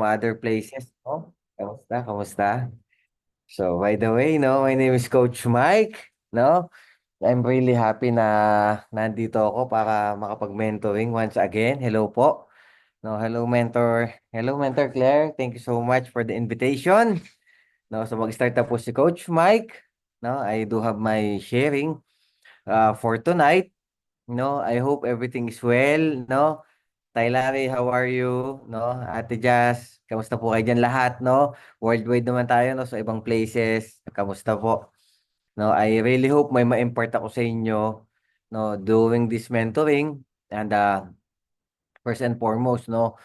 other places, no? Kamusta? Kamusta? So, by the way, no, my name is Coach Mike, no? I'm really happy na nandito ako para makapag-mentoring once again. Hello po. No, hello mentor. Hello mentor Claire. Thank you so much for the invitation. No, so mag-start na po si Coach Mike. No, I do have my sharing for tonight. No, I hope everything is well, no? Taylari, how are you? No, Ate Jazz, kamusta po kayo dyan lahat, no? Worldwide naman tayo, no? Sa ibang places, kamusta po? No, I really hope may ma-impart ako sa inyo, no, doing this mentoring. And first and foremost, no,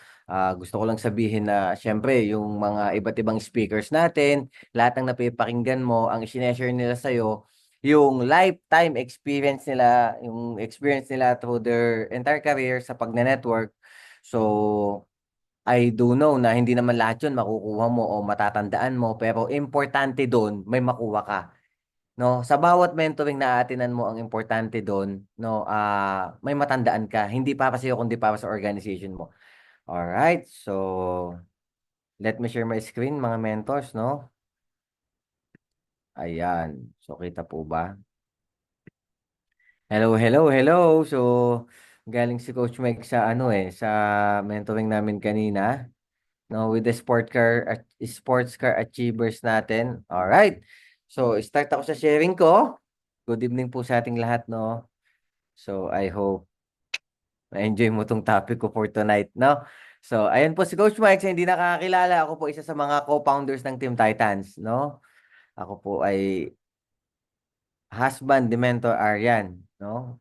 gusto ko lang sabihin na syempre yung mga iba't ibang speakers natin, lahat ng napipakinggan mo, ang isineshare nila sa'yo, yung lifetime experience nila, yung experience nila through their entire career sa pagne-network. So, I do know na hindi naman lahat yun makukuha mo o matatandaan mo, pero importante doon, may makuha ka. No, sa bawat mentoring na aatinan mo, ang importante doon, no, may matandaan ka, hindi para sa iyo kundi para sa organization mo. All right, so let me share my screen, mga mentors, no? Ayan. So kita po ba? Hello, hello, hello. So galing si Coach Mike sa sa mentoring namin kanina, no, with the sports car achievers natin. All right. So start ako sa sharing ko. Good evening po sa ating lahat, no? So I hope na-enjoy mo tong topic ko for tonight, no? So, ayan po si Coach Mike. Sa hindi nakakakilala, ako po isa sa mga co-founders ng Team Titans, no? Ako po ay husband ni Mentor Aryan, no?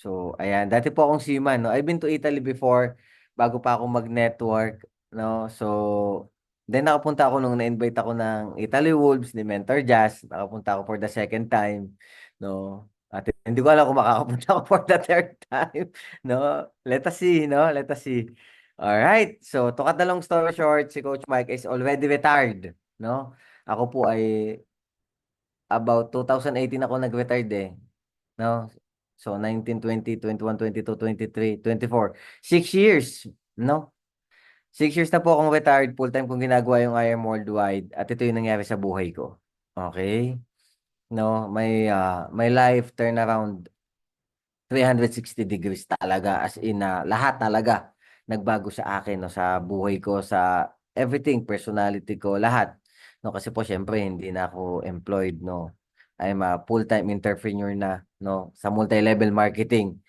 So, ayan. Dati po akong seaman, no? I've been to Italy before, bago pa ako mag-network, no? So, then nakapunta ako nung na-invite ako ng Italy Wolves ni Mentor Jazz. Nakapunta ako for the second time, no? At hindi ko alam kung makakapunta ako for the third time, no? Let us see, no? Let us see. Alright. So, to cut the long story short, si Coach Mike is already retired, no? Ako po ay about 2018 ako nag-retired eh. No? So 19, 20, 21, 22, 23, 24. 6 years, no? 6 years na po akong retired, full-time kong ginagawa yung I am Worldwide at ito yung nangyari sa buhay ko. Okay? No, my life turnaround 360 degrees talaga, as in lahat talaga nagbago sa akin, no, sa buhay ko, sa everything, personality ko, lahat, no, kasi po syempre hindi na ako employed, no. I'm a full-time entrepreneur na, no, sa multi-level marketing.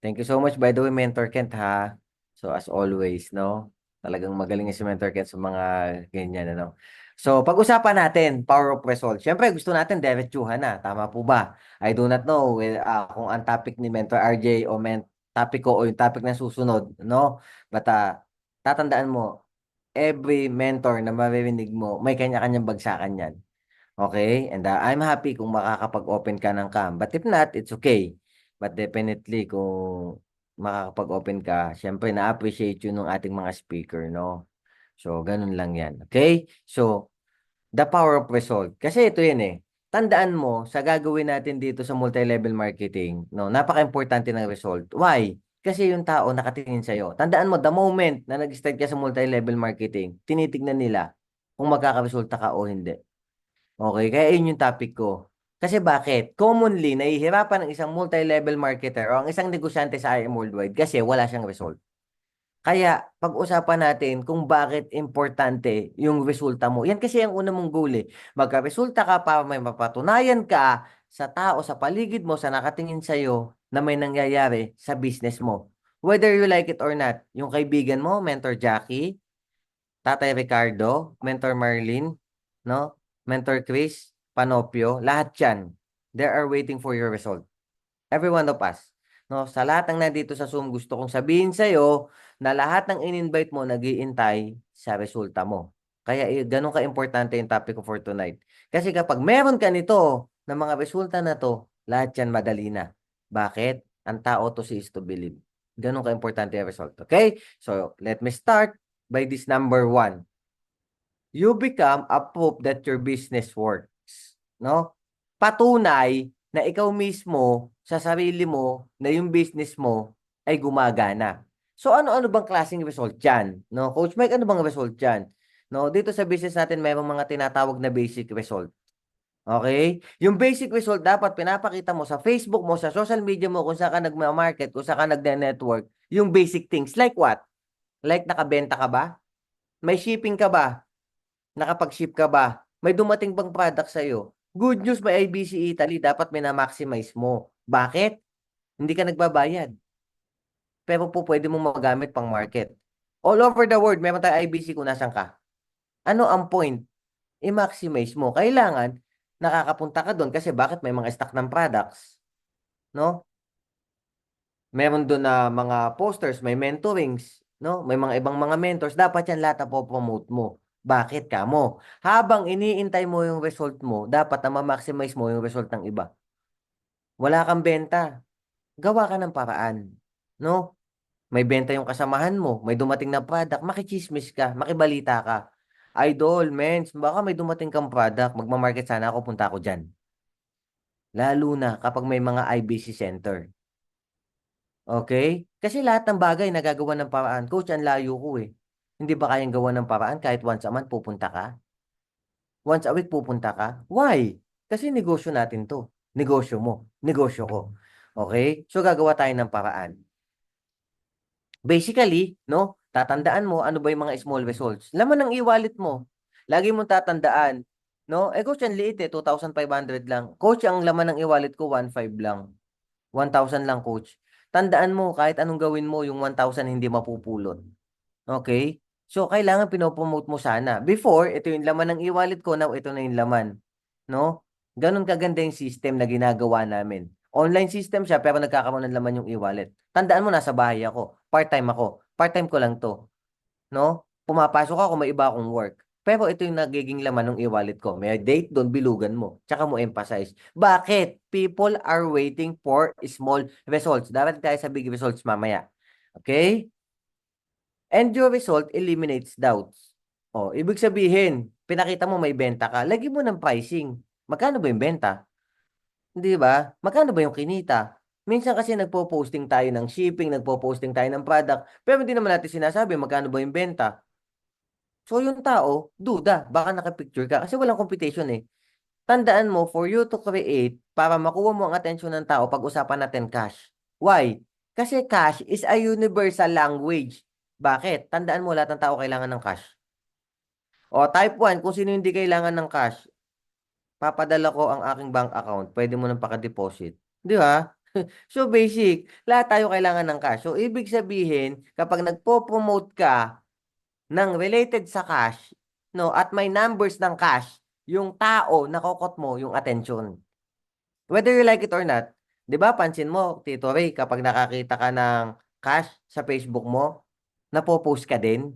Thank you so much, by the way, Mentor Kent, ha. So as always, no, talagang magaling si Mentor Kent sa mga ganyan, ano. So pag-usapan natin power of result. Syempre gusto natin diretsuhan na, tama po ba? I do not know kung ang topic ni Mentor RJ o topic ko o yung topic na susunod, no? But tatandaan mo, every mentor na maririnig mo, may kanya-kanyang bagsakan yan. Okay? And I'm happy kung makakapag-open ka ng cam. But if not, it's okay. But definitely, kung makakapag-open ka, syempre na-appreciate yun ng ating mga speaker, no? So, ganun lang yan. Okay? So, the power of result. Kasi ito yan eh. Tandaan mo, sa gagawin natin dito sa multi-level marketing, no, napaka-importante ng result. Why? Kasi yung tao nakatingin sa'yo. Tandaan mo, the moment na nag-start ka sa multi-level marketing, tinitignan nila kung magkakaresulta ka o hindi. Okay, kaya yun yung topic ko. Kasi bakit? Commonly, nahihirapan ng isang multi-level marketer o ang isang negosyante sa IM Worldwide kasi wala siyang result. Kaya pag-usapan natin kung bakit importante yung resulta mo. Yan kasi ang una mong goal eh. Magka-resulta ka para may mapatunayan ka sa tao, sa paligid mo, sa nakatingin sa'yo na may nangyayari sa business mo. Whether you like it or not. Yung kaibigan mo, Mentor Jackie, Tatay Ricardo, Mentor Marlene, no? Mentor Chris, Panopio, lahat yan. They are waiting for your result. Every one of us. No, sa lahat ng nandito sa Zoom, gusto kong sabihin sa iyo na lahat ng in-invite mo nagiintay sa resulta mo. Kaya ganun ka-importante yung topic ko for tonight. Kasi kapag meron ka nito, ng mga resulta na to, lahat yan madali na. Bakit? Ang tao to see is to believe. Ganun ka-importante yung result. Okay? So, let me start by this number one. You become a proof that your business works. No? Patunay na ikaw mismo sa sarili mo na yung business mo ay gumagana. So ano-ano bang klaseng result dyan? No, Coach Mike, ano bang result dyan? No, dito sa business natin mayroong mga tinatawag na basic result. Okay? Yung basic result dapat pinapakita mo sa Facebook mo, sa social media mo, kung saan ka nagma-market, kung saan ka nagna-network, yung basic things. Like what? Like nakabenta ka ba? May shipping ka ba? Nakapag-ship ka ba? May dumating bang product sa'yo? Good news, may IBC Italy, dapat mina-maximize mo. Bakit? Hindi ka nagbabayad. Pero po pwede mo magamit pang market. All over the world, meron tayong IBC kung nasan ka. Ano ang point? I-maximize mo. Kailangan, nakakapunta ka doon kasi bakit may mga stock ng products, no? Meron doon na mga posters, may mentorings, no? May mga ibang mga mentors, dapat yan lahat na po-promote mo. Bakit ka mo? Habang iniintay mo yung result mo, dapat na ma-maximize mo yung result ng iba. Wala kang benta, gawa ka ng paraan, no? May benta yung kasamahan mo, may dumating na product, makichismis ka, makibalita ka. Idol, mens, baka may dumating kang product, magmamarket sana ako, punta ako dyan. Lalo na kapag may mga IBC center. Okay? Kasi lahat ng bagay nagagawa ng paraan. Coach, ang layo ko eh. Hindi ba kayang gawa ng paraan kahit once a month pupunta ka? Once a week pupunta ka? Why? Kasi negosyo natin to. Negosyo mo. Negosyo ko. Okay? So gagawa tayo ng paraan. Basically, no? Tatandaan mo ano ba yung mga small results. Laman ng e-wallet mo. Lagi mong tatandaan. No? Eh coach, ang liit eh. 2,500 lang. Coach, ang laman ng e-wallet ko 1,500 lang. 1,000 lang, coach. Tandaan mo, kahit anong gawin mo, yung 1,000 hindi mapupulot. Okay? So, kailangan pinopromote mo sana. Before, ito yung laman ng e-wallet ko. Now, ito na yung laman. No? Ganon kaganda yung system na ginagawa namin. Online system siya, pero nagkakaroon ng laman yung e-wallet. Tandaan mo, nasa bahay ako. Part-time ako. Part-time ko lang to. No? Pumapasok ako, may iba akong work. Pero ito yung nagiging laman ng e-wallet ko. May date doon, bilugan mo. Tsaka mo emphasize. Bakit? People are waiting for small results. Dapat tayo sa big results mamaya. Okay? And your result eliminates doubts. O, ibig sabihin, pinakita mo may benta ka, lagi mo ng pricing. Magkano ba yung benta? Di ba? Magkano ba yung kinita? Minsan kasi nagpo-posting tayo ng shipping, nagpo-posting tayo ng product, pero hindi naman natin sinasabi magkano ba yung benta. So yung tao, duda, baka nakapicture ka kasi walang competition eh. Tandaan mo, for you to create, para makuha mo ang atensyon ng tao, pag-usapan natin cash. Why? Kasi cash is a universal language. Bakit? Tandaan mo, lahat ng tao kailangan ng cash. O type 1, kung sino hindi kailangan ng cash, papadala ko ang aking bank account, pwede mo nang paka-deposit. Di ba? So basic, lahat tayo kailangan ng cash. So ibig sabihin, kapag nagpo-promote ka ng related sa cash, no, at may numbers ng cash, yung tao, nakokot mo yung attention. Whether you like it or not, 'di ba? Pansin mo, Tito Ray, kapag nakakita ka ng cash sa Facebook mo, napo-post ka din,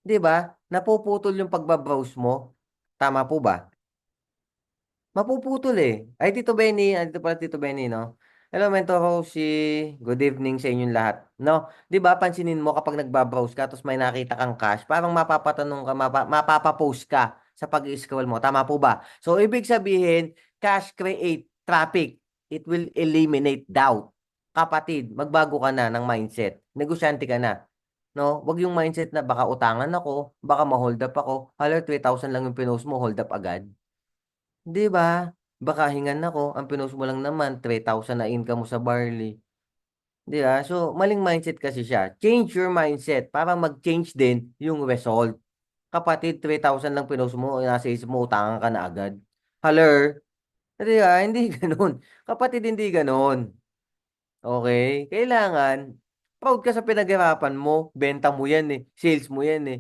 'di ba? Napuputol yung pagbabrowse mo. Tama po ba? Mapuputol eh. Ay, Tito Benny, dito pala Tito Benny, no? Hello, Mentor Rosie. Good evening sa inyong lahat. No, 'di ba pansinin mo kapag nagbabrowse ka tapos may nakita kang cash, parang mapapatanong ka, mapapapost ka sa pag-scroll mo. Tama po ba? So, ibig sabihin, cash create traffic. It will eliminate doubt. Kapatid, magbago ka na ng mindset. Negosyante ka na. No, wag yung mindset na baka utangan ako, baka ma-hold up ako. Hala, 3,000 lang yung pinost mo, hold up agad. 'Di ba? Baka hingan ako, ang pinost mo lang naman 3,000 na income mo sa barley. 'Di ba? So, maling mindset kasi siya. Change your mindset para mag-change din yung result. Kapatid, 3,000 lang pinost mo, nasa isip mo, utangan ka na agad. Haler, 'di ba? Hindi ganoon. Kapatid, hindi ganoon. Okay? Kailangan, proud ka sa pinaghirapan mo. Benta mo yan eh. Sales mo yan eh.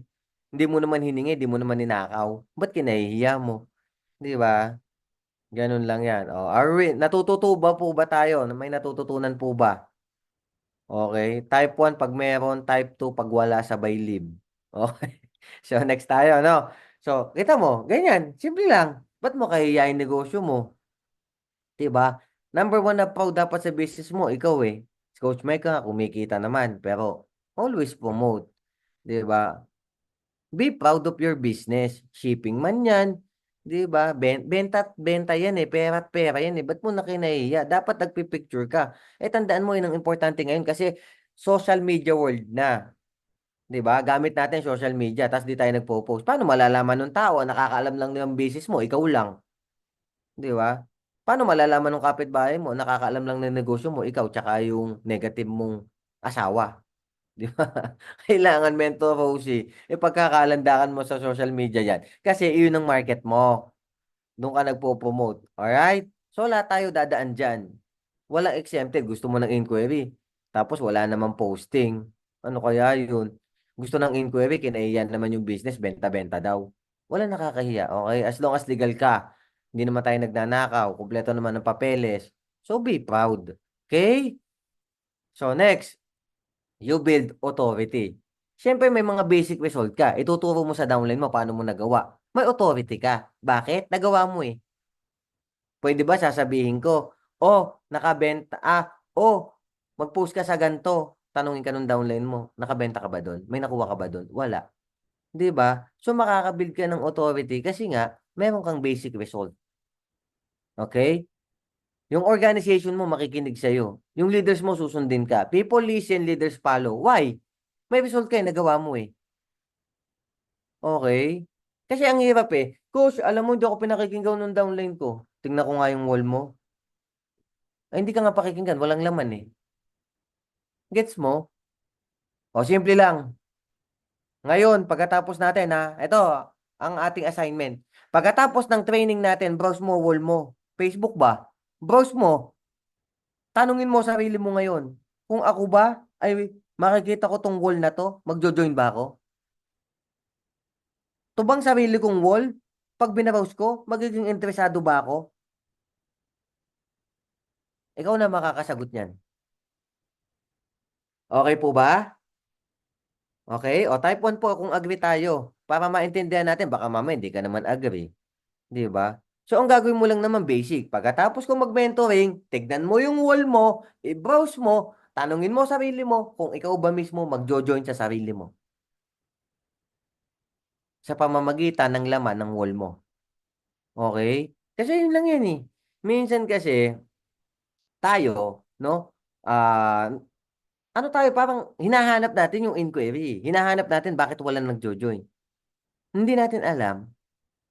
Hindi mo naman hiningi, hindi mo naman ninakaw. Ba't kinahihiya mo? 'Di ba? Ganun lang yan. Oh, Arwin, natututo ba po ba tayo? May natututunan po ba? Okay. Type 1 pag meron, type 2 pag wala, sabay leave. Okay. So, next tayo, no? So, kita mo, ganyan. Simple lang. Ba't mo kahihiyain negosyo mo? Diba? Number one na proud dapat sa business mo, ikaw eh. Si Coach Mike nga, kumikita naman. Pero, always promote. Diba? Be proud of your business. Shipping man yan. Di ba? Benta at benta yan eh. Pera at pera yan eh. Ba't mo na kinahiya? Dapat nagpipicture ka. Eh tandaan mo yun ang importante ngayon kasi social media world na. 'Di ba? Gamit natin social media, tapos di tayo nagpo-post. Paano malalaman ng tao? Nakakaalam lang ng business mo, ikaw lang. 'Di ba? Paano malalaman ng kapitbahay mo? Nakakaalam lang ng negosyo mo, ikaw, tsaka yung negative mong asawa. 'Di ba? Kailangan mentor Rosie. Pagkakalandakan mo sa social media yan. Kasi iyon ang market mo. Doon ka nagpo-promote. Alright? So, lahat tayo dadaan dyan. Walang exempted. Gusto mo ng inquiry. Tapos, wala namang posting. Ano kaya yun? Gusto ng inquiry, kinaiyan naman yung business, benta-benta daw. Wala nakakahiya. Okay? As long as legal ka. Hindi naman tayo nagnanakaw. Kumpleto naman ng papeles. So, be proud. Okay? So, next, you build authority. Siyempre, may mga basic result ka. Ituturo mo sa downline mo paano mo nagawa. May authority ka. Bakit? Nagawa mo eh. Pwede ba sasabihin ko, oh, nakabenta, oh, mag-post ka sa ganito. Tanungin ka nung downline mo, nakabenta ka ba doon? May nakuha ka ba doon? Wala. 'Di ba? So makakabuild ka ng authority kasi nga meron kang basic result. Okay? Yung organization mo makikinig sa iyo. Yung leaders mo susundin ka. People listen, leaders follow. Why? May result ka nagawa mo eh. Okay? Kasi ang hirap eh. Coach, alam mo, hindi ako pinakikinggan ng downline ko. Tingnan ko nga yung wall mo. Ay, hindi ka nga pakikinggan. Walang laman eh. Gets mo? O, simple lang. Ngayon, pagkatapos natin ha, ito, ang ating assignment. Pagkatapos ng training natin, browse mo, wall mo. Facebook ba? Browse mo. Tanungin mo sarili mo ngayon. Kung ako ba, ay makikita ko tong wall na to, magjo-join ba ako? To bang sarili kong wall? Pag binabrowse ko, magiging interesado ba ako? Ikaw na makakasagot niyan. Okay po ba? Okay? O type 1 po kung agree tayo. Para maintindihan natin, baka mamaya hindi ka naman agree. 'Di ba? So, ang gagawin mo lang naman basic. Pagkatapos kong mag-mentoring, tignan mo yung wall mo, i-browse mo, tanungin mo sarili mo kung ikaw ba mismo magjo-join sa sarili mo sa pamamagitan ng laman ng wall mo. Okay? Kasi yun lang yan eh. Minsan kasi, tayo, no? Ah, ano tayo, parang hinahanap natin yung inquiry. Hinahanap natin bakit wala nagjo-join. Hindi natin alam,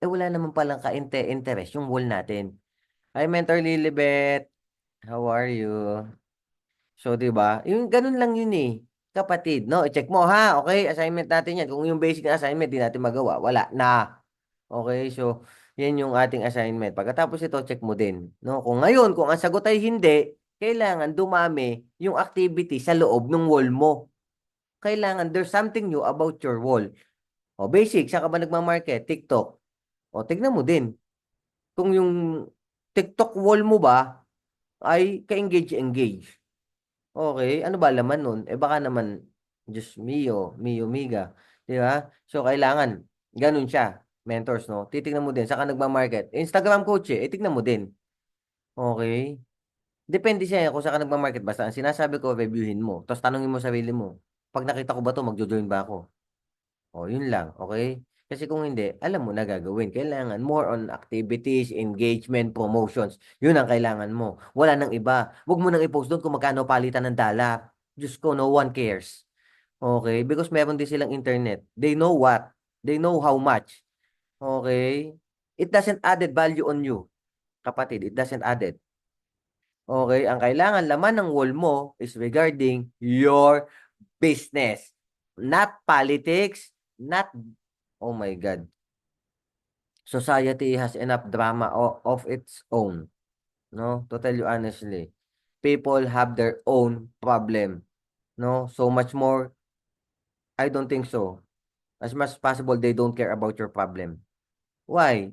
wala naman palang ka-interest yung wall natin. Hi, Mentor Lilibet. How are you? So, 'di ba? Yung ganun lang yun eh. Kapatid, no? I-check mo ha. Okay, assignment natin 'yan. Kung yung basic na assignment di natin magawa, wala na. Okay, so 'yan yung ating assignment. Pagkatapos ito, check mo din, no? Kung ngayon, kung ang sagot ay hindi, kailangan dumami yung activity sa loob ng wall mo. Kailangan there's something new about your wall. O basic, saan ka ba nagma-market? TikTok. O tignan mo din. Kung yung TikTok wall mo ba ay ka-engage. Okay, ano ba laman nun? Baka naman, Diyos mio, mio miga. Di ba? So, kailangan, ganun siya. Mentors, no? Titignan mo din. Saka nagma-market. Instagram coach tignan mo din. Okay? Depende siya kung saan ka nagma-market. Basta ang sinasabi ko, reviewin mo. Tapos tanongin mo sarili mo. Pag nakita ko ba to, magjo-join ba ako? O, yun lang. Okay? Kasi kung hindi, alam mo na gagawin. Kailangan more on activities, engagement, promotions. Yun ang kailangan mo. Wala nang iba. Huwag mo nang i-post doon kung magkano palitan ng dala. Diyos ko, no one cares. Okay? Because meron din silang internet. They know what. They know how much. Okay? It doesn't added value on you. Kapatid, it doesn't added. Okay? Ang kailangan laman ng wall mo is regarding your business. Not politics, not, oh my God. Society has enough drama of its own. No? To tell you honestly. People have their own problem. No? So much more, I don't think so. As much as possible, they don't care about your problem. Why?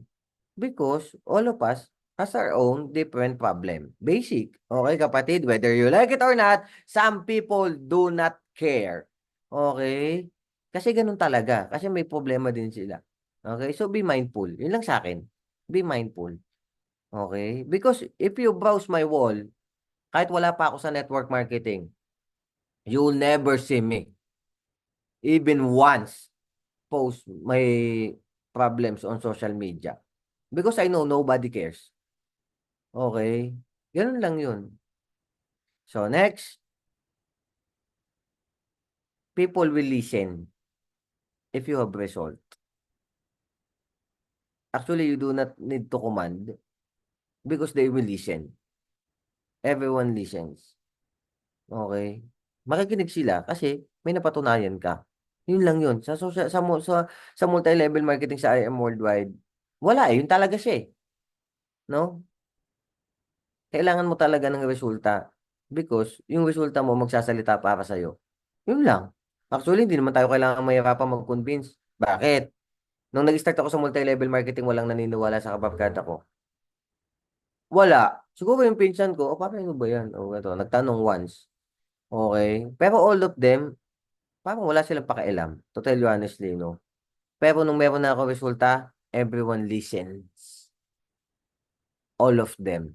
Because all of us has our own different problem. Basic. Okay, kapatid? Whether you like it or not, some people do not care. Okay? Kasi ganun talaga. Kasi may problema din sila. Okay? So, be mindful. Yun lang sa akin. Be mindful. Okay? Because if you browse my wall, kahit wala pa ako sa network marketing, you'll never see me. Even once, post my problems on social media. Because I know nobody cares. Okay? Ganun lang yun. So, next. People will listen if you have result. Actually, you do not need to command because they will listen. Everyone listens. Okay? Makikinig sila kasi may napatunayan ka. Yun lang yun. Sa social, sa multi-level marketing sa IM Worldwide, wala eh. Yun talaga siya eh. No? Kailangan mo talaga ng resulta because yung resulta mo magsasalita para sa'yo. Yun lang. Actually, hindi naman tayo kailangan mahirapan mag-convince. Bakit? Nung nag-start ako sa multi-level marketing, walang naniniwala sa kapagkata ko. Wala. Siguro yung pinsan ko, paano ba yan? Ito, nagtanong once. Okay. Pero all of them, parang wala silang pakialam. To tell you honestly, no? Pero nung meron na ako resulta, everyone listens. All of them.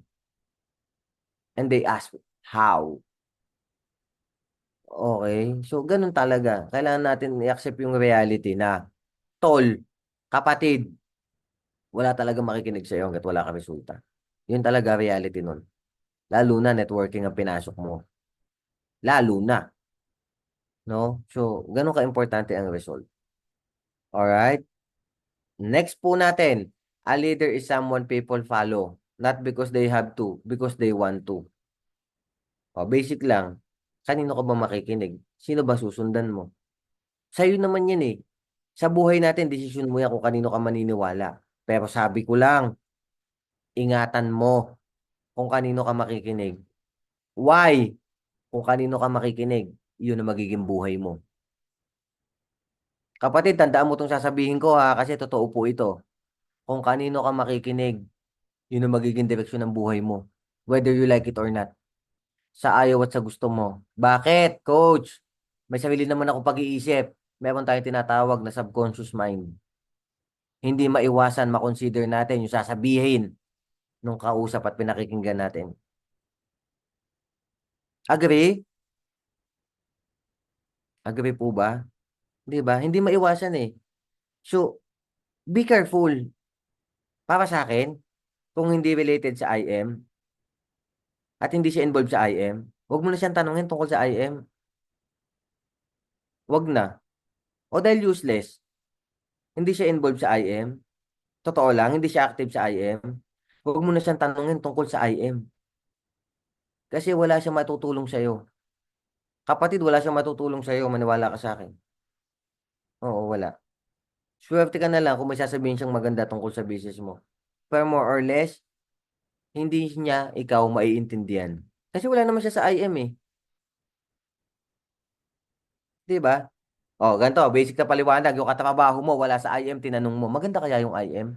And they ask, how? Okay. So, ganun talaga. Kailangan natin i-accept yung reality na, tol, kapatid, wala talaga makikinig sa'yo hanggat wala ka resulta. Yun talaga reality nun. Lalo na networking ang pinasok mo. Lalo na. No? So, ganun ka-importante ang result. Alright? Next po natin. A leader is someone people follow. Not because they have to, because they want to. O, basic lang. Kanino ka ba makikinig? Sino ba susundan mo? Sa'yo naman yan eh. Sa buhay natin, desisyon mo yan kung kanino ka maniniwala. Pero sabi ko lang, ingatan mo kung kanino ka makikinig. Why? Kung kanino ka makikinig, yun ang magiging buhay mo. Kapatid, tandaan mo itong sasabihin ko ha, kasi totoo po ito. Kung kanino ka makikinig, yun ang magiging direksyon ng buhay mo. Whether you like it or not. Sa ayaw at sa gusto mo. Bakit, coach? May sarili naman ako pag-iisip. Meron tayong tinatawag na subconscious mind. Hindi maiwasan, makonsider natin yung sasabihin nung kausap at pinakikinggan natin. Agree? Agree po ba? Di ba? Hindi maiwasan eh. So, be careful. Para sa akin, kung hindi related sa IM at hindi siya involved sa IM, huwag mo na siyang tanungin tungkol sa IM. Huwag na. O dahil useless, hindi siya involved sa IM. Totoo lang, hindi siya active sa IM. Huwag mo na siyang tanungin tungkol sa IM. Kasi wala siyang matutulong sa'yo. Kapatid, wala siyang matutulong sa'yo. Maniwala ka sa akin. Oo, wala. Swerte ka na lang kung may sasabihin siyang maganda tungkol sa business mo. Pero more or less, hindi niya ikaw maiintindihan. Kasi wala naman siya sa IM eh. Di ba? Oh, ganito, basic na paliwanag. Yung katrabaho mo, wala sa IM, tinanong mo, maganda kaya yung IM?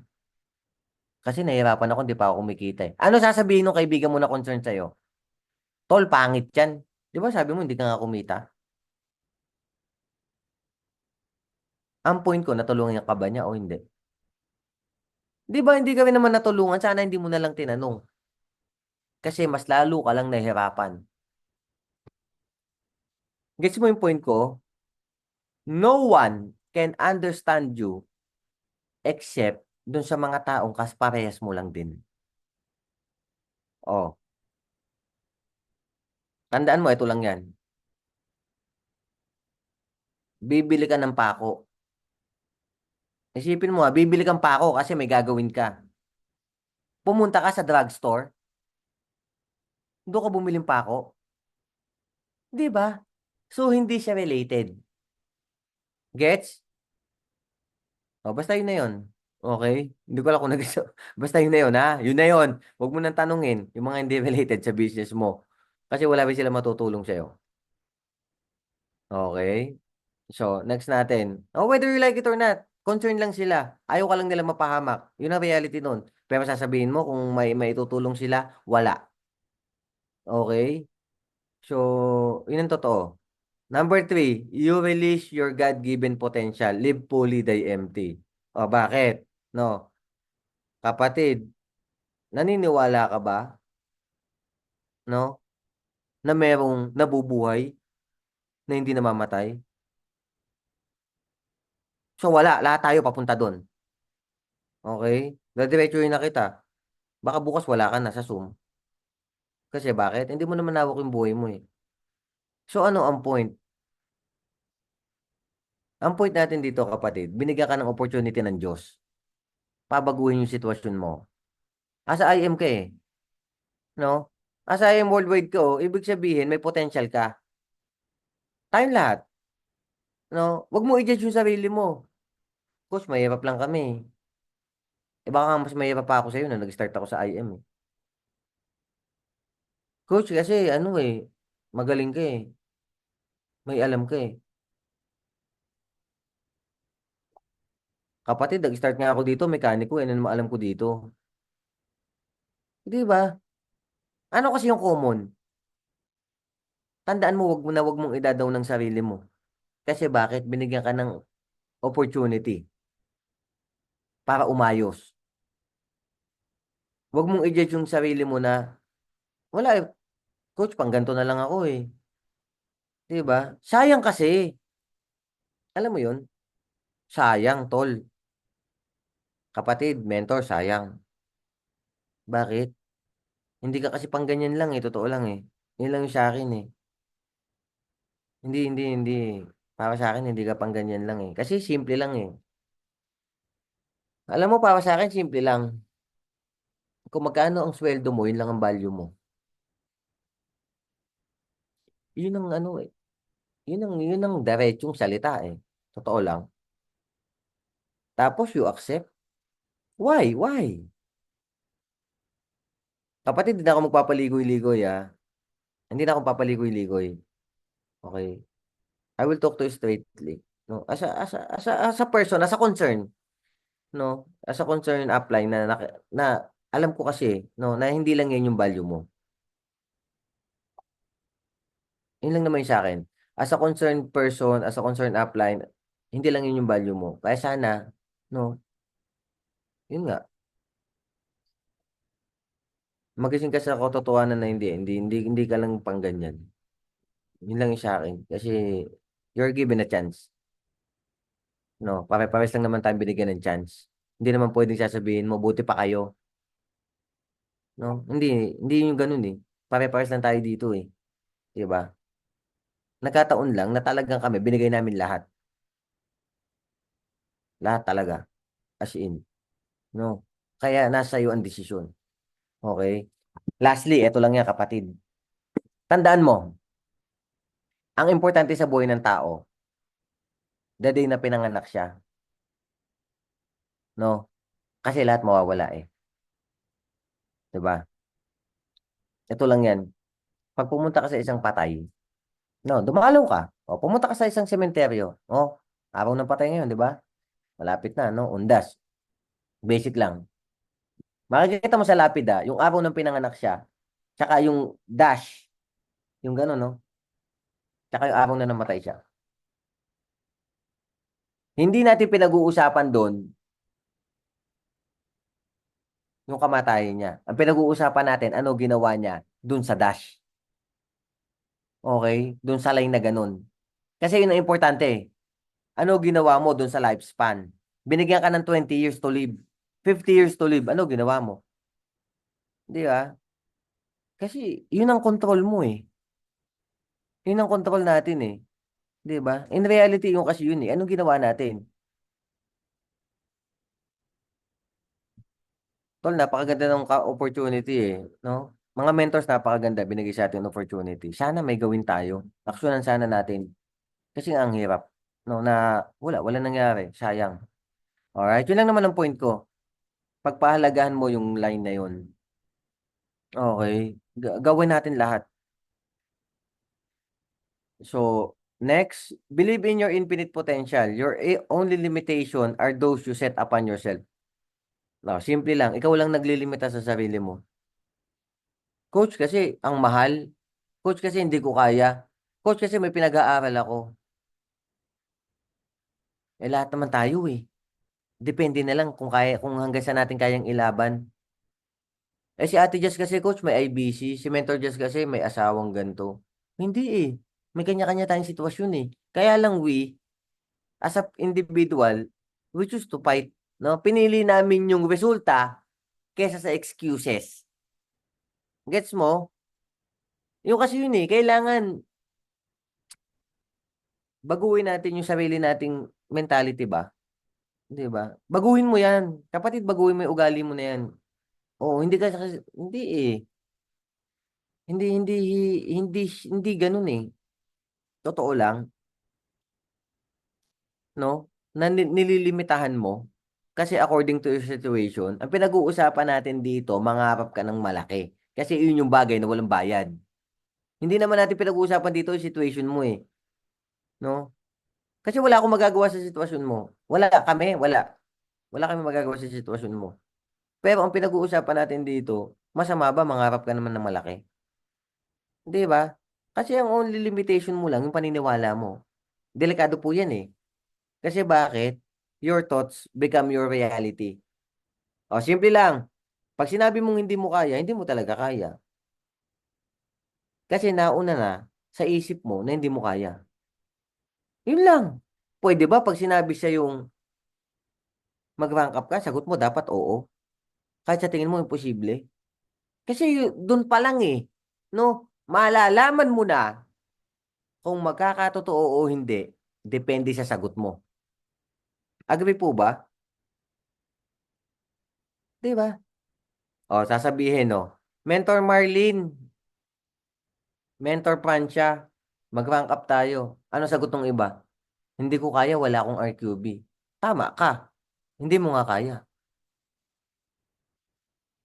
Kasi nahihirapan ako, hindi pa ako kumikita eh. Ano sasabihin ng kaibigan mo na concern sa'yo? Tol, pangit yan. Di ba sabi mo, hindi ka nga kumita? Ang point ko, natulungan ka ba niya o hindi? Di ba hindi ka rin naman natulungan? Sana hindi mo na lang tinanong. Kasi mas lalo ka lang nahihirapan. Gets mo yung point ko? No one can understand you except dun sa mga taong kas parehas mo lang din. Oh, tandaan mo, ito lang yan. Bibili ka ng pako. Isipin mo, bibili kang pako kasi may gagawin ka. Pumunta ka sa drugstore, doon ka bumiling pako. Di ba? So, hindi siya related. Gets? O, basta yun na yun. Okay? Hindi ko alam kung Basta yun na yun, ha? Yun na yun. Huwag mo nang tanungin yung mga hindi related sa business mo. Kasi wala ba sila matutulong sa'yo. Okay? So, next natin. Oh, whether you like it or not, concern lang sila. Ayaw ka lang nila mapahamak. Yun ang reality nun. Pero sasabihin mo kung may itutulong sila, wala. Okay? So, yun ang totoo. Number three, you release your God-given potential. Live fully, die empty. O, bakit? No? Kapatid, naniniwala ka ba, no, na merong nabubuhay na hindi namamatay? So, wala. Lahat tayo papunta doon. Okay? Dadiretsuhin na kita. Baka bukas wala ka na sa Zoom. Kasi bakit? Hindi mo naman hawak yung buhay mo eh. So, ano ang point? Ang point natin dito, kapatid, binigyan ka ng opportunity ng Diyos. Pabaguhin yung sitwasyon mo. Asa IM ka eh. No? Asa IM worldwide ka, oh, ibig sabihin, may potential ka. Tayong lahat. No? Huwag mo i-judge yung sarili mo. Coach, mahirap lang kami. Eh baka mas mahirap pa ako sa'yo na nag-start ako sa IM eh. Coach, kasi ano eh, magaling ka eh. May alam ka eh. Kapatid, nag-start nga ako dito, mekaniko eh, ano naman alam ko dito. Di ba? Ano kasi yung common? Tandaan mo, wag mong idadaw ng sarili mo. Kasi bakit? Binigyan ka ng opportunity para umayos. Wag mong i-judge yung sarili mo na, wala eh, coach, pang ganito na lang ako eh. Di ba? Sayang kasi. Alam mo yun? Sayang, tol. Kapatid, mentor, sayang. Bakit? Hindi ka kasi pang ganyan lang eh, totoo lang eh. Yun lang yung sa akin eh. Hindi. Para sa akin, hindi ka pang ganyan lang eh. Kasi simple lang eh. Alam mo, para sa akin, simple lang. Kung magkano ang sweldo mo, yun lang ang value mo. Yun ang ano eh. Yun ang diretsong salita eh. Totoo lang. Tapos you accept. Why? Why? Kapatid, hindi na ako magpapaligoy-ligoy ah. Hindi na ako papaligoy-ligoy. Okay? I will talk to you straightly. No? As a person, as a concern, no? As a concern upline na alam ko kasi, no, na hindi lang yan yung value mo. Yun lang naman yung sa akin. As a concerned person, as a concerned upline, hindi lang yun yung value mo. Kaya sana, no, yun nga, magising ka sa katotohanan na hindi ka lang pang ganyan. Yun lang yung sa akin. Kasi, you're given a chance. No, pare-pares lang naman tayo binigyan ng chance. Hindi naman pwedeng sasabihin mo, buti pa kayo. No, hindi yung ganun eh. Pare-pares lang tayo dito eh. 'Di ba? Nagkataon lang na talagang kami, binigay namin lahat. Lahat talaga. As in. No. Kaya nasa iyo ang desisyon. Okay? Lastly, ito lang yan kapatid. Tandaan mo, ang importante sa buhay ng tao, the day na pinanganak siya, no? Kasi lahat mawawala eh. 'Di ba? Ito lang yan. Pag pumunta ka sa isang patay, no, dumalaw ka. O, pumunta ka sa isang sementeryo. O, araw ng patay ngayon, 'di ba? Malapit na, no? Undas. Basic lang. Makikita mo sa lapida, yung araw ng pinanganak siya, tsaka yung dash, yung gano'n, no? Tsaka yung araw na namatay siya. Hindi natin pinag-uusapan doon yung kamatayan niya. Ang pinag-uusapan natin, ano ginawa niya doon sa dash. Okay? Doon sa line na ganun. Kasi yun ang importante eh. Ano ginawa mo doon sa lifespan? Binigyan ka ng 20 years to live. 50 years to live. Ano ginawa mo? Di ba? Kasi yun ang control mo eh. Yun ang control natin eh. Di ba? In reality, yung kasi yun eh. Anong ginawa natin? Tol, napakaganda ng opportunity eh, no? Mga mentors napakaganda binigay sa atin ng opportunity. Sana may gawin tayo. Aksyonan sana natin. Kasi nga ang hirap, no, na wala nangyari. Sayang. Alright, yun lang naman ang point ko. Pagpahalagahan mo yung line na yun. Okay, gawin natin lahat. So, next, believe in your infinite potential. Your only limitation are those you set upon yourself. No, simple lang. Ikaw lang naglilimita sa sarili mo. Coach, kasi ang mahal. Coach, kasi hindi ko kaya. Coach, kasi may pinag-aaral ako. Eh, lahat naman tayo eh. Depende na lang kung kaya, kung hanggang sa natin kayang ilaban. Eh, si Ate Jess kasi, coach, may IBC. Si Mentor Jess kasi may asawang ganito. Hindi eh. May kanya-kanya tayong sitwasyon eh. Kaya lang as a individual, we choose to fight. No? Pinili namin yung resulta kesa sa excuses. Gets mo? Yung kasi yun eh, kailangan baguhin natin yung sarili nating mentality ba? 'Di ba? Baguhin mo 'yan. Kapatid, baguhin mo yung ugali mo na 'yan. Oo, hindi ka kasi hindi eh. Hindi hindi hindi hindi ganoon eh. Totoo lang, no? Na nililimitahan mo kasi according to your situation. Ang pinag-uusapan natin dito, mangarap ka ng malaki. Kasi yun yung bagay na walang bayad. Hindi naman natin pinag-uusapan dito yung situation mo eh, no? Kasi wala akong magagawa sa sitwasyon mo. Wala. Wala kami magagawa sa sitwasyon mo. Pero ang pinag-uusapan natin dito, masama ba mangarap ka naman ng malaki? 'Di ba? Kasi ang only limitation mo lang yung paniniwala mo. Delikado po 'yan eh. Kasi bakit? Your thoughts become your reality. O simple lang. Pag sinabi mong hindi mo kaya, hindi mo talaga kaya. Kasi nauna na sa isip mo na hindi mo kaya. Yun lang. Pwede ba pag sinabi siya yung mag-rank up ka, sagot mo dapat oo. Kahit sa tingin mo imposible. Kasi doon pa lang eh. No? Malalaman mo na kung magkakatotoo o hindi. Depende sa sagot mo. Agree po ba? Di ba? O, sasabihin no. Mentor Marlene, Mentor Francia, mag-rank up tayo. Ano sagot ng iba? Hindi ko kaya, wala akong RQB. Tama ka. Hindi mo nga kaya.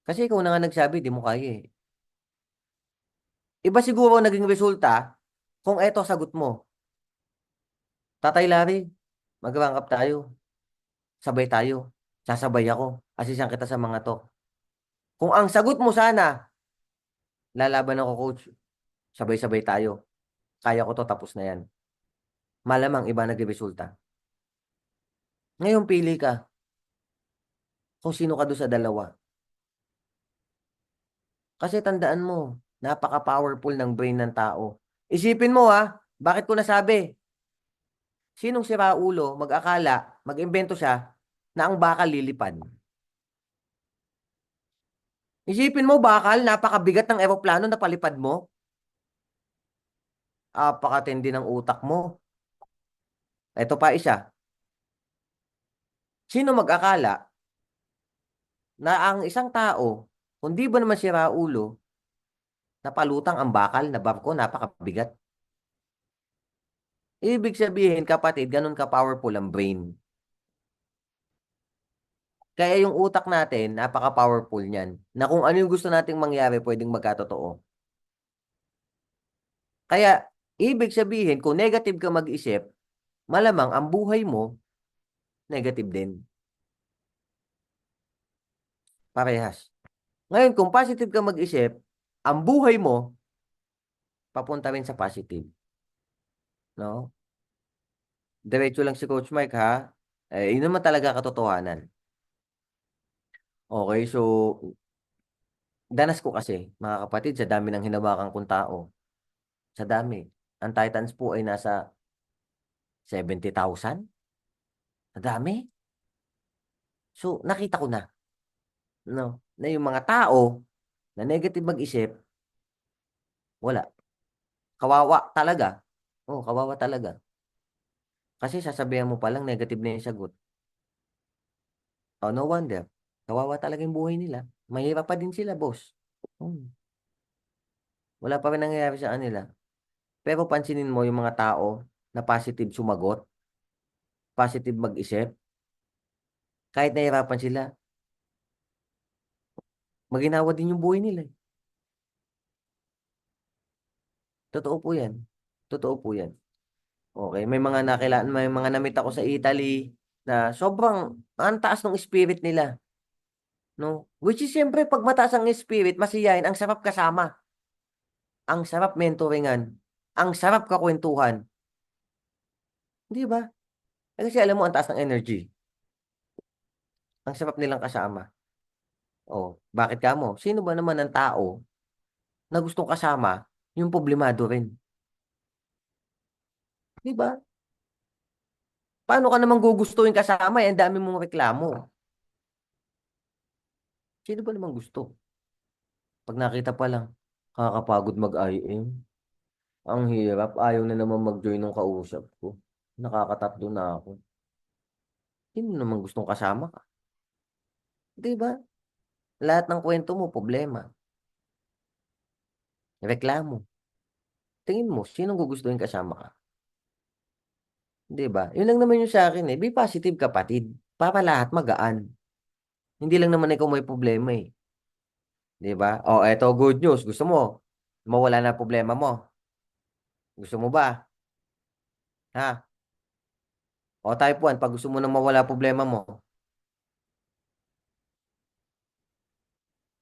Kasi ikaw na nga nagsabi, di mo kaya eh. Iba siguro ang naging resulta kung eto sagot mo. Tatay Larry, mag-rank up tayo. Sabay tayo. Sasabay ako. Asisan kita sa mga to. Kung ang sagot mo sana, lalaban ako coach. Sabay-sabay tayo. Kaya ko to, tapos na yan. Malamang iba naging resulta. Ngayon pili ka kung sino ka doon sa dalawa. Kasi tandaan mo, napaka-powerful ng brain ng tao. Isipin mo ha, bakit ko nasabi? Sinong si Raulo mag-akala, mag-imbento siya na ang bakal lilipad? Isipin mo bakal, napakabigat ng eroplano na palipad mo. Apakatindi ng utak mo. Ito pa isa. Sino mag-akala na ang isang tao, kung di ba naman si Raulo, napalutang ang bakal na barko, napakabigat. Ibig sabihin, kapatid, ganun ka-powerful ang brain. Kaya yung utak natin, napaka-powerful niyan. Na kung ano yung gusto nating mangyari, pwedeng magkatotoo. Kaya, ibig sabihin, kung negative ka mag-isip, malamang ang buhay mo, negative din. Parehas. Ngayon, kung positive ka mag-isip, ang buhay mo, papunta rin sa positive. No? Diretso lang si Coach Mike, ha? Yun naman talaga katotohanan. Okay, so, danas ko kasi, mga kapatid, sa dami ng hinawakan kong tao. Sa dami. Ang Titans po ay nasa 70,000. Sa dami. So, nakita ko na, no, na yung mga tao na negative mag-isip, wala. Kawawa talaga. Oh, kawawa talaga. Kasi sasabihan mo palang negative na yung sagot. Oh, no wonder. Kawawa talaga yung buhay nila. Mahirap pa din sila, boss. Hmm. Wala pa rin nangyayari sa kanila. Pero pansinin mo yung mga tao na positive sumagot, positive mag-isip, kahit nahirapan sila, maginawa din yung buhay nila. Totoo po yan. Totoo po yan. Okay, may mga namit ako sa Italy na sobrang ang taas ng spirit nila, no? Which is siyempre pag mataas ang spirit, masiyahin, ang sarap kasama, ang sarap mentoringan, ang sarap kakwentuhan, 'di ba? Kasi alam mo ang taas ng energy, ang sarap nilang kasama. Oh, bakit kamo? Sino ba naman ang tao na gustong kasama yung problemado rin, 'di ba? Paano ka naman gugustuhin kasama eh, ang dami mong reklamo? Sino ba naman gusto? Pag nakita pa lang, kakapagod mag-IM. Ang hirap. Ayaw na naman mag-join ng kausap ko. Nakakatatlo na ako. Sino naman gustong kasama ka? Di ba? Lahat ng kwento mo, problema. Reklamo. Tingin mo, sinong gugustuhin kasama ka? Di ba? Yun lang naman yung sa akin eh. Be positive, kapatid. Para lahat magaan. Hindi lang naman ikaw may problema eh. Di ba? O, eto, good news. Gusto mo? Mawala na problema mo. Gusto mo ba? Ha? O, type 1, pag gusto mo nang mawala problema mo.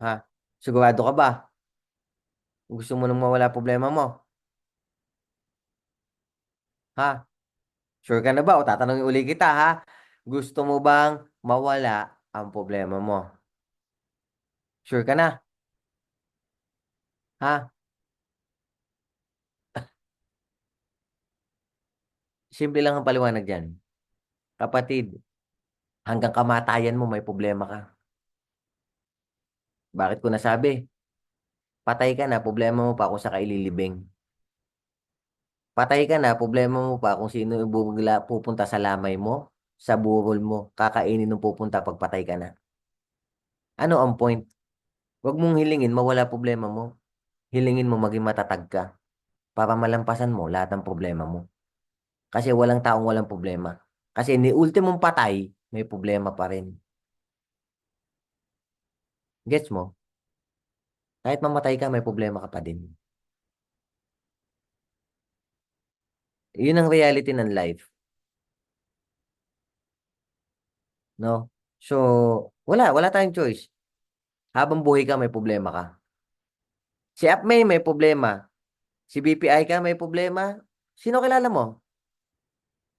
Ha? Sigurado ka ba? Gusto mo nang mawala problema mo? Ha? Sure ka na ba? O, tatanungin uli kita ha? Gusto mo bang mawala ang problema mo? Sure ka na? Ha? Simple lang ang paliwanag dyan. Kapatid, hanggang kamatayan mo may problema ka. Bakit ko nasabi? Patay ka na, problema mo pa kung sa kaililibing. Patay ka na, problema mo pa kung sino yung pupunta sa lamay mo, sa burol mo, kakainin ng pupunta pag patay ka na. Ano ang point? Huwag mong hilingin mawala problema mo. Hilingin mo maging matatag ka para malampasan mo lahat ng problema mo. Kasi walang taong walang problema. Kasi ni ultimong patay, may problema pa rin. Gets mo? Kahit mamatay ka, may problema ka pa din. Yun ang reality ng life, no? So, wala tayong choice. Habang buhay ka, may problema ka. Si Apmay may problema. Si BPI ka may problema. Sino kilala mo?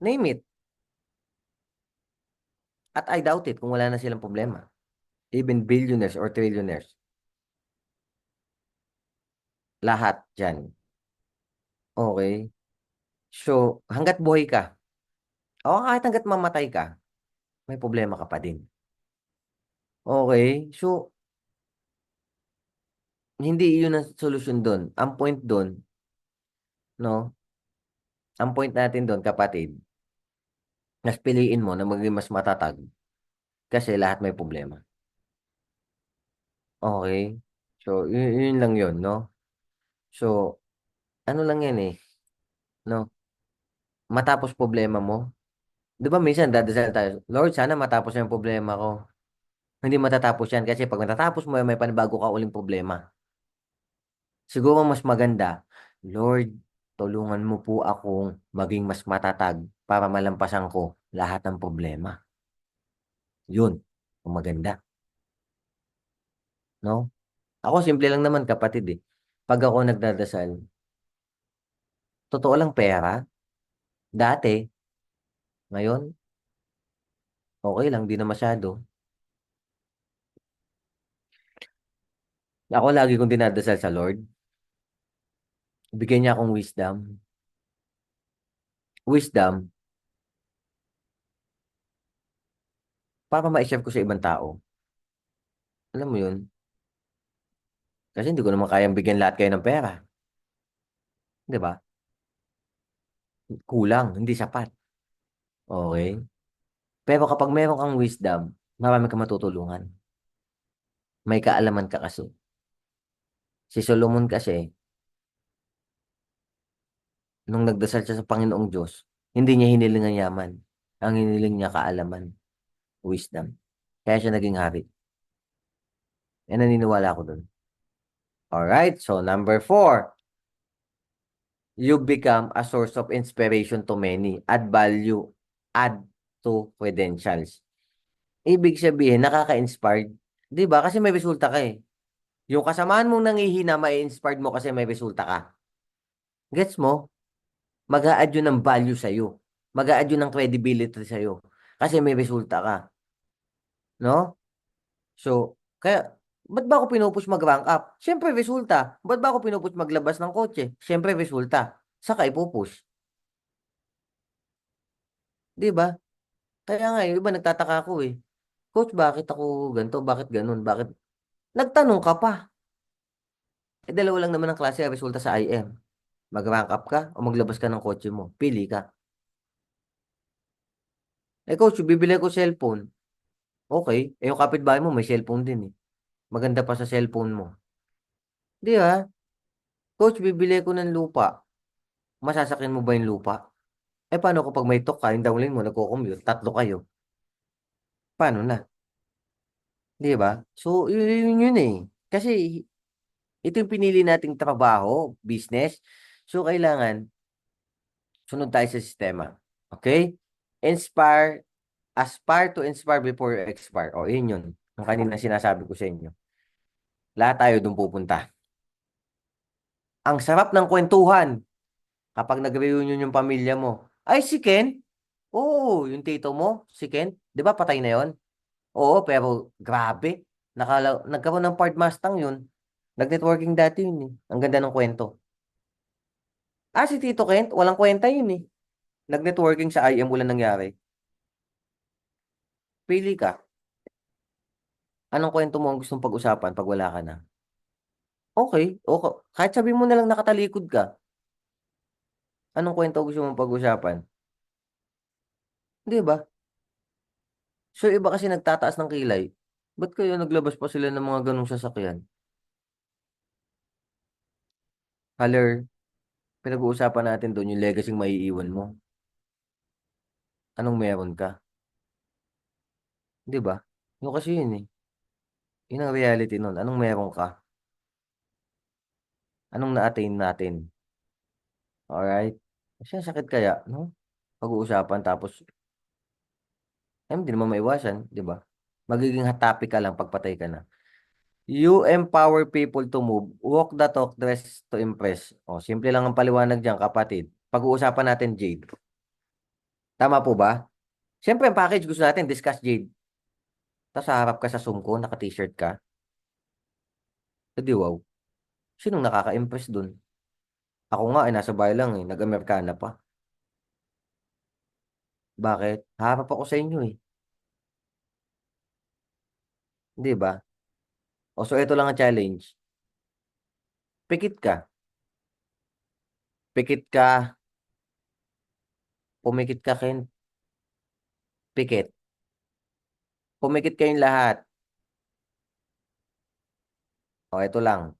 Name it. At I doubt it kung wala na silang problema. Even billionaires or trillionaires. Lahat dyan. Okay? So, hanggat buhay ka, o kahit hanggat mamatay ka, may problema ka pa din. Okay? So, hindi yun ang solusyon doon. Ang point doon, no? Ang point natin doon, kapatid, mas piliin mo na maging mas matatag kasi lahat may problema. Okay? So, yun lang yun, no? So, ano lang yan eh, no? Matapos problema mo, di ba minsan dadasal tayo, Lord, sana matapos yung problema ko. Hindi matatapos yan kasi pag matatapos mo, may panibago ka uling problema. Siguro mas maganda, Lord, tulungan mo po akong maging mas matatag para malampasan ko lahat ng problema. Yun, ang maganda, no? Ako, simple lang naman, kapatid eh. Pag ako nagdadasal, totoo lang pera, dati, ngayon, okay lang, di na masyado. Ako lagi kong dinadasal sa Lord, bigyan niya akong wisdom. Wisdom, para ma-share ko sa ibang tao. Alam mo yun? Kasi hindi ko naman kayang bigyan lahat kayo ng pera. Di ba? Kulang, hindi sapat. Okay? Pero kapag meron kang wisdom, marami kang matutulungan. May kaalaman ka kasi. Si Solomon kasi, nung nagdasal siya sa Panginoong Diyos, hindi niya hiniling ang yaman. Ang hiniling niya kaalaman, wisdom. Kaya siya naging hari. E naniniwala ako dun. Alright, so number 4, you become a source of inspiration to many. Add to credentials. Ibig sabihin, nakaka-inspired. Di ba? Kasi may resulta ka eh. Yung kasamaan mong nangihina, mai-inspired mo kasi may resulta ka. Gets mo? Mag-a-add yun ng value sa'yo. Mag-a-add yun ng credibility sa'yo. Kasi may resulta ka. No? So, kaya, ba't ba ako pinupush mag-rank up? Siyempre, resulta. Ba't ba ako pinupush maglabas ng kotse? Siyempre, resulta. Saka ipupush. Di ba? Kaya nga, yung iba nagtataka ako eh. Coach, bakit ako ganito? Bakit ganun? Bakit? Nagtanong ka pa. Eh, dalawa lang naman ang klase ang resulta sa IM. Mag-rank up ka o maglabas ka ng kotse mo. Pili ka. Eh, coach, bibili ko cellphone. Okay. Eh, yung kapitbahay mo may cellphone din eh. Maganda pa sa cellphone mo. Di ba? Coach, bibili ko ng lupa. Masasakin mo ba yung lupa? Eh, paano kapag may tok ka, yung downline mo, nagko-commute, tatlo kayo. Paano na? Di ba? So, yun eh. Kasi, ito yung pinili nating trabaho, business. So, kailangan, sunod tayo sa sistema. Okay? Inspire, aspire to inspire before you expire. O, yun yun. Ang kanina sinasabi ko sa inyo. Lahat tayo doon pupunta. Ang sarap ng kwentuhan kapag nag-reunion yung pamilya mo. Ay, si Ken? Oo, yung tito mo, si Ken. Di ba patay na yon? Oo, pero grabe. Nagkaroon ng Ford Mustang yun. Nag-networking dati yun eh. Ang ganda ng kwento. Ah, si Tito Kent, walang kwenta yun eh. Nag-networking sa IM, wala nangyari. Pili ka. Anong kwento mo ang gustong pag-usapan pag wala ka na? Okay, okay. Kahit sabi mo na lang nakatalikod ka. Anong kwento gusto mong pag-usapan? Di ba? So, iba kasi nagtataas ng kilay. Ba't kaya naglabas pa sila ng mga ganong sasakyan? Haler, pinag-uusapan natin doon yung legacy maiiwan mo. Anong meron ka? Di ba? Yung kasi yun eh. Yun ang reality nun. Anong meron ka? Anong na-attain natin? Alright? Kasi ang sakit kaya, no? Pag-uusapan tapos, ay, hindi naman maiwasan, di ba? Magiging topic ka lang pagpatay ka na. You empower people to move, walk the talk, dress to impress. O, simple lang ang paliwanag diyan, kapatid. Pag-uusapan natin, Jade. Tama po ba? Siyempre, ang package gusto natin, discuss Jade. Tapos harap ka sa Zoom ko, naka-t-shirt ka. Edi wow. Sinong nakaka-impress dun? Ako nga, nasa bahay lang eh, nag-Amerikana pa. Bakit? Harap ako sa inyo eh. Di ba? O, so ito lang ang challenge. Pikit ka. Pikit ka. Pumikit ka, Ken. Pikit. Pumikit kayong lahat. O, ito lang.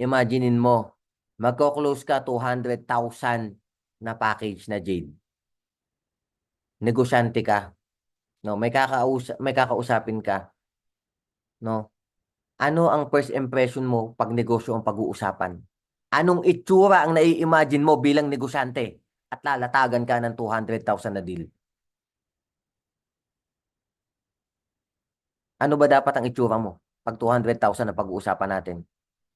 Imaginein mo, magko-close ka 200,000 na package na Jade. Negosyante ka, no? May kakausapin ka, no? Ano ang first impression mo pag negosyo ang pag-uusapan? Anong itsura ang nai-imagine mo bilang negosyante at lalatagan ka ng 200,000 na deal? Ano ba dapat ang itsura mo pag 200,000 na pag-uusapan natin?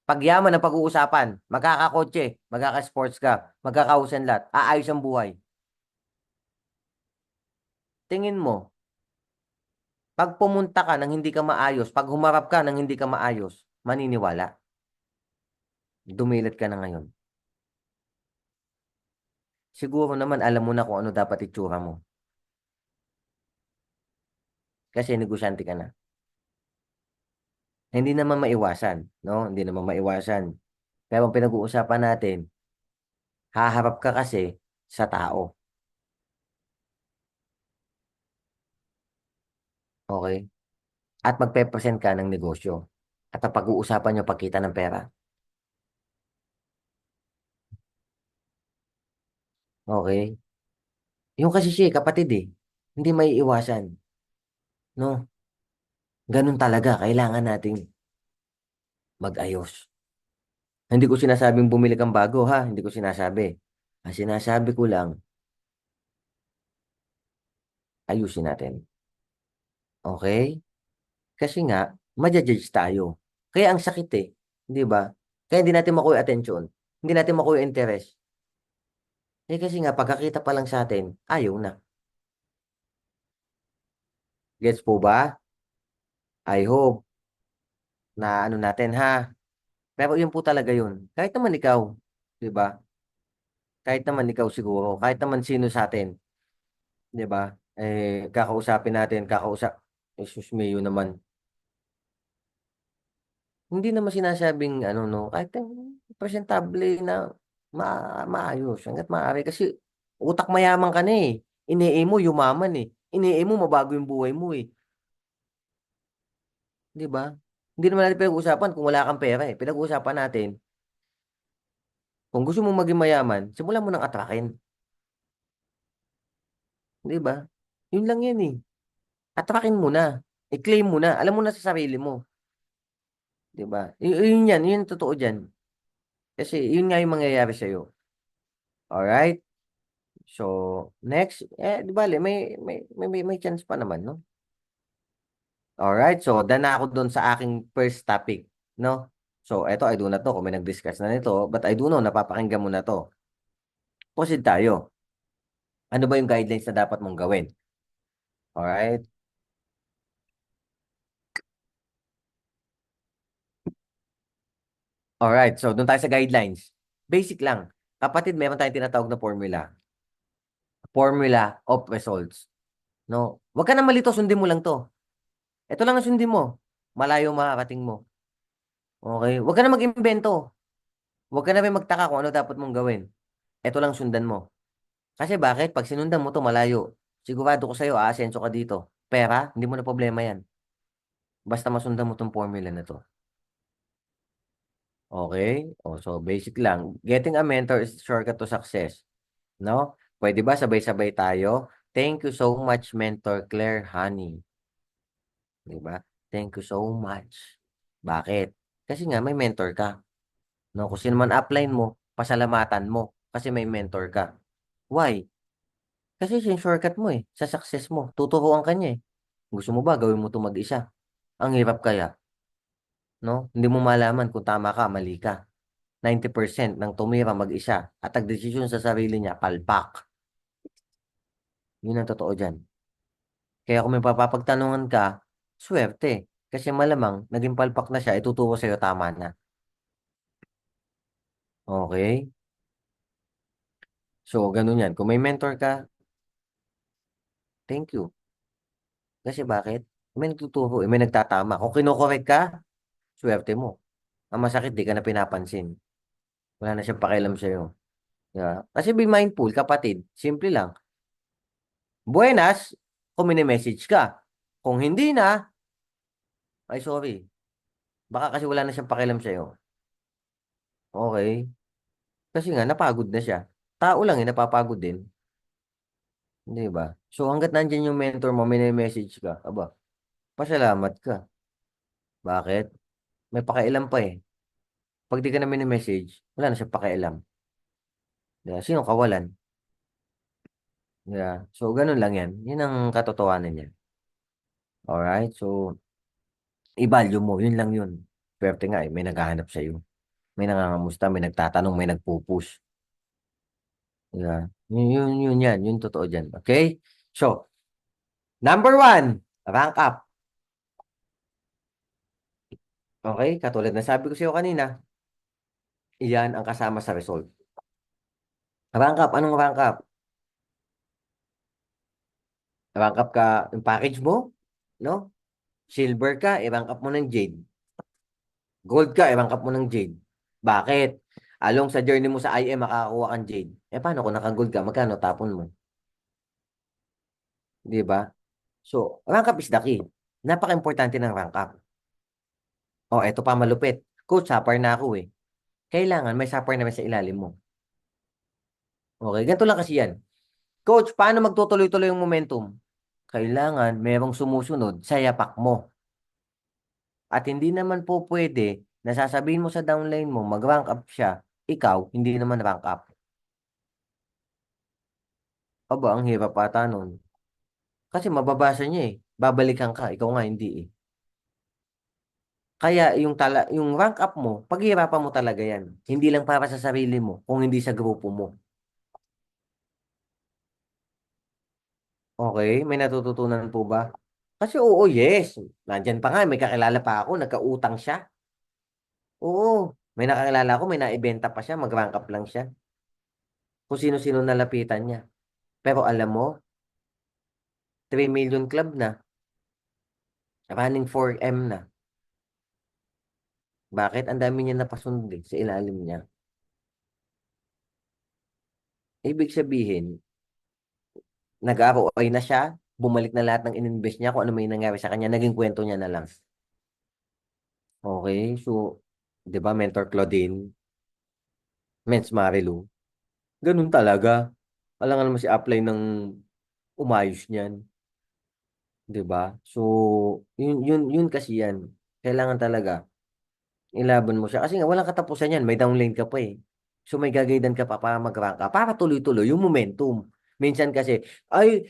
Pagyaman ang pag-uusapan, magkakakotse, magkaka-sports ka, magkakausan lahat, aayos ang buhay. Tingin mo, pag pumunta ka nang hindi ka maayos, pag humarap ka nang hindi ka maayos, maniniwala. Dumilit ka na ngayon. Siguro naman alam mo na kung ano dapat itsura mo. Kasi negosyante ka na. Hindi naman maiwasan, no? Hindi naman maiwasan. Pero ang pinag-uusapan natin, haharap ka kasi sa tao. Okay? At magpe-present ka ng negosyo. At ang pag-uusapan nyo pagkita ng pera. Okay? Yung kasi siya, kapatid eh. Hindi maiiwasan. No? Ganun talaga. Kailangan nating mag-ayos. Hindi ko sinasabing bumili kang bago ha. Hindi ko sinasabi. Ang sinasabi ko lang, ayusin natin. Okay? Kasi nga, ma-judge tayo. Kaya ang sakit eh. Di ba? Kaya hindi natin makuha attention. Hindi natin makuha interest. Eh kasi nga, pagkakita pa lang sa atin, ayaw na. Gets po ba? I hope na ano natin ha. Pero yun po talaga yun. Kahit naman ikaw, di ba? Kahit naman ikaw siguro, kahit naman sino sa atin, di ba? Kakausapin natin, Jesus mio naman. Hindi naman sinasabing ano no, kahit presentable na maayos hangga't maaari kasi utak mayaman ka na eh. Ine-aim mo yumaman eh. Ine-aim mo mabago yung buhay mo eh. Di ba? Hindi naman natin pinag-uusapan kung wala kang pera eh. Pinag-uusapan natin, kung gusto mo maging mayaman, simulan mo nang atrakin. Di ba? Yun lang yan eh. Atrakin mo na. I-claim mo na. Alam mo na sa sarili mo. Di ba? Yun yan. Yun yung totoo dyan. Kasi yun nga yung mangyayari sa'yo. Alright? So, next. Di ba, may chance pa naman, no? Alright, so done na ako doon sa aking first topic, no? So, eto, I do not know kung may nag-discuss na nito, but I do know, napapakinggan mo na to. Proceed tayo. Ano ba yung guidelines na dapat mong gawin? Alright? Alright, so doon tayo sa guidelines. Basic lang. Kapatid, meron tayong tinatawag na formula. Formula of results. No? Huwag ka na malito, sundin mo lang to. Ito lang ang sundin mo. Malayo makakating mo. Okay? Huwag ka na mag-imbento. Huwag ka na rin magtaka kung ano dapat mong gawin. Ito lang sundan mo. Kasi bakit? Pag sinundan mo to malayo, sigurado ko sa'yo, aasenso ka dito. Pera, hindi mo na problema yan. Basta masundan mo tong formula na to. Okay? O, so basic lang. Getting a mentor is the shortcut to success. No? Pwede ba sabay-sabay tayo? Thank you so much, Mentor Claire Honey. Diba? Thank you so much. Bakit? Kasi nga may mentor ka. No? Kung sino man upline mo, pasalamatan mo kasi may mentor ka. Why? Kasi siya yung shortcut mo eh, sa success mo. Tuturuan ka niya eh. Gusto mo ba gawin mo ito mag-isa? Ang hirap kaya, no? Hindi mo malaman kung tama ka, mali ka. 90% ng tumira mag-isa at nagdesisyon sa sarili niya, palpak. Yun ang totoo dyan. Kaya kung may papapagtanungan ka, swerte. Kasi malamang, naging palpak na siya, ituturo sa'yo tama na. Okay? So, ganun yan. Kung may mentor ka, thank you. Kasi bakit? May nagtuturo, may nagtatama. Kung kinokorek ka, swerte mo. Ang masakit, di ka na pinapansin. Wala na siyang pakialam sa'yo. Yeah. Kasi be mindful, kapatid. Simple lang. Buenas, kung message ka. Kung hindi na, ay sorry. Baka kasi wala na siyang pakialam sa'yo. Okay? Kasi nga, napagod na siya. Tao lang eh, napapagod din. Di ba? So, hanggat nandyan yung mentor mo, message ka, aba, pasalamat ka. Bakit? May pakialam pa eh. Pag di ka na message, wala na siyang pakialam. Diba? Sino kawalan? Yeah. So, ganun lang yan. Yun ang katotohanan niya. Alright? So, i-value mo. Yun lang yun. Swerte nga eh. May naghahanap sa iyo. May nangangamusta, may nagtatanong, may nagpupush. Yeah. Yun yan. Yun totoo dyan. Okay? So, number one, rank up. Okay? Katulad na sabi ko sa iyo kanina, iyan ang kasama sa result. Rank up. Anong rank up? Rank up ka yung package mo, no? Silver ka, i-rank up mo ng Jade. Gold ka, i-rank up mo ng Jade. Bakit? Along sa journey mo sa IM, makakakuha kang Jade. Paano kung naka-gold ka? Magkano tapon mo? Di ba? So, rank up is the key. Napaka-importante ng rank up. Oh, eto pa malupit. Coach, supper na ako eh. Kailangan may supper naman sa ilalim mo. Okay, ganito lang kasi yan. Coach, paano magtutuloy-tuloy yung momentum? Kailangan merong sumusunod sa yapak mo. At hindi naman po pwede na sasabihin mo sa downline mo, mag-rank up siya, ikaw, hindi naman rank up. Aba, ang hirap ata nun. Kasi mababasa niya eh. Babalikan ka, ikaw nga hindi eh. Kaya yung rank up mo, paghihirapan mo talaga yan. Hindi lang para sa sarili mo, kung hindi sa grupo mo. Okay, may natututunan po ba? Kasi oo, yes. Nandyan pa nga, may kakilala pa ako, nagkautang siya. Oo, may nakakilala ako, may naibenta pa siya, mag-rank up lang siya. Kung sino-sino nalapitan niya. Pero alam mo, 3 million club na, running 4M na. Bakit? Ang dami niya napasunod sa ilalim niya. Ibig sabihin, nag-ROI na siya, bumalik na lahat ng ininvest niya, kung ano may nangyari sa kanya, naging kwento niya na lang. Okay, so, di ba, Mentor Claudine, Mens Marilu, ganun talaga. Alam mo si upline ng umayos niyan, di ba? So, yun kasi yan. Kailangan talaga, ilaban mo siya. Kasi nga, walang katapusan yan. May downlane ka pa eh. So, may gagaydan ka pa para mag-rank ka. Para tuloy-tuloy yung momentum. Minsan kasi, ay,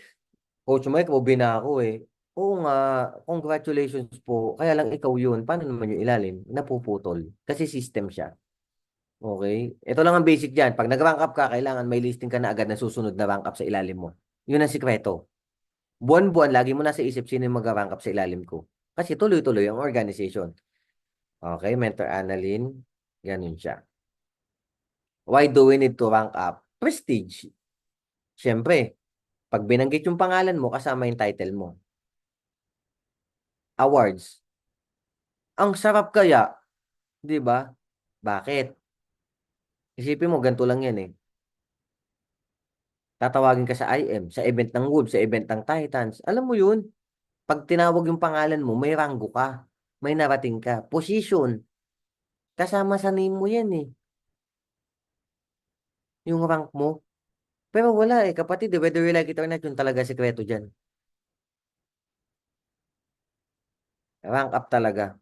Coach Mike, ubi na ako eh. Oo nga, congratulations po. Kaya lang ikaw yun. Paano naman yung ilalim? Napuputol. Kasi system siya. Okay? Ito lang ang basic dyan. Pag nag-rank up ka, kailangan may listing ka na agad na susunod na rank up sa ilalim mo. Yun ang sikreto. Buwan-buwan, lagi mo nasa isip sino yung mag-rank up sa ilalim ko. Kasi tuloy-tuloy ang organization. Okay, Mentor Annalyn. Ganun siya. Why do we need to rank up? Prestige. Siyempre, pag binanggit yung pangalan mo, kasama yung title mo. Awards. Ang sarap kaya, 'di ba? Bakit? Isipin mo, ganito lang yan eh. Tatawagin ka sa IM, sa event ng Wolves, sa event ng Titans. Alam mo yun, pag tinawag yung pangalan mo, may ranggo ka, may narating ka, position, kasama sa name mo yan eh, yung rank mo. Pero wala eh, kapatid, eh, whether you like it or not, yun talaga sikreto dyan. Rank up talaga.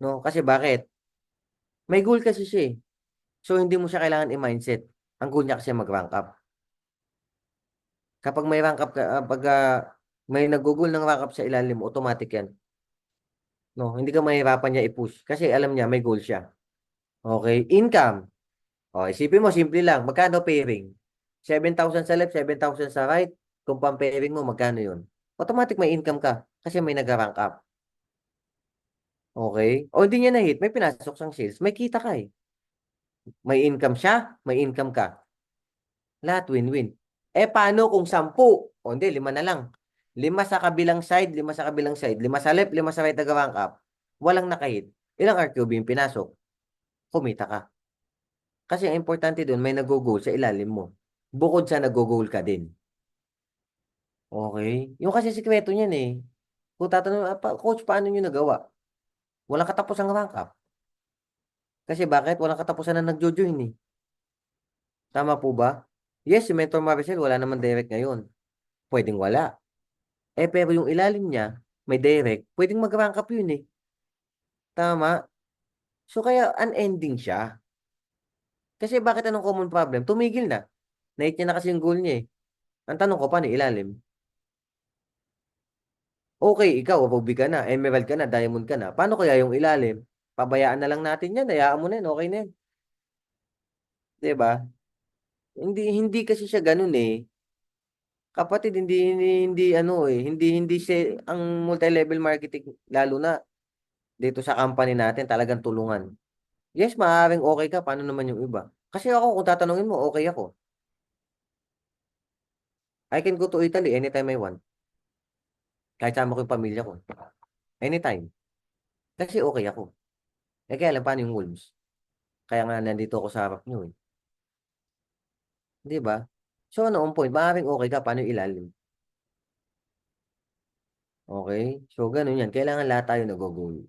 No? Kasi bakit? May goal kasi siya eh. So, hindi mo siya kailangan i-mindset. Ang goal niya kasi mag-rank up. Kapag may rank up ka, pag may nagugol ng rank up sa ilalim mo, automatic yan. No, hindi ka mahirapan niya i-push kasi alam niya may goal siya. Okay, income. O, isipin mo, simple lang. Magkano pairing? 7,000 sa left, 7,000 sa right. Kung pang-pairing mo, magkano yun? Automatic may income ka kasi may nag-rank up. Okay? O hindi niya na-hit, may pinasok sang sales. May kita ka eh. May income siya, may income ka. Lahat win-win. Eh, paano kung 10? O hindi, 5 na lang. 5 sa kabilang side, 5 sa kabilang side. 5 sa left, 5 sa right nag-rank up. Walang nakahit. Ilang RQB yung pinasok? Kumita ka. Kasi ang importante doon, may nag-goal sa ilalim mo. Bukod sa nag-goal ka din. Okay? Yung kasi sikreto niyan eh. Kung tatanungin, coach, paano nyo nagawa? Walang katapos ang rank up. Kasi bakit? Walang katapusan na nagjo-join eh. Tama po ba? Yes, si Mentor Maricel, wala naman direct ngayon. Pwedeng wala. Eh, pero yung ilalim niya, may direct, pwedeng mag-rank up yun eh. Tama? So, kaya unending siya. Kasi bakit anong common problem? Tumigil na. Nahit niya na kasi yung goal niya eh. Ang tanong ko, paano ilalim? Okay, ikaw, Ruby ka na, Emerald ka na, Diamond ka na. Paano kaya yung ilalim? Pabayaan na lang natin yan, hayaan mo na yan, okay na yan. 'Di ba? Hindi kasi siya ganun eh. Kapatid, hindi ano eh, hindi siya ang multi-level marketing, lalo na dito sa company natin, talagang tulungan. Yes, maaaring okay ka, paano naman yung iba? Kasi ako, kung tatanungin mo, okay ako. I can go to Italy anytime I want. Kahit sama ko yung pamilya ko. Anytime. Kasi okay ako. Eh kaya lang, paano yung Wolves? Kaya nga nandito ako sa harap nyo eh. Di ba? So ano ang point? Maaaring okay ka, paano yung ilalim? Okay? So ganun yan. Kailangan lahat tayo nag-goal.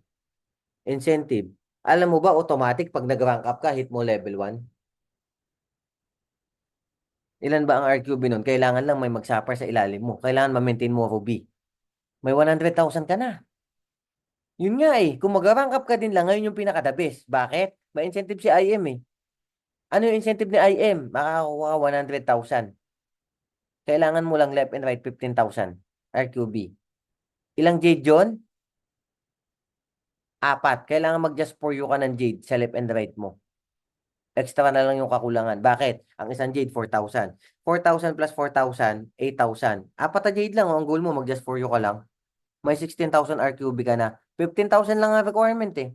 Incentive. Alam mo ba, automatic, pag nag-rank up ka, hit mo level 1? Ilan ba ang RQB nun? Kailangan lang may mag-supper sa ilalim mo. Kailangan ma-maintain mo Ruby. May 100,000 ka na. Yun nga eh. Kung mag-rank up ka din lang, ngayon yung pinaka-the best. Bakit? May incentive si IM eh. Ano yung incentive ni IM? Makakakuha ka 100,000. Kailangan mo lang left and right 15,000 RQB. Ilang Jade yun? 4. Kailangan mag-just for you ka ng Jade sa left and right mo. Extra na lang yung kakulangan. Bakit? Ang isang Jade, 4,000. 4,000 plus 4,000, 8,000. 4 na Jade lang. Ang goal mo, mag-just for you ka lang. May 16,000 RQB ka na. 15,000 lang ang requirement eh.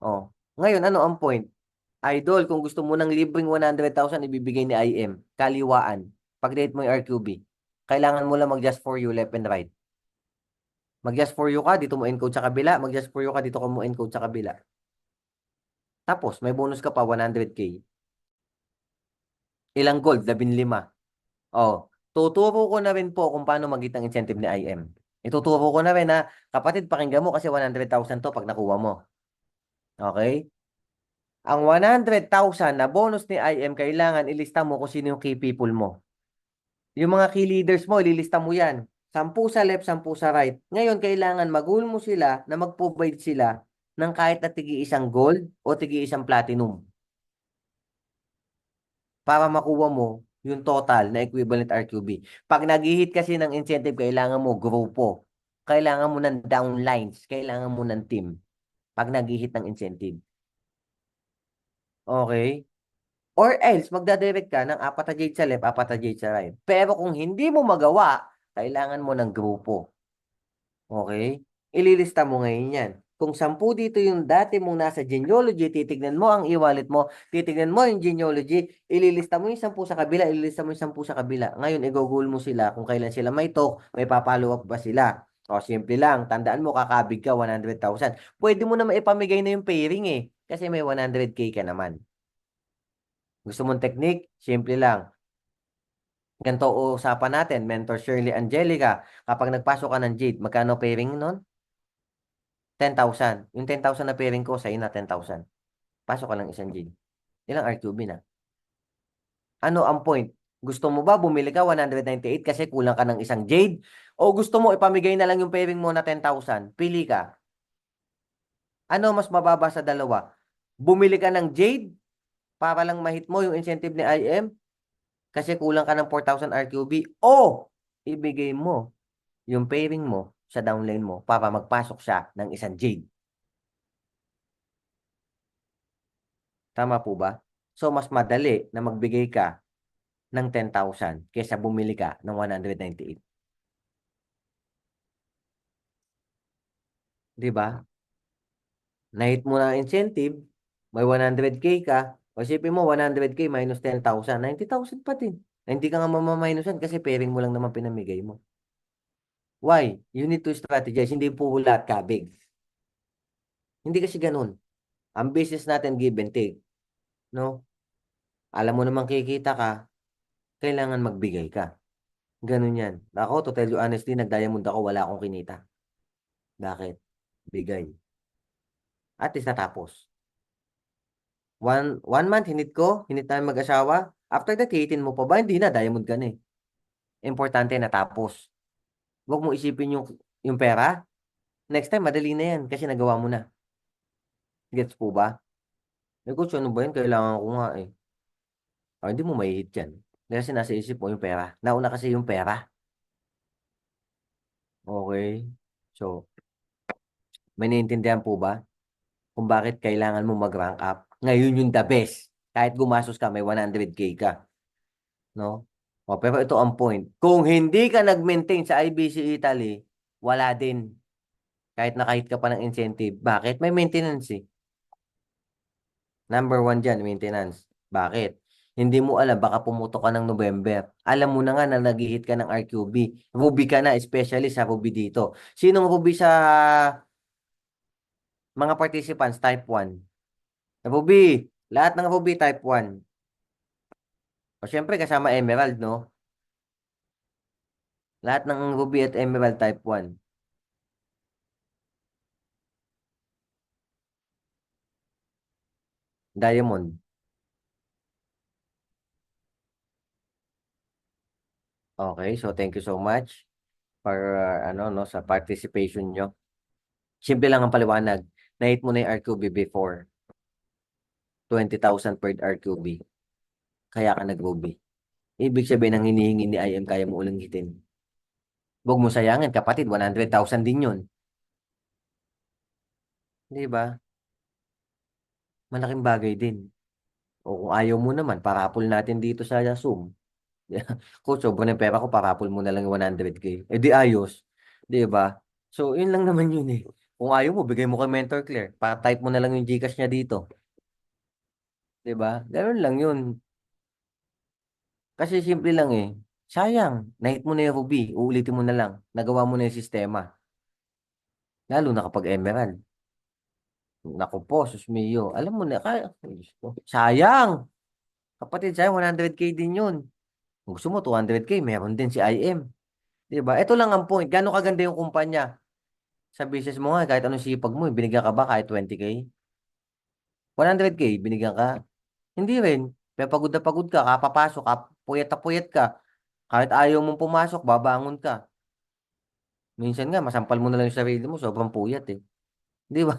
Oh. Ngayon, ano ang point? Idol, kung gusto mo ng libreng 100,000 ibibigay ni IM, kaliwaan. Pag-date mo yung RQB, kailangan mo lang mag-just for you left and right. Mag-just for you ka, dito mo encode sa kabila. Mag-just for you ka, dito ka mo encode sa kabila. Tapos, may bonus ka pa, 100K. Ilang gold? 15. Oh, tuturo ko na rin po kung paano mag ng incentive ni IM. Ituturo ko na rin na, kapatid, pakinggan mo kasi 100,000 to pag nakuha mo. Okay? Ang 100,000 na bonus ni IM, kailangan ilista mo kung sino yung key people mo. Yung mga key leaders mo, ililista mo yan. 10 sa left, 10 sa right. Ngayon, kailangan mag-goal mo sila na mag-provide sila ng kahit na tigi-isang gold o tigi-isang platinum para makuha mo yung total na equivalent RQB. Pag nag-hit kasi ng incentive, kailangan mo grupo. Kailangan mo ng downlines. Kailangan mo ng team. Pag nag-hit ng incentive. Okay? Or else, magdadirect ka ng 4 na jade sa left, 4 na jade sa right. Pero kung hindi mo magawa, kailangan mo ng grupo. Okay? Ililista mo ngayon yan. Kung 10 dito yung dati mong nasa genealogy, titignan mo ang e-wallet mo, titignan mo yung genealogy, ililista mo yung 10 sa kabila, ililista mo yung 10 sa kabila. Ngayon, i-google mo sila kung kailan sila may talk, may papalo up ba sila. O, simple lang. Tandaan mo, kakabig ka, 100,000. Pwede mo na maipamigay na yung pairing eh. Kasi may 100K ka naman. Gusto mong technique? Simple lang. Ganito usapan natin, Mentor Shirley Angelica. Kapag nagpasok ka ng Jade, magkano pairing nun? 10,000. Yung 10,000 na pairing ko, sa'yo na 10,000. Pasok ka lang isang Jade. Ilang RQB na? Ano ang point? Gusto mo ba bumili ka 198 kasi kulang ka ng isang Jade? O gusto mo ipamigay na lang yung pairing mo na 10,000? Pili ka. Ano mas mababa sa dalawa? Bumili ka ng Jade para lang mahit mo yung incentive ni IM kasi kulang ka ng 4,000 RQB o ibigay mo yung pairing mo sa downline mo para magpasok siya ng isang Jade. Tama po ba? So, mas madali na magbigay ka ng 10,000 kaysa bumili ka ng 198. Di ba? Nahit mo na incentive, may 100K ka, o isipin mo 100K minus 10,000, 90,000 pa din. Hindi ka nga mamaminusan kasi pairing mo lang naman pinamigay mo. Why? You need to strategize. Hindi po lahat kabig. Hindi kasi ganun. Ang business natin give and take. No? Alam mo naman kikita ka, kailangan magbigay ka. Ganun yan. Ako, to tell you honestly, nag-diamond ako, wala akong kinita. Bakit? Bigay. At least natapos. One month, hinit tayo mag-asawa. After that, hihitin mo pa ba? Hindi na, diamond ka na eh. Importante, natapos. Huwag mo isipin yung pera. Next time, madali na yan kasi nagawa mo na. Gets po ba? Eh, coach, ano ba yun? Kailangan ko nga eh. Hindi mo mahihit yan. Kasi nasa isip mo yung pera. Nauna kasi yung pera. Okay. So, may naiintindihan po ba kung bakit kailangan mo mag-rank up? Ngayon yung the best. Kahit gumastos ka, may 100K ka. No? O, pero ito ang point. Kung hindi ka nag-maintain sa IBC Italy, wala din. Kahit ka pa ng incentive. Bakit? May maintenance eh. Number one dyan, maintenance. Bakit? Hindi mo alam, baka pumutok ka ng November. Alam mo na nga na nag-hit ka ng RQB. Ruby ka na, especially sa Ruby dito. Sinong Ruby sa mga participants? Type 1. Ruby. Lahat ng Ruby type 1. O syempre kasama Emerald, no? Lahat ng Ruby at Emerald type 1. Diamond. Okay, so thank you so much for ano no sa participation nyo. Simple lang ang paliwanag. Na-hit mo na yung RQB before. 20,000 per RQB. Kaya ka nag-Ruby. Ibig sabihin ng hinihingi ni IM kaya mo ulang hitin. Huwag mo sayangin, kapatid, 100,000 din yun. Di ba? Malaking bagay din. O kung ayaw mo naman, parapol natin dito sa Zoom. Kung sobrang ng pera ko, parapol mo na lang yung 100K. Eh di ayos. Di ba? So, yun lang naman yun eh. Kung ayaw mo, bigay mo kay Mentor Claire. Pa-type mo na lang yung Gcash niya dito. Di ba? Ganun lang yun. Kasi simple lang eh. Sayang. Nahit mo na yung Ruby. Uulitin mo na lang. Nagawa mo na yung sistema. Lalo na kapag Emerald. Naku po, sus mio. Alam mo na, kaya, ay, Diyos ko. Sayang. Kapatid, sayang, 100K din yun. Kung gusto mo 200K, meron din si IM. 'Di ba? Ito lang ang point. Gaano kaganda yung kumpanya. Sa business mo nga, kahit anong sipag mo, binigyan ka ba kahit 20K? 100K, binigyan ka? Hindi rin. Pero pagod na pagod ka, kapapasok, puyat na puyat ka. Kahit ayaw mong pumasok, babangon ka. Minsan nga, masampal mo na lang yung sarili mo, sobrang puyat eh. Di ba?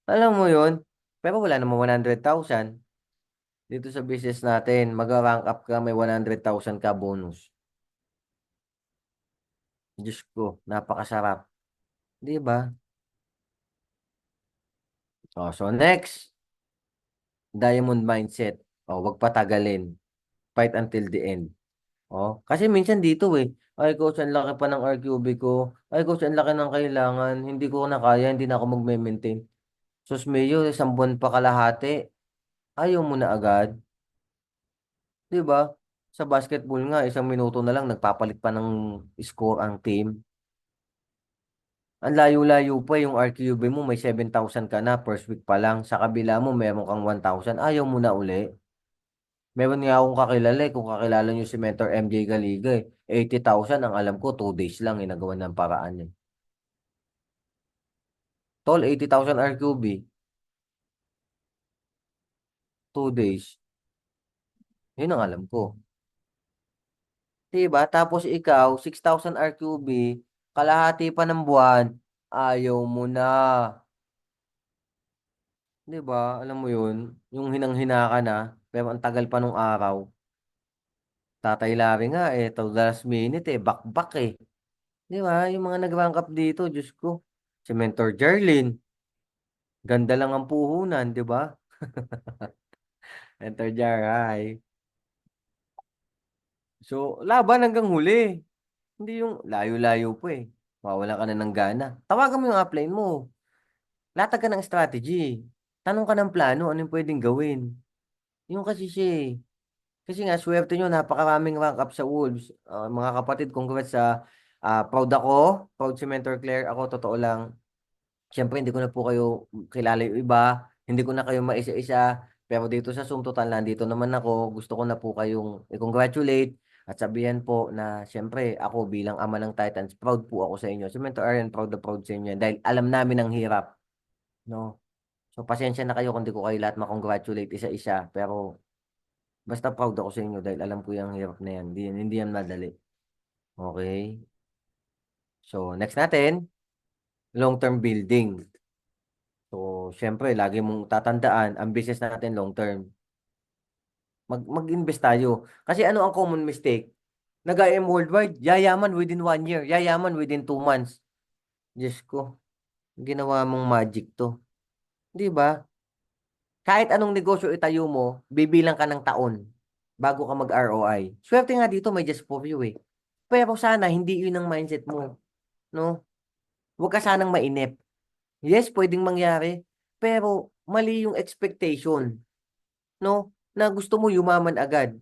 Alam mo yun? Pero wala namang 100,000. Dito sa business natin, mag-rank up ka, may 100,000 ka bonus. Diyos ko, napakasarap. Di ba? Oh, so next, diamond mindset. Oh, wag patagalin. Fight until the end. Oh, kasi minsan dito eh. Ay, coach, ang laki pa ng RQB ko. Ay, coach, ang laki ng kailangan. Hindi ko na kaya, hindi na ako magme-maintain. Sus, Mayo, 1 buwan pa kalahati. Ayaw mo na agad. Di ba? Sa basketball nga, 1 minuto na lang, nagpapalit pa ng score ang team. Ang layo-layo pa yung RQB mo, may 7,000 ka na, first week pa lang. Sa kabila mo, meron kang 1,000. Ayaw mo na uli. Meron nga akong kakilala eh, kung kakilala nyo si Mentor MJ Galiga eh. 80,000 ang alam ko, 2 days lang eh, nagawa ng paraan eh. Tol, 80,000 RQB, 2 days. Yun ang alam ko. Diba? Tapos ikaw, 6,000 RQB, kalahati pa ng buwan, ayaw mo na. Diba? Alam mo yun? Yung hinang-hina ka na, pero ang tagal pa nung araw. Tatay Larry nga eh, to the last minute eh, back eh. Diba? Yung mga nag-rank up dito, Diyos ko. Si Mentor Jerlin, ganda lang ang puhunan, diba? Mentor Jar, so, laban hanggang huli. Hindi yung layo-layo po eh. Mawalan ka na ng gana. Tawagan mo yung upline mo. Latag ka ng strategy. Tanong ka ng plano, ano yung pwedeng gawin. Yung kasi siya eh. Kasi nga, swerte nyo, napakaraming rank up sa Wolves. Mga kapatid, congrats sa proud ako. Proud si Mentor Claire. Ako, totoo lang. Siyempre, hindi ko na po kayo kilala yung iba. Hindi ko na kayo maisa-isa. Pero dito sa Zoom Total, nandito naman ako. Gusto ko na po kayong i-congratulate at sabihan po na siyempre ako bilang ama ng Titans, proud po ako sa inyo. Si Mentor Aaron, proud na proud sa inyo. Dahil alam namin ang hirap. No? So, pasensya na kayo kung di ko kayo lahat makongratulate isa-isa. Pero basta proud ako sa inyo dahil alam ko yung hirap na yan. Hindi yan madali. Okay? So, next natin, long-term building. So, syempre, lagi mong tatandaan, ang business natin long term. Mag-invest tayo. Kasi ano ang common mistake? Nag-IM worldwide, yayaman within 1 year, yayaman within 2 months. Diyos ko, ginawa mong magic to. Di ba? Kahit anong negosyo itayo mo, bibilang ka ng taon bago ka mag-ROI. Swerte nga dito, may just for you eh. Pero sana, hindi yun ang mindset mo. No? Huwag ka sanang mainip. Yes, pwedeng mangyari. Pero, mali yung expectation. No? Na gusto mo yumaman agad.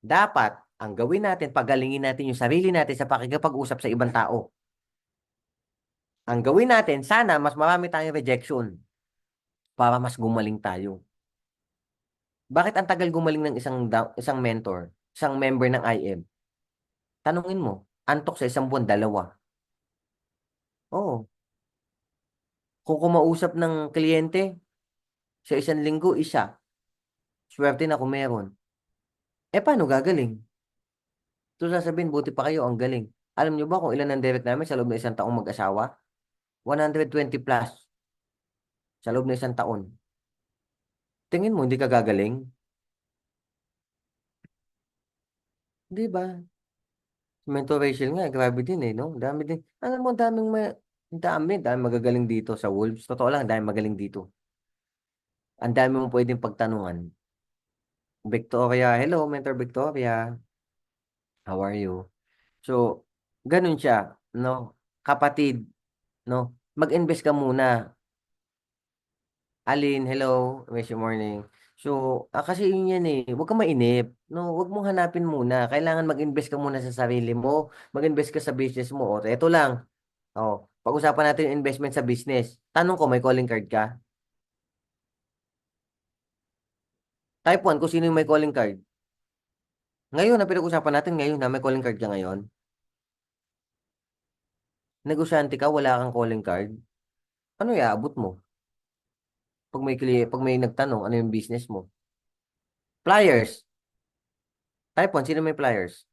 Dapat, ang gawin natin, pagalingin natin yung sarili natin sa pakikipag-usap sa ibang tao. Ang gawin natin, sana mas marami tayong rejection para mas gumaling tayo. Bakit ang tagal gumaling ng isang mentor, isang member ng IM? Tanungin mo, antok sa 1 buwan, 2. Oo. Kung kumausap ng kliyente, sa 1 linggo, isa. Swerte na kung meron. Paano gagaling? Ito sasabihin, buti pa kayo, ang galing. Alam nyo ba kung ilan ang direct namin sa loob ng 1 taong mag-asawa? 120 plus sa loob ng 1 taon. Tingin mo, hindi ka gagaling? Di ba? Mental ratio nga, grabe din eh, no? Dami din. Alam mo, dami magagaling dito sa Wolves. Totoo lang, dami magaling dito. Ang dami mong pwedeng pagtanungan. Victoria, hello, Mentor Victoria. How are you? So, ganun siya, no? Kapatid, no? Mag-invest ka muna. Alin, hello, Wish morning. So, kasi yun yan eh. Huwag kang mainip. No, huwag mong hanapin muna. Kailangan mag-invest ka muna sa sarili mo. Mag-invest ka sa business mo. O, eto lang. O, pag-usapan natin yung investment sa business. Tanong ko, may calling card ka? Type 1, kung sino yung may calling card. Ngayon na pinag-usapan natin ngayon na may calling card ka ngayon, negosyante ka, wala kang calling card, ano iaabot mo? Pag may nagtanong, ano yung business mo? Flyers. Type 1, sino may flyers?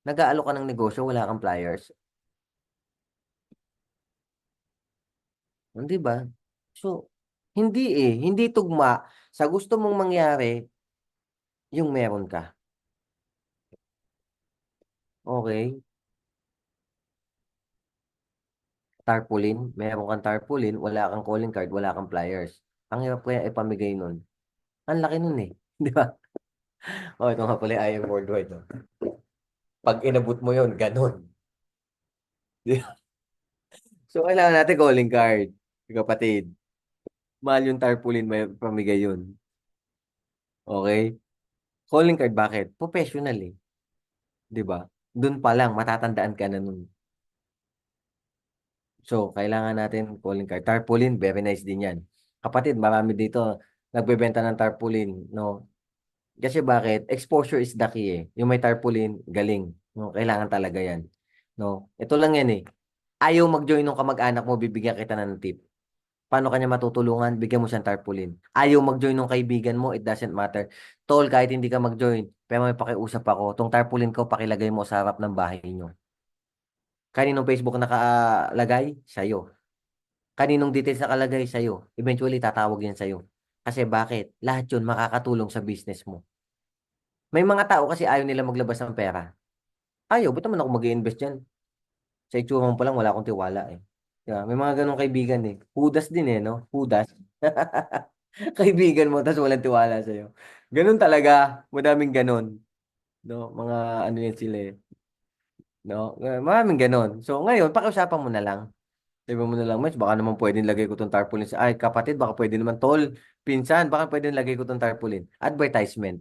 Nag-aalok ka ng negosyo, wala kang flyers. Hindi ba? So, hindi tugma sa gusto mong mangyari yung meron ka. Okay? Tarpaulin, meron kang tarpaulin, wala kang calling card, wala kang flyers. Ang hirap kaya ipamigay nun. Ang laki nun eh. Di ba? Oh, ito nga pala yung IM worldwide. No? Pag inabot mo yon ganun. Di ba? So, kailangan natin calling card. Kapatid. Mahal yung tarpaulin, may pamigay yun. Okay? Calling card, bakit? Professional eh. Di ba? Doon pa lang, matatandaan ka na nun. So, kailangan natin calling card. Tarpaulin, very nice din yan. Kapatid, marami dito nagbebenta ng tarpaulin, no? Kasi bakit? Exposure is the key eh. Yung may tarpaulin, galing. No? Kailangan talaga yan. No? Ito lang yan eh. Ayaw mag-join ng kamag-anak mo, bibigyan kita ng tip. Paano kanya matutulungan? Bigyan mo siyang tarpaulin. Ayaw mag-join ng kaibigan mo, it doesn't matter. Tol, kahit hindi ka mag-join, pero may pakiusap ako. Tong tarpaulin ko, pakilagay mo sa harap ng bahay nyo. Kaninong Facebook nakalagay? Sa'yo. Kaninong details nakalagay sa'yo? Eventually, tatawag yan sa'yo. Kasi bakit? Lahat yun makakatulong sa business mo. May mga tao kasi ayaw nila maglabas ng pera. Ayaw, ba't naman ako mag-i-invest dyan? Sa itsura mo pa lang, wala akong tiwala eh. Diba? May mga ganong kaibigan eh. Hudas din eh, no? Hudas. Kaibigan mo, tapos walang tiwala sa'yo. Ganun talaga. Madaming ganon. No? Mga ano yan sila eh. No? Maraming ganon. So ngayon, pakiusapan mo na lang. Sabi mo na lang, Mitch, baka naman pwedeng lagay ko tong tarpaulin sa, ay kapatid, baka pwede naman tol, pinsan, baka pwedeng lagay ko tong tarpaulin. Advertisement.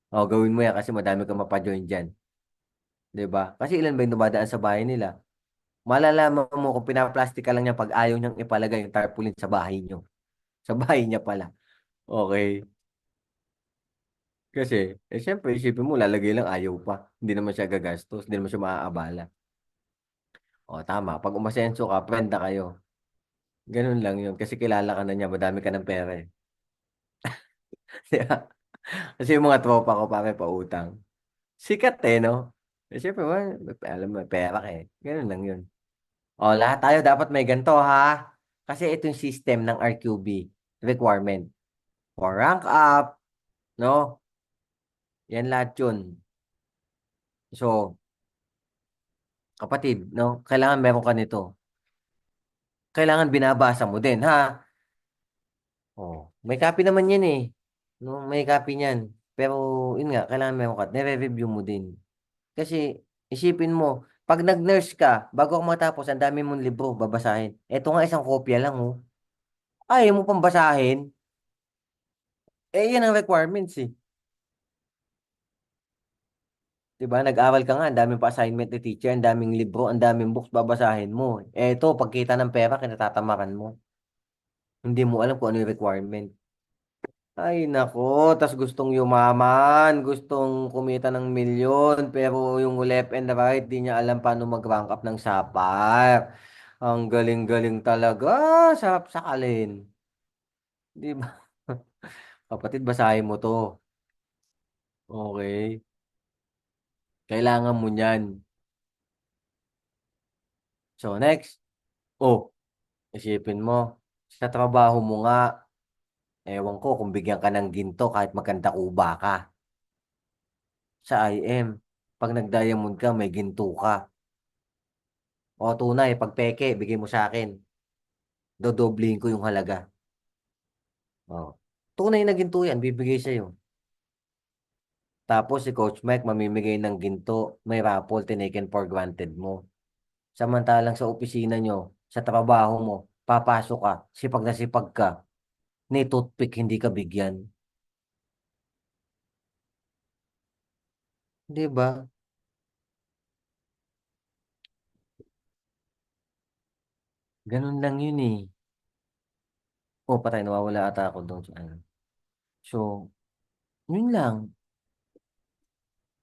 O, gawin mo yan kasi madami kang mapajoin dyan. 'Di ba? Kasi ilan ba yung dumadaan sa bahay nila? Malalaman mo kung pinaplastic ka lang niya pag ayaw niyang ipalagay yung tarpaulin sa bahay niyo. Sa bahay niya pala. Okay. Kasi, syempre, isipin mo, lalagay lang ayaw pa. Hindi naman siya gagastos, hindi naman siya maaabala. O, tama. Pag umasenso ka, prenda kayo. Ganun lang yun. Kasi kilala ka na niya, madami ka ng pera eh. Kasi yung mga tropa ko pare pautang. Sikat eh, no? Eh, syempre, alam mo, may pera ka eh. Ganun lang yun. O, lahat tayo dapat may ganito ha. Kasi ito yung system ng RQB requirement. For rank up, no? Yan lahat yun. So, kapatid, no? Kailangan meron ka nito. Kailangan binabasa mo din, ha? Oh, may copy naman yan eh. No, may copy niyan. Pero, yun nga, kailangan meron ka. Nire-review mo din. Kasi, isipin mo, pag nag-nurse ka, bago ka matapos, ang dami mong libro, babasahin. Ito nga, isang kopya lang, oh. Ayaw mo pang basahin. Eh, yan ang requirements, eh. 'Di ba? Nag-aral ka nga, ang daming pa assignment ni teacher, ang daming libro, ang daming books babasahin mo. Eh, ito, pagkita ng pera, kinatatamakan mo. Hindi mo alam kung ano yung requirement. Ay, nako, tas gustong yumaman, gustong kumita ng milyon, pero yung left and right, di niya alam paano mag-rank up ng sapar. Ang galing-galing talaga, sakalin. Di ba? Kapatid, basahin mo to. Okay. Kailangan mo niyan. So, next. Oh, isipin mo, sa trabaho mo nga, ewan ko kung bigyan ka ng ginto kahit magkanta kuba ka. Sa IM, pag nag-diamond ka, may ginto ka. O tunay, pag peke, bigay mo sa akin. Dodoblihin ko yung halaga. O. Tunay na ginto yan, bibigay sa'yo. Tapos si Coach Mike mamimigay ng ginto, may raffle, tinaken for granted mo. Samantalang sa opisina nyo, sa trabaho mo, papasok ka, sipag na sipag ka, ni toothpick hindi ka bigyan. Di ba? Ganun lang yun eh. Oh, patay, nawawala ata ako doon sa ano. So, yun lang.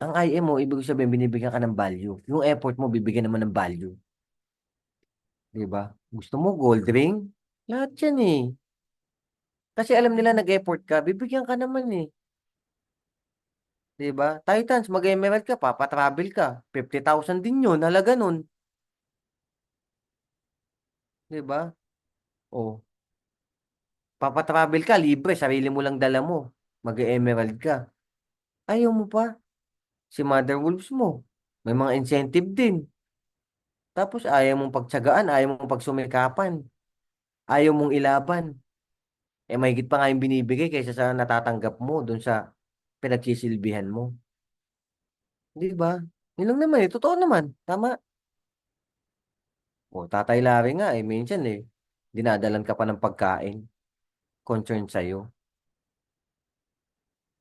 Ang IM mo, ibig sabihin, binibigyan ka ng value. Yung effort mo, bibigyan naman ng value. Di ba? Gusto mo gold ring? Lahat yan eh. Kasi alam nila nag-effort ka, bibigyan ka naman eh. Di ba? Titans, mag-emerald ka, papatravel ka. 50,000 din yun, halaga nun. Di ba? O, papatravel ka, libre, sarili mo lang dala mo. Mag-emerald ka. Ayaw mo pa. Si Mother Wolves mo. May mga incentive din. Tapos ayaw mong pagtsagaan, ayaw mong pagsumikapan, ayaw mong ilaban. Eh mahigit pa nga yung binibigay kaysa sa natatanggap mo dun sa pinagsisilbihan mo. Di ba? Yun lang naman eh. Totoo naman. Tama. O, Tatay Larry nga eh. Minsan eh. Dinadalan ka pa ng pagkain. Concern sa'yo.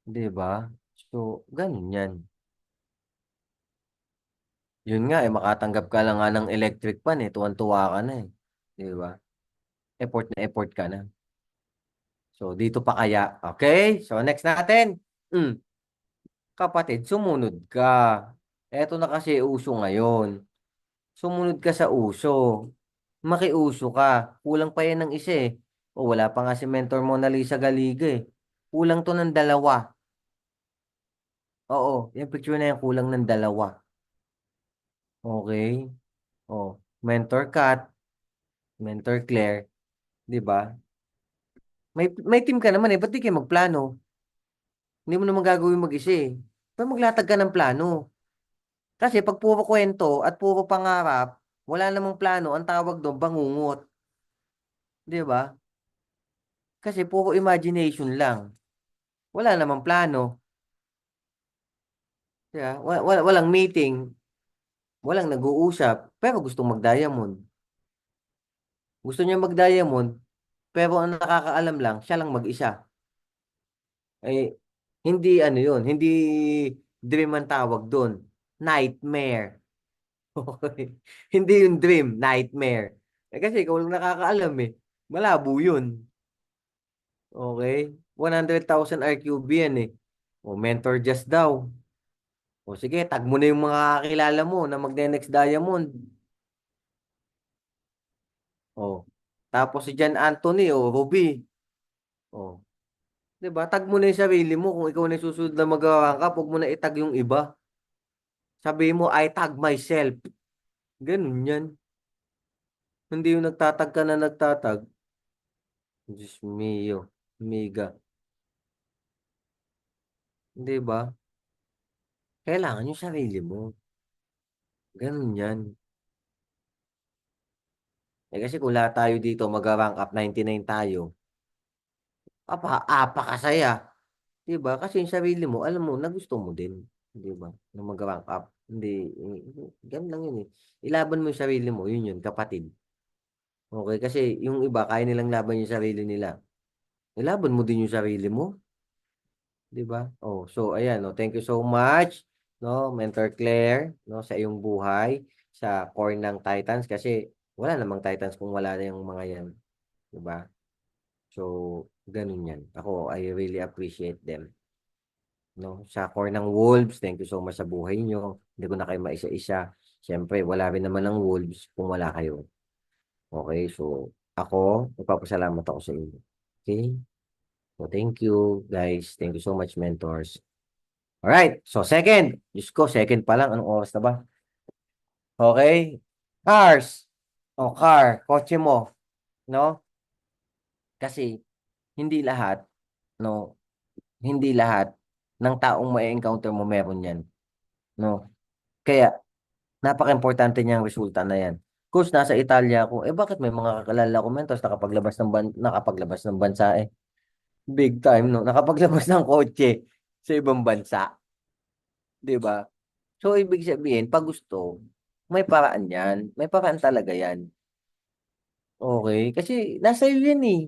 Di ba? So, ganun yan. Yun nga eh. Makatanggap ka lang nga ng electric pan eh. Tuwan-tuwa ka na eh. Di ba? Effort na effort ka na. So, dito pa kaya. Okay? So, next natin. Mm. Kapatid, sumunod ka. Eto na kasi uso ngayon. Sumunod ka sa uso. Makiuso ka. Kulang pa yan ng isa eh. O wala pa nga si Mentor Mona Lisa Galiga eh. Kulang to ng dalawa. Oo, yung picture na yan kulang ng dalawa. Okay? O, Mentor Kat, Mentor Claire, 'di ba? May team ka naman eh, ba't di kayo magplano? Hindi mo naman gagawin mag-isa eh. Pero maglatag ka ng plano. Kasi pag puro kwento at puro pangarap, wala namang plano, ang tawag doon, bangungot. 'Di ba? Kasi puro imagination lang. Wala namang plano. 'Di ba? Walang meeting, walang nag-uusap, pero gustong mag-diamond. Gusto niya mag-diamond, pero ang nakakaalam lang, siya lang mag-isa. Eh, hindi ano yun, hindi dream ang tawag doon. Nightmare. Okay. Hindi yung dream, nightmare. Eh, kasi ikaw lang nakakaalam eh. Malabo yun. Okay? 100,000 RQB yan eh. O, mentor just daw. O sige, tag mo na yung mga kakilala mo na magne-next diamond. O. Tapos si John Anthony o Ruby. O. 'Di ba? Tag mo na yung sarili mo kung ikaw na yung susunod na magawa ka, huwag mo na itag yung iba. Sabi mo, I tag myself. Ganun yan. Hindi yung nagtatag ka na nagtatag. Diyos mio. Miga. 'Di ba? Kailangan yung sarili mo. Ganun yan. Eh kasi kung lahat tayo dito mag-rank up 99 tayo, apakasaya. 'Di ba? Kasi yung sarili mo, alam mo, na gusto mo din. 'Di ba? Na mag-rank up. Hindi, ganun lang yun eh. Ilaban mo yung sarili mo, yun yun, kapatid. Okay, kasi yung iba, kaya nilang laban yung sarili nila. Ilaban mo din yung sarili mo. 'Di ba? Oh, so ayan, no. Thank you so much, no, Mentor Claire, no, sa iyong buhay sa core ng Titans kasi wala namang Titans kung wala na yung mga 'yan, 'di ba? So, ganun 'yan. Ako, I really appreciate them, no. Sa core ng Wolves, thank you so much sa buhay nyo. Hindi ko na kayo maisa-isa. Siyempre, wala rin naman ng Wolves kung wala kayo. Okay, so ako, nagpapasalamat ako sa inyo. Okay? So, thank you, guys. Thank you so much, mentors. Alright, so second. Diyos ko, second pa lang. Anong oras na ba? Okay. Cars. O, car. Kotse mo. No? Kasi, hindi lahat, no? Hindi lahat ng taong ma-encounter mo meron yan. No? Kaya, napaka-importante niyang resulta na yan. Coach, nasa Italia ako. Eh, bakit may mga kakilala ko mentors nakapaglabas ng bansa eh? Big time, no? Nakapaglabas ng kotse sa ibang bansa. 'Di ba? So, ibig sabihin, pag gusto, may paraan yan. May paraan talaga yan. Okay? Kasi nasa iyo yan eh.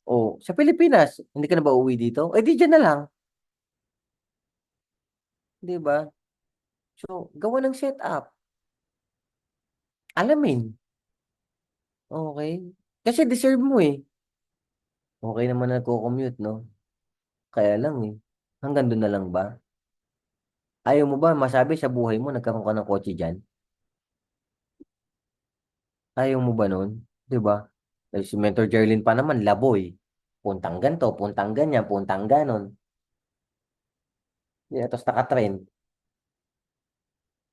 O, sa Pilipinas, hindi ka na ba uwi dito? Eh, di dyan na lang. Di ba? So, gawa ng setup. Alamin. Okay? Kasi deserve mo eh. Okay naman na nagko-commute, no? Kaya lang eh. Hanggang doon na lang ba? Ayaw mo ba masabi sa buhay mo nagkaroon ka ng kotse dyan? Ayaw mo ba nun? Di ba? Eh, si Mentor Jerlyn pa naman, laboy. Puntang ganto, puntang ganyan, puntang ganon. Yeah, tapos nakatrend.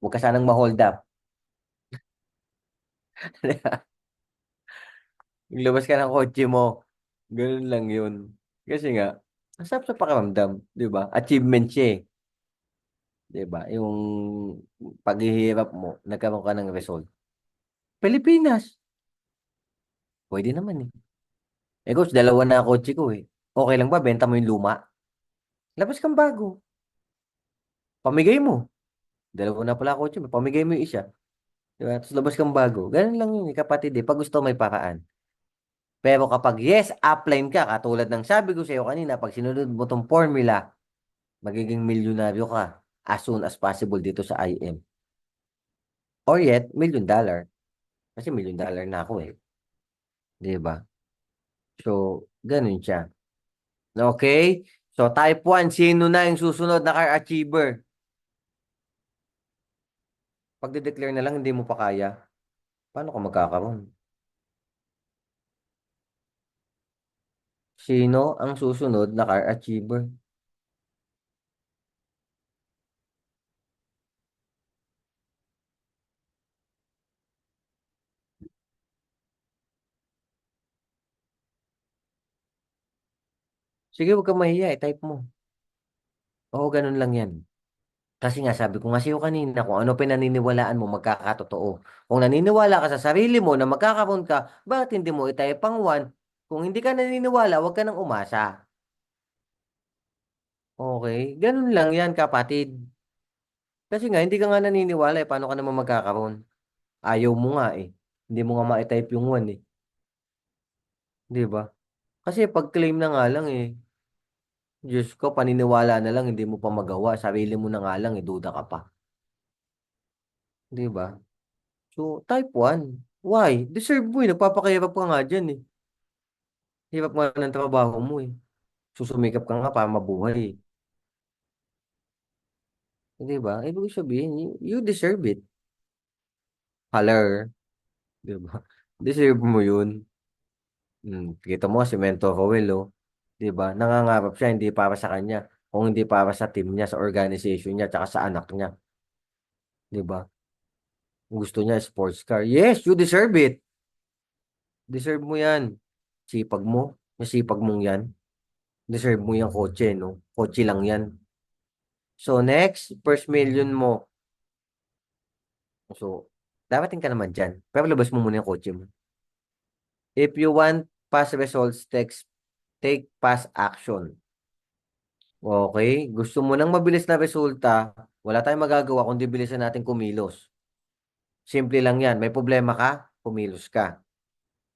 Huwag ka sanang ma-hold up. Lumabas ka ng kotse mo. Ganun lang yun. Kasi nga, ang sarap sa pakiramdam. Di ba? Achievement siya eh. Di ba? Yung paghihirap mo, nagkaroon ka ng result. Pilipinas. Pwede naman eh. Eh coach, dalawa na kotse ko eh. Okay lang ba? Benta mo yung luma. Labas kang bago. Pamigay mo. Dalawa na pala kotse mo. Pamigay mo yung isa. Diba? Tapos labas kang bago. Ganun lang yun, eh, kapatid eh. Pag gusto may paraan. Pero kapag yes, upline ka, katulad ng sabi ko sa iyo kanina, pag sinunod mo tong formula, magiging milyonaryo ka as soon as possible dito sa IM. Or yet, $1,000,000. Kasi $1,000,000 na ako eh. Di ba? So, ganun siya. Okay? So, type 1, sino na yung susunod na car achiever? Pag de-declare na lang, hindi mo pa kaya. Paano ka magkakaroon? Sino ang susunod na car achiever? Sige, huwag kang mahiya. I-type mo. Oo, ganun lang yan. Kasi nga, sabi ko nga sa'yo kanina, kung ano pinaniniwalaan mo, magkakatotoo. Kung naniniwala ka sa sarili mo na magkakaroon ka, bakit hindi mo i-type pang 1? Kung hindi ka naniniwala, huwag ka nang umasa. Okay? Ganun lang yan, kapatid. Kasi nga, hindi ka nga naniniwala eh. Paano ka naman magkakaroon? Ayaw mo nga eh. Hindi mo nga ma-type yung 1 eh. Di ba? Kasi pag-claim na nga lang eh. Diyos ko, paniniwala na lang, hindi mo pa magawa. Sarili mo na nga lang, eh, duda ka pa. Di ba? So, type 1. Why? Deserve mo eh. Nagpapakahirap ka nga dyan eh. Hirap nga ng trabaho mo eh. Susumikap ka nga para mabuhay eh. Di ba? Ibig sabihin, you deserve it. Haller. Di ba? Deserve mo yun. Kita mo si Mentor Rowell, oh. Di ba? Nangangarap siya, hindi para sa kanya. Kung hindi para sa team niya, sa organization niya, tsaka sa anak niya. Di ba? Gusto niya sports car. Yes, you deserve it. Deserve mo yan. Sipag mo. Masipag mong yan. Deserve mo yung kotse, no? Kotse lang yan. So, next, first million mo. So, darating ka naman dyan. Pero labas mo muna yung kotse mo. If you want fast results, take fast action. Okay? Gusto mo ng mabilis na resulta, wala tayong magagawa kundi bilisan natin kumilos. Simple lang yan. May problema ka, kumilos ka.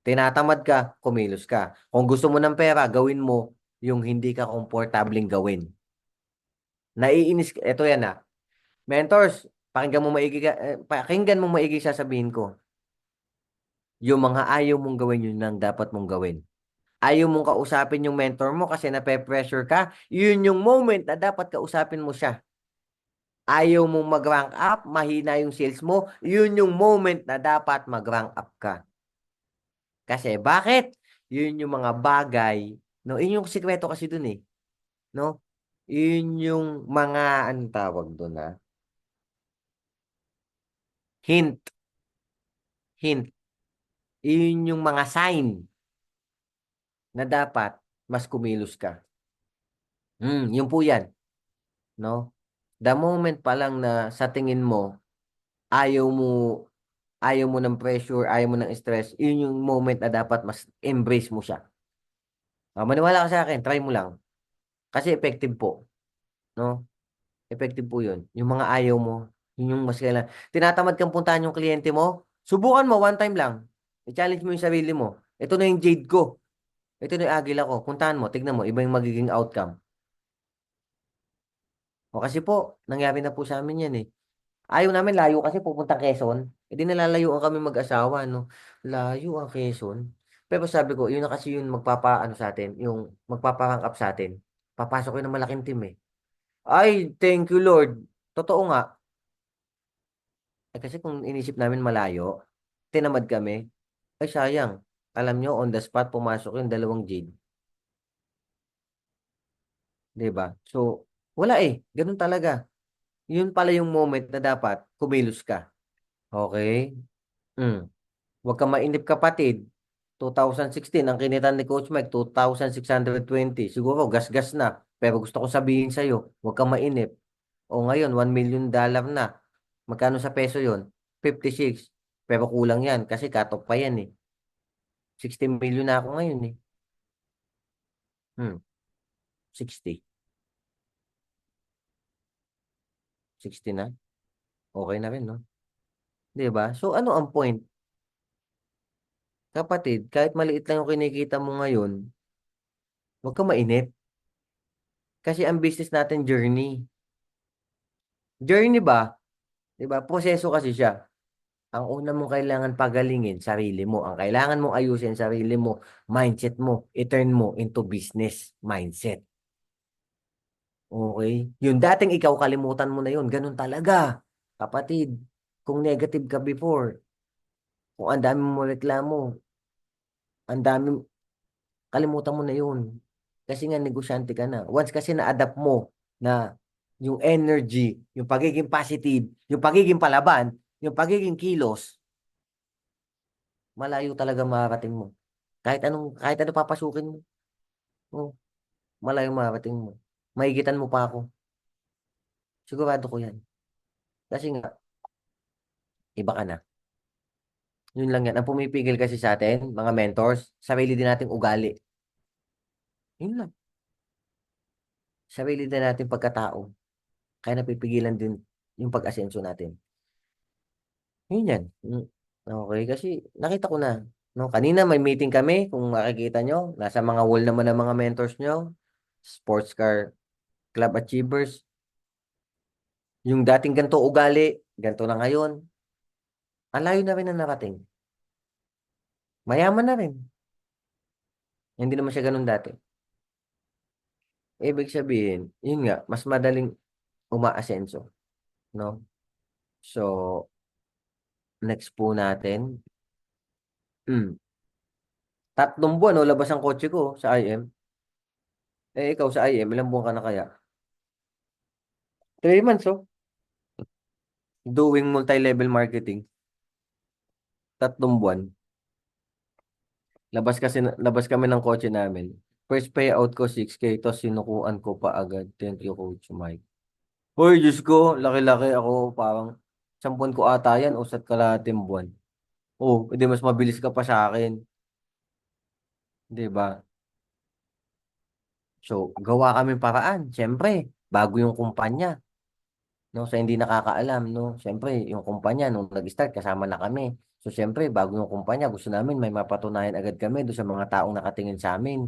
Tinatamad ka, kumilos ka. Kung gusto mo ng pera, gawin mo yung hindi ka komportabling gawin. Naiinis, eto yan ah. Mentors, pakinggan mo maigi sasabihin ko. Yung mga ayaw mong gawin, yun lang dapat mong gawin. Ayaw mong kausapin yung mentor mo kasi nape-pressure ka, yun yung moment na dapat kausapin mo siya. Ayaw mong mag-rank up, mahina yung sales mo, yun yung moment na dapat mag-rank up ka. Kasi bakit? Yun yung mga bagay, no? Yun yung sikreto kasi dun eh, no? Yun yung mga, anong tawag dun ah? Hint, hint. Yun yung mga sign na dapat mas kumilos ka. Yun po yan, no? The moment pa lang na sa tingin mo, ayaw mo, ayaw mo ng pressure, ayaw mo ng stress, yun yung moment na dapat mas embrace mo siya. Maniwala ka sa akin, try mo lang. Kasi effective po, no? Effective po yun. Yung mga ayaw mo, yun yung mas kailangan. Tinatamad kang puntahan yung kliyente mo, subukan mo, one time lang. I-challenge mo yung sarili mo. Ito na yung jade ko. Ito na yung agila ko. Puntahan mo, tignan mo, iba yung magiging outcome. O kasi po, nangyari na po sa amin yan eh. Ayaw namin layo kasi pupuntang Quezon. E di nalalayuan kami mag-asawa, no? Layo ang Quezon. Pero sabi ko, yun na kasi yung ano sa atin, yung magpaparangkap sa atin. Papasok yun ng malaking team eh. Ay, thank you Lord. Totoo nga. Kasi kung inisip namin malayo, tinamad kami, ay sayang. Alam nyo, on the spot, pumasok yung 2 gig. 'Di ba? So, wala eh. Ganun talaga. Yun pala yung moment na dapat kumilos ka. Okay? Mm. Huwag kang mainip kapatid. 2016, ang kinita ni Coach Mike, 2,620. Siguro, gas-gas na. Pero gusto ko sabihin sa'yo, huwag kang mainip. O ngayon, $1 million na. Magkano sa peso yon? 56. Pero kulang yan kasi cut-off pa yan eh. 60 million na ako ngayon eh. Hmm, 60. 60 na. Okay na rin, no? 'Di ba? So, ano ang point? Kapatid, kahit maliit lang yung kinikita mo ngayon, huwag kang mainip. Kasi ang business natin, journey. Journey ba? 'Di ba? Proseso kasi siya. Ang una mong kailangan pagalingin, sarili mo. Ang kailangan mong ayusin, sarili mo. Mindset mo. I-turn mo into business mindset. Okay? Yung dating ikaw, kalimutan mo na yun. Ganun talaga. Kapatid, kung negative ka before, kung ang dami mo reklamo, ang dami, kalimutan mo na yun. Kasi nga, negosyante ka na. Once kasi na-adapt mo na yung energy, yung pagiging positive, yung pagiging palaban, yung pagiging kilos, malayo talaga makakating mo. Kahit ano papasukin mo, oh, malayo makakating mo. Mahigitan mo pa ako. Sigurado ko yan. Kasi nga, iba ka na. Yun lang yan. Ang pumipigil kasi sa atin, mga mentors, sarili din nating ugali. Yun lang. Sarili din nating pagkatao. Kaya napipigilan din yung pag-asenso natin. Yun yan. Okay, kasi nakita ko na. No, kanina may meeting kami, kung makikita nyo, nasa mga wall naman ng mga mentors nyo, sports car club achievers, yung dating ganito ugali, ganito na ngayon, ang layo na rin na narating. Mayaman na rin. Hindi naman siya ganun dati. Ibig sabihin, yun nga, mas madaling umaasenso. No? So, next po natin, hmm, 3 buwan, no, labas ang kotse ko sa IM. Eh, ikaw sa IM, ilang buwan ka na kaya? 3 months, oh. Doing multi-level marketing. 3 buwan. Labas kami ng kotse namin. First payout ko 6K, tapos sinukuan ko pa agad. Thank you, Coach Mike. Hoy, Diyos ko, laki-laki ako. Parang 10 ko ata yan, usat kalahating buwan. Oh, edi mas mabilis ka pa sa akin. 'Di ba? So, gawa kami paraan. Siyempre, bago yung kumpanya. No? Sa hindi nakakaalam, no? Siyempre, yung kumpanya, nung nag-start, kasama na kami. So, siyempre, bago yung kumpanya, gusto namin may mapatunayan agad kami doon sa mga taong nakatingin sa amin.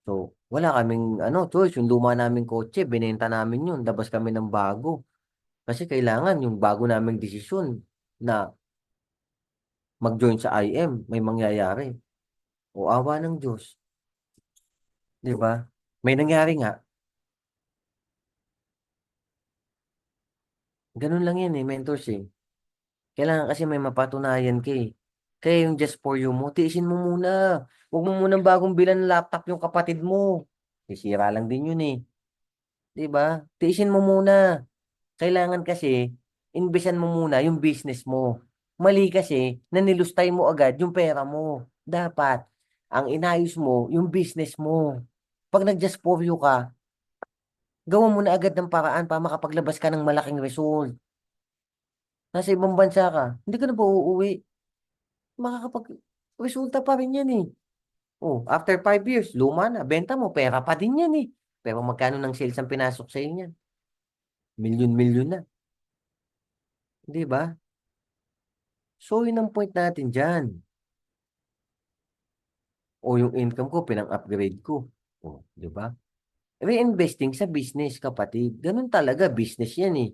So, wala kaming choice. Yung luma naming kotse, binenta namin yun. Dabas kami ng bago. Kasi kailangan yung bago naming desisyon na mag-join sa IM, may mangyayari. O awa ng Diyos. Di ba? May nangyari nga. Ganun lang yan eh, mentors eh. Kailangan kasi may mapatunayan ka eh. Kaya yung just for you mo, tiisin mo muna. Huwag mo munang bagong bilan ng laptop yung kapatid mo. Sisira lang din yun eh. Di ba? Tiisin mo muna. Kailangan kasi, investan mo muna yung business mo. Mali kasi, na nilustay mo agad yung pera mo. Dapat, ang inayos mo, yung business mo. Pag nag-just for you ka, gawa mo na agad ng paraan para makapaglabas ka ng malaking result. Nasa ibang bansa ka, hindi ka na ba uuwi? Makakapag-resulta pa rin yan eh. Oh, after 5 years, luma na, benta mo, pera pa din yan eh. Pero magkano ng sales ang pinasok sa inyo yan? Milyon-milyon na. Di ba? So, yun ang point natin dyan. O yung income ko, pinang-upgrade ko. O, di ba? Reinvesting sa business, kapatid. Ganun talaga, business yan eh.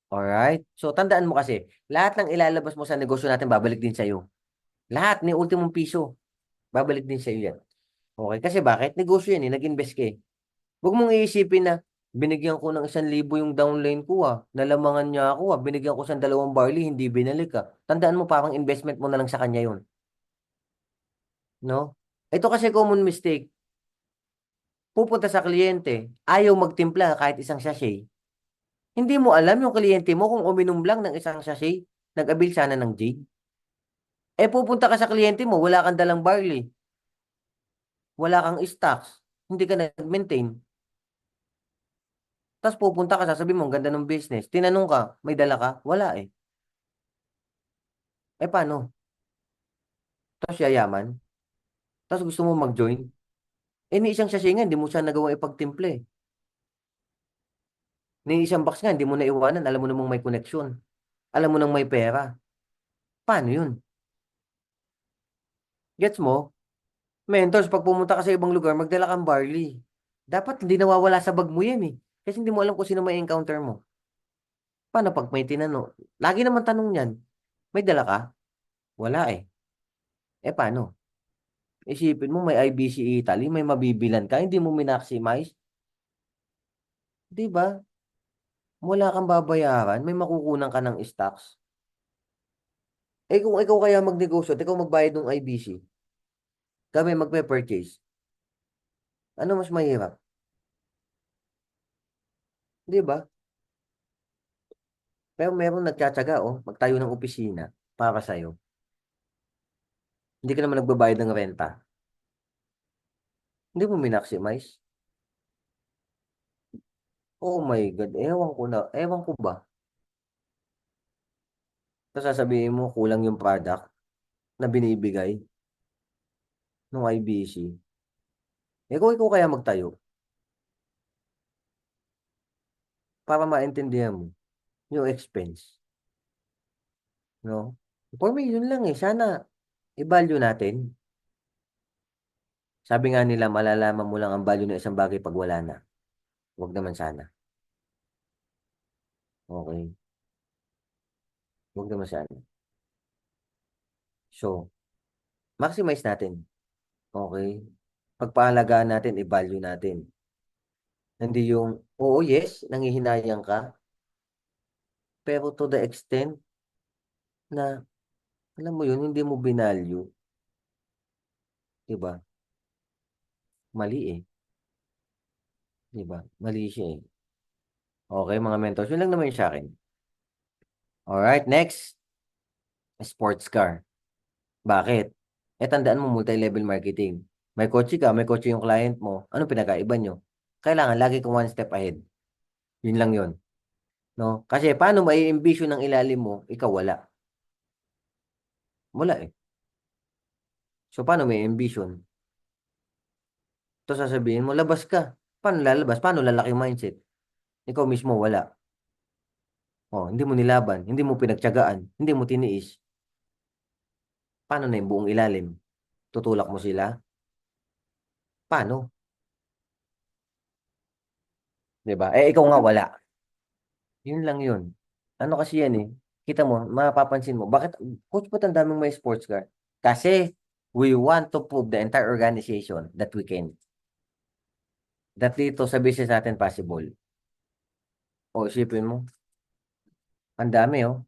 Alright? So, tandaan mo kasi, lahat ng ilalabas mo sa negosyo natin, babalik din sa'yo. Lahat, ni ultimong piso, babalik din sa'yo yan. Okay? Kasi bakit? Negosyo yan eh, nag-invest ka eh. Huwag mong iisipin na, Binigyan ko ng 1,000 yung downline ko ah. Nalamangan niya ako ah. Binigyan ko siyang 2 barley, hindi binalik ah. Tandaan mo, parang investment mo na lang sa kanya yun. No? Ito kasi common mistake. Pupunta sa kliyente, ayaw magtimpla kahit isang sachet. Hindi mo alam yung kliyente mo kung uminom lang ng isang sachet, nag-abil sana ng Jade. Eh pupunta ka sa kliyente mo, wala kang dalang barley, wala kang stocks, hindi ka nag-maintain. Tapos pupunta ka, sasabihin mo, ang ganda ng business. Tinanong ka, may dala ka? Wala eh. Eh paano? Tapos yayaman? Tapos gusto mo mag-join? Eh ni isang sachet nga, hindi mo siya nagawang ipagtimple. Ni isang box nga, hindi mo naiwanan. Alam mo namang may koneksyon. Alam mo nang may pera. Paano yun? Gets mo? Mentors, pag pumunta ka sa ibang lugar, magdala kang barley. Dapat hindi nawawala sa bag mo yan eh. Kasi hindi mo alam kung sino may encounter mo. Paano pag may tinanong? Lagi naman tanong yan. May dala ka? Wala eh. Eh paano? Isipin mo may IBC Italy, may mabibilan ka, hindi mo minaximize. Di ba? Wala kang babayaran, may makukunan ka ng stocks. Eh kung ikaw kaya magnegosyo at ikaw magbayad ng IBC, kami magpe-purchase, ano mas mahirap? Di ba? Pero meron nagtsatsaga, oh, magtayo ng opisina para sa'yo. Hindi ka naman nagbabayad ng renta. Hindi mo minaximize. Oh my God, ewan ko na, ewan ko ba? Tapos sasabihin mo, kulang yung product na binibigay ng IBC. Eh kung ikaw kaya magtayo, para maintindihan mo yung expense, no? 4 million lang eh, sana i-value natin. Sabi nga nila, malalaman mo lang ang value ng isang bagay pag wala na. Huwag naman sana. Okay? Huwag naman sana. So, maximize natin. Okay? Pagpahalagaan natin, i-value natin. Hindi yung, oo, yes, nangihinayang ka, pero to the extent na, alam mo yun, hindi mo binalue. Diba? Mali eh. Diba? Mali siya eh. Okay, mga mentors, yun lang naman yung sa akin. Alright, next, sports car. Bakit? Eh, tandaan mo, multi-level marketing. May kotse ka, may kotse yung client mo. Ano pinakaiba nyo? Kailangan lagi kang one step ahead. Yun lang yun. No? Kasi paano mai-envision ng ilalim mo, ikaw wala. Wala eh. So, paano may envision? Ito sasabihin mo, labas ka. Paano lalabas? Paano lalaki yung mindset? Ikaw mismo wala. Oh, hindi mo nilaban, hindi mo pinagtiyagaan, hindi mo tiniis. Paano na yung buong ilalim? Tutulak mo sila? Paano? 'Di ba? Eh, ikaw nga wala. Yun lang yun. Ano kasi yan eh. Kita mo, mapapansin mo, bakit, coach, ba't ang daming may sports car? Kasi, we want to prove the entire organization that we can. That dito sa business natin possible. O, isipin mo, ang dami oh.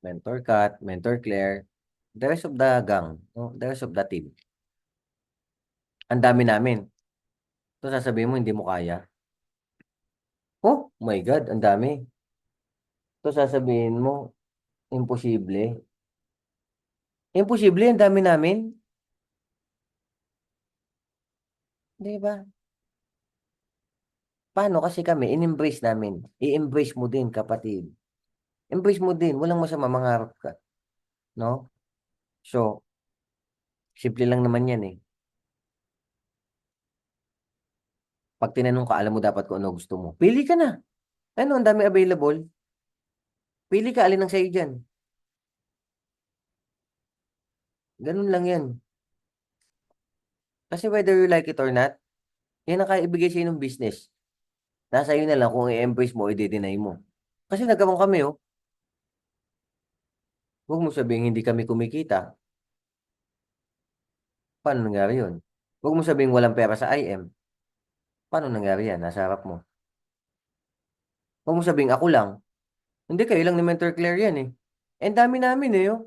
Mentor Kat, Mentor Claire, the rest of the gang, no? The rest of the team. Ang dami namin. So, sasabihin mo, hindi mo kaya. Oh my God, ang dami. So, sasabihin mo, imposible. Imposible, ang dami namin. Di ba? Paano kasi kami, in-embrace namin. I-embrace mo din, kapatid. Embrace mo din, walang masama, mangarap ka. No? So, simple lang naman yan eh. Pag tinanong ka, alam mo dapat kung ano gusto mo. Pili ka na. Ano, ang dami available. Pili ka, alin ang sa'yo dyan. Ganun lang yan. Kasi whether you like it or not, yan ang kaya ibigay sa'yo ng business. Nasa iyo na lang kung i-embrace mo o i-deny mo. Kasi nagkawang kami, oh. Huwag mo sabihin hindi kami kumikita. Paano nangyari yun? Huwag mo sabihin walang pera sa IM. Paano nangyari yan? Nasa harap mo. Huwag mo sabihing ako lang. Hindi, kayo lang ni Mentor Claire yan eh. Eh, ang dami namin eh. Oh.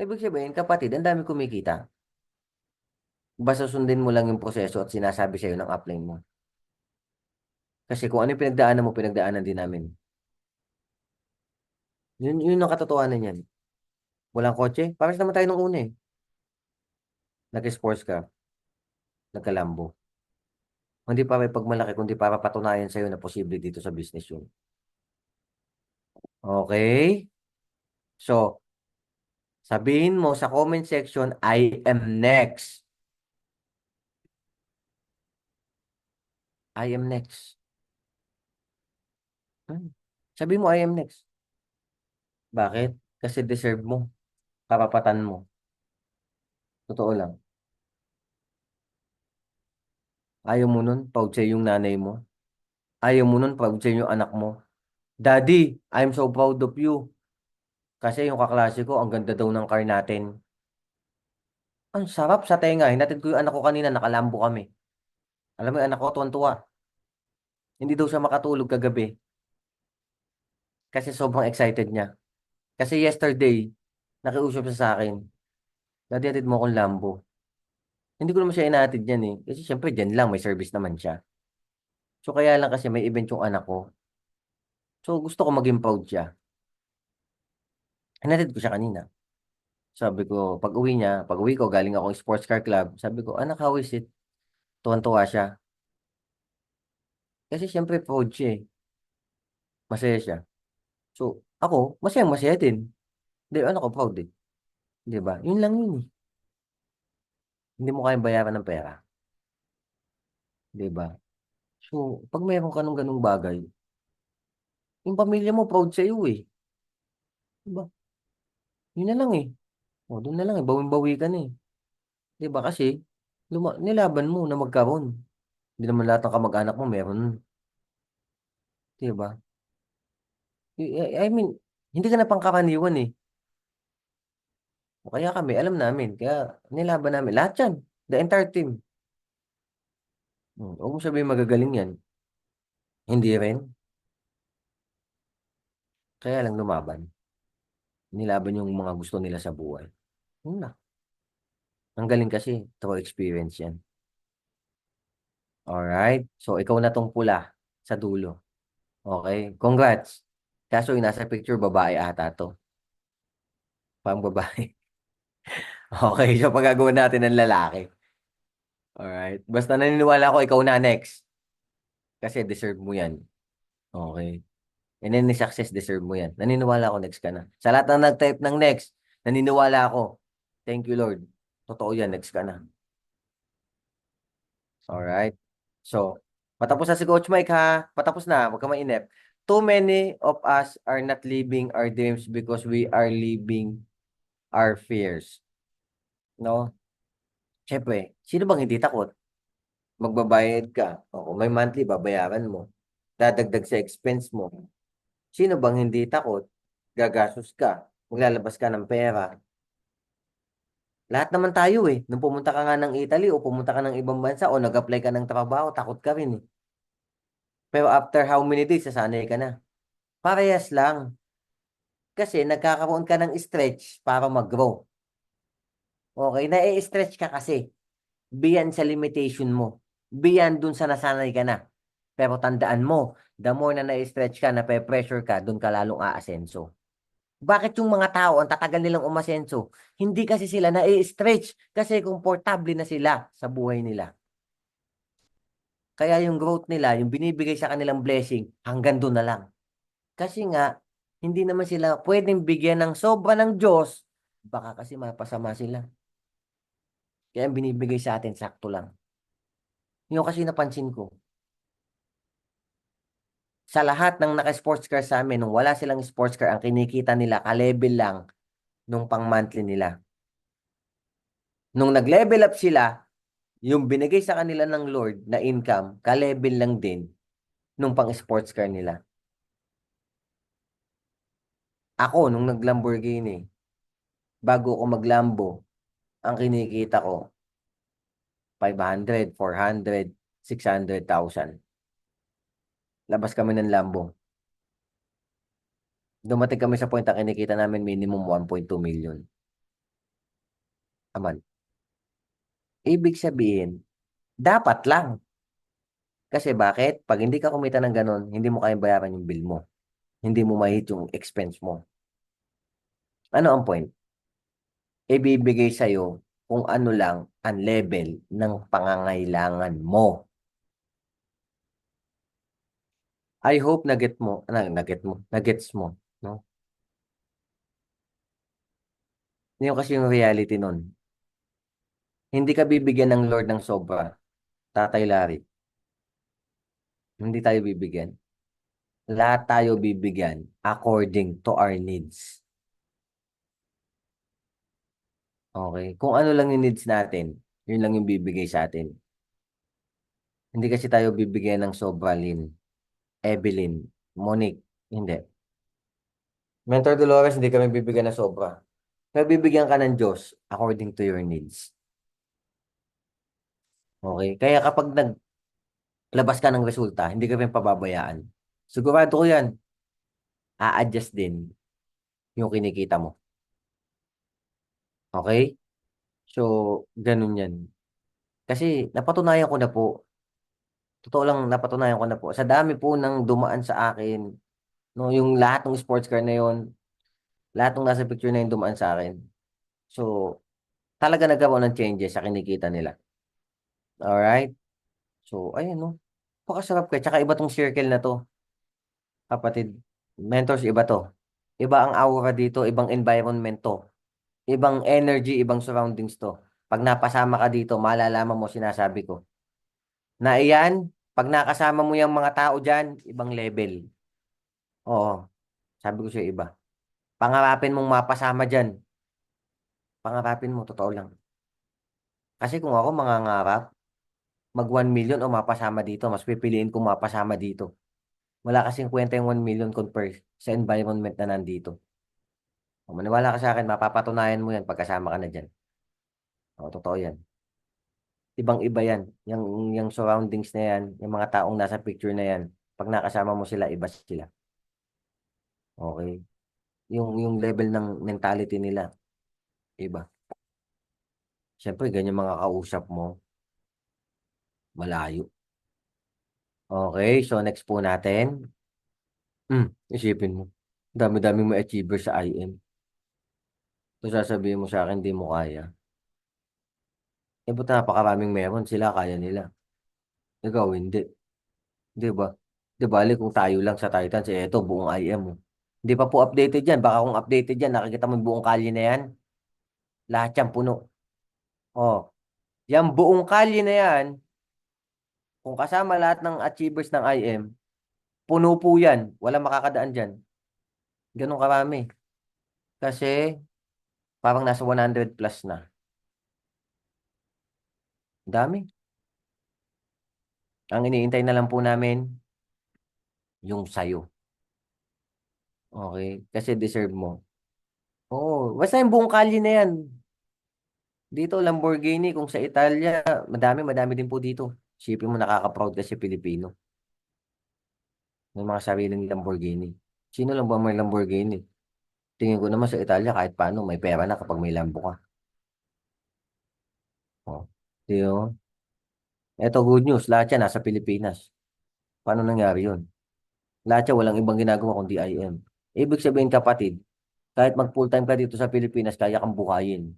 Ibig sabihin, kapatid, ang dami kumikita. Basta sundin mo lang yung proseso at sinasabi sa'yo ng upline mo. Kasi kung ano yung pinagdaanan mo, pinagdaanan din namin. Yun ang katotohanan yan. Walang kotse? Pares naman tayo nung una eh. Nag-sports ka, nagkalambo. Hindi para ipagmalaki, kundi para patunayan sa'yo na posible dito sa business yun. Okay? So, sabihin mo sa comment section, I am next. I am next. Hmm. Sabihin mo, I am next. Bakit? Kasi deserve mo. Karapatan mo. Totoo lang. Ayaw mo nun, proud sa'yo yung nanay mo. Ayaw mo nun, proud sa'yo yung anak mo. Daddy, I'm so proud of you. Kasi yung kaklase ko, ang ganda daw ng car natin. Ang sarap sa tenga. Hinatid ko yung anak ko kanina, nakalambo kami. Alam mo yung anak ko, tuwan-tuwa. Hindi daw siya makatulog kagabi. Kasi sobrang excited niya. Kasi yesterday, nakiusap siya sa akin. Daddy, hatid mo akong Lambo. Hindi ko naman siya inahatid yan eh. Kasi syempre, dyan lang, may service naman siya. So kaya lang kasi may event yung anak ko. So gusto ko maging proud siya. Hinatid ko siya kanina. Sabi ko, pag uwi ko, galing akong sports car club. Sabi ko, anak, how is it? Tuwan-tuwa siya. Kasi syempre proud siya eh. Masaya siya. So, ako, masaya din. Hindi, ano ko, proud eh. Di ba? Yun lang yun eh. Hindi mo kayang bayaran ng pera. Di ba? So, pag mayroon ka ng ganung bagay, yung pamilya mo proud sa iyo eh. Di ba? Yun na lang eh. O, doon na lang eh. Bawin-bawi ka na eh. Di ba? Kasi, nilaban mo na magkaroon. Hindi naman lahat ng kamag-anak mo meron. Di ba? I mean, hindi ka na pangkaraniwan eh. O kaya kami, alam namin. Kaya nilaban namin. Lahat yan. The entire team. Huwag mo sabihin magagaling yan. Hindi rin. Kaya lang lumaban. Nilaban yung mga gusto nila sa buhay. Yun na. Ang galing kasi. Through experience yan. Alright? So, ikaw na tong pula sa dulo. Okay? Congrats. Kaso yung nasa picture, babae ata to. Pang babae. Okay, so pagagawa natin ng lalaki. Alright? Basta naniniwala ako, ikaw na next. Kasi deserve mo yan. Okay? And then, ni success, deserve mo yan. Naniniwala ako, next ka na. Sa lahat ng nag-type ng next, naniniwala ako. Thank you, Lord. Totoo yan, next ka na. Alright? So, patapos na si Coach Mike ha. Patapos na, huwag ka mainip. Too many of us are not living our dreams because we are living our fears. No? Siyempre, sino bang hindi takot? Magbabayad ka. O may monthly, babayaran mo. Dadagdag sa expense mo. Sino bang hindi takot? Gagastos ka. Maglalabas ka ng pera. Lahat naman tayo eh. Nung pumunta ka nga ng Italy o pumunta ka ng ibang bansa o nag-apply ka ng trabaho, takot ka rin eh. Pero after how many days, sasanay ka na. Parehas lang. Kasi nagkakaroon ka ng stretch para mag-grow. Okay, na-stretch ka kasi. Beyond sa limitation mo. Beyond dun sa nasanay ka na. Pero tandaan mo, the more na na-stretch ka, na-pressure ka, dun ka lalong aasenso. Bakit yung mga tao, ang tatagal nilang umasenso? Hindi kasi sila na-stretch kasi komportable na sila sa buhay nila. Kaya yung growth nila, yung binibigay sa kanilang blessing, hanggang doon na lang. Kasi nga, hindi naman sila pwedeng bigyan ng sobra ng Diyos, baka kasi mapasama sila. Kaya ang binibigay sa atin, sakto lang. Yung kasi napansin ko, sa lahat ng naka-sports car sa amin, nung wala silang sports car, ang kinikita nila, ka-level lang nung pang-monthly nila. Nung nag-level up sila, yung binigay sa kanila ng Lord na income, ka-level lang din nung pang-sports car nila. Ako, nung nag-Lamborghini, bago ako mag-Lambo, ang kinikita ko, 500, 400, 600,000. Labas kami ng lambong. Dumating kami sa point na kinikita namin minimum 1.2 million a month. Ibig sabihin, dapat lang. Kasi bakit? Pag hindi ka kumita ng ganun, hindi mo kayang bayaran yung bill mo. Hindi mo mahit yung expense mo. Ano ang point? Ibibigay sa'yo kung ano lang ang level ng pangangailangan mo. I hope nagets mo, no? Yun kasi yung reality nun. Hindi ka bibigyan ng Lord ng sobra, Tatay Larry. Hindi tayo bibigyan. Lahat tayo bibigyan according to our needs. Okay? Kung ano lang yung needs natin, yun lang yung bibigay sa atin. Hindi kasi tayo bibigyan ng sobra, Lynn, Evelyn, Monique. Hindi. Mentor Dolores, hindi kami bibigyan ng sobra. Nabibigyan ka ng Diyos according to your needs. Okay? Kaya kapag naglabas ka ng resulta, hindi ka rin pababayaan. Sigurado ko yan, a-adjust din yung kinikita mo. Okay? So, ganun yan. Kasi napatunayan ko na po, totoo lang napatunayan ko na po, sa dami po ng dumaan sa akin, no, yung lahat ng sports car na yon, lahat ng nasa picture na yun dumaan sa akin. So, talaga nagkaroon ng changes sa kinikita nila. Alright? So, ayun, no. Pakasarap ka. Tsaka iba tong circle na to, kapatid. Mentors, iba to. Iba ang aura dito, ibang environment to. Ibang energy, ibang surroundings to. Pag napasama ka dito, malalaman mo sinasabi ko. Na iyan, pag nakasama mo yung mga tao dyan, ibang level. Oo, sabi ko siya iba. Pangarapin mong mapasama dyan. Pangarapin mo, totoo lang. Kasi kung ako mangangarap, mag 1 million o mapasama dito, mas pipiliin kong mapasama dito. Wala kasing kwenta yung 1 million compare sa environment na nandito. O, maniwala ka sa akin, mapapatunayan mo yan pagkasama ka na dyan. O, totoo yan. Ibang-iba yan. Yung surroundings na yan, yung mga taong nasa picture na yan, pag nakasama mo sila, iba sila. Okay? Yung level ng mentality nila, iba. Siyempre, ganyan mga kausap mo, malayo. Okay, so next po natin. Isipin mo. Dami-daming may achiever sa IM. So sasabihin mo sa akin, di mo kaya. Eh, ba't napakaraming meron? Sila kaya nila. Ikaw, hindi. Di ba? Di bali kung tayo lang sa Titans, eh, ito, buong IM mo. Hindi pa po updated yan. Baka kung updated yan, nakikita mo yung buong kalye na yan. Lahat yan puno. Oh, yan buong kalye na yan, kung kasama lahat ng achievers ng IM, puno po yan. Walang makakadaan dyan. Ganun karami. Kasi parang nasa 100 plus na. Dami. Ang iniintay na lang po namin, yung sayo. Okay? Kasi deserve mo. Oo. Basta yung buong kalye na yan. Dito, Lamborghini. Kung sa Italia, madami din po dito. Isipin mo, nakaka-proud kasi Pilipino. May mga sariling Lamborghini. Sino lang ba may Lamborghini? Tingin ko naman sa Italia, kahit paano, may pera na kapag may Lambo ka. Oh. Di ba? Eto, good news. Lahat yan nasa Pilipinas. Paano nangyari yun? Lahat yan walang ibang ginagawa kundi IM. Ibig sabihin, kapatid, kahit mag full-time ka dito sa Pilipinas, kaya kang buhayin.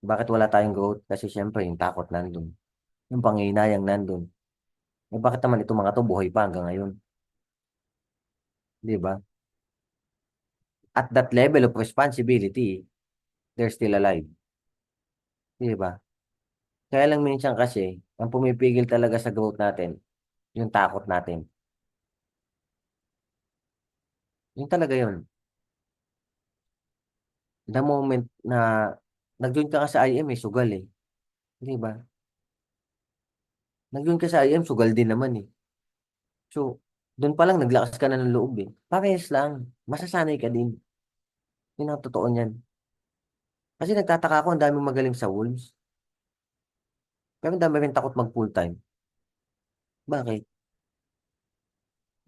Bakit wala tayong growth? Kasi syempre, yung takot nandun. Yung panghihinayang nandun. Eh, bakit naman itong mga to buhay pa hanggang ngayon? Di ba? At that level of responsibility, they're still alive. Di ba? Kaya lang minsan kasi, ang pumipigil talaga sa growth natin, yung takot natin. Yung talaga yun. The moment na nag-join ka sa IM, sugal eh. Di ba? Nag-join ka sa IM, sugal din naman eh. So, doon pa lang naglakas ka na ng loob eh. Parehas lang. Masasanay ka din. Yun ang totoo niyan. Kasi nagtataka ako, ang daming magaling sa Wolves. Pero ang dami rin takot mag full time. Bakit?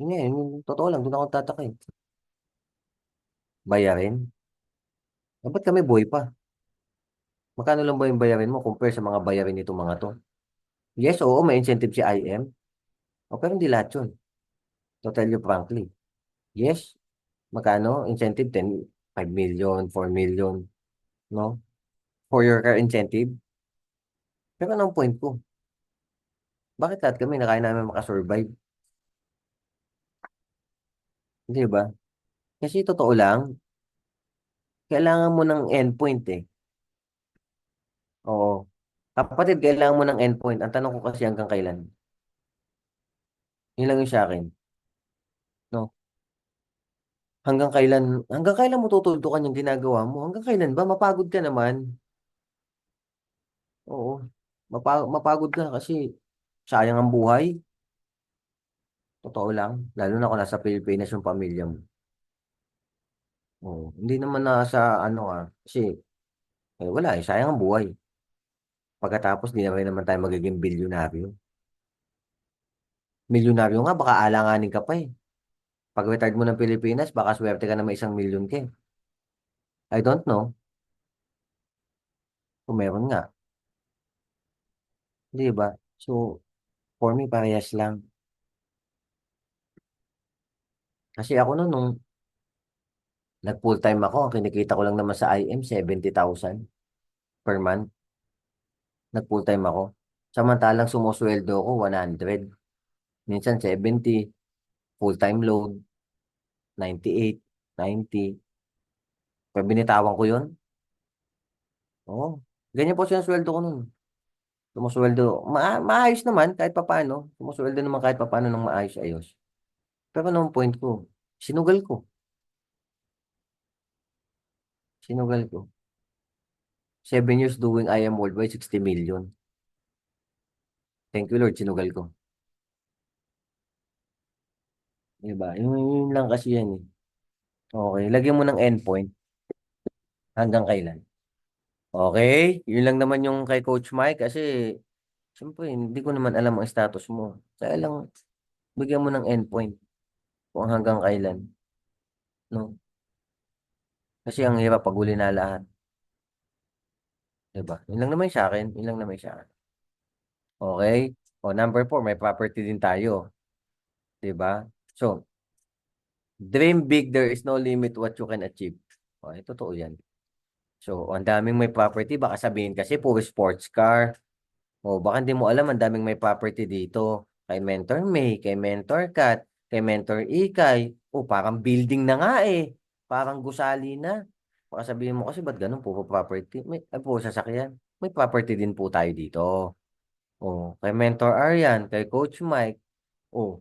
Yun nga, yun, totoo lang, doon ako tataka eh. Bayarin. Dapat kami buhay pa. Magkano lang ba yung bayarin mo compare sa mga bayarin nito mga to? Yes, oo, may incentive si IM. O, pero hindi lahat yun. To tell you frankly. Yes, magkano? Incentive 5 million, 4 million, no? For your car incentive. Pero anong point ko? Bakit lahat kami na kaya namin makasurvive? Di ba? Kasi totoo lang, kailangan mo ng endpoint eh. Oo. Kapatid, kailangan mo ng endpoint. Ang tanong ko kasi hanggang kailan? Yun lang yung sa akin. No? Hanggang kailan mo tutuldukan yung ginagawa mo? Hanggang kailan ba? Mapagod ka naman. Oo. Mapagod ka kasi sayang ang buhay. Totoo lang. Lalo na kung nasa Pilipinas yung pamilya mo. Oo. Hindi naman nasa ano kasi wala eh. Sayang ang buhay. Pagkatapos di na rin naman tayo magiging bilyonaryo. Milyonaryo nga, baka alanganin ka pa eh. Pag retired mo ng Pilipinas, baka swerte ka na may 1 milyon ka eh. I don't know kung meron nga. Di ba? So, for me, parehas lang. Kasi ako noon, nung nag-full time ako, ang kinikita ko lang naman sa IM, 70,000 per month. Nag-full time ako. Samantalang sumusweldo ko, 100. Minsan 70, full-time load, 98, 90. Pag binitawan ko yun, oo. Ganyan po sinusweldo ko noon. Sumusweldo, maayos naman kahit papaano. Sumusweldo naman kahit papaano ng maayos-ayos. Pero nung point ko, sinugal ko. Sinugal ko. 7 years doing IM worldwide, 60 million. Thank you Lord, sinugal ko. Diba? Yun lang kasi yan eh. Okay, lagyan mo ng endpoint hanggang kailan. Okay, yun lang naman yung kay Coach Mike kasi siyempre hindi ko naman alam ang status mo. Kaya lang bigyan mo ng endpoint kung hanggang kailan, no? Kasi ang hirap pag uli na lahat, 'di ba? Yun lang naman sa akin, yun lang naman sa akin. Okay? O number 4, may property din tayo, 'di ba? So, dream big, there is no limit what you can achieve. Okay, totoo 'yan. So, ang daming may property, baka sabihin kasi puro sports car. O baka hindi mo alam, ang daming may property dito. Kay Mentor May, kay Mentor Kat, kay Mentor Ikay. O parang building na nga eh. Parang gusali na. Baka sabihin mo kasi, ba't ganun? Puro property. Puro sasakyan. May property din po tayo dito. O, kay Mentor Aryan, kay Coach Mike. O,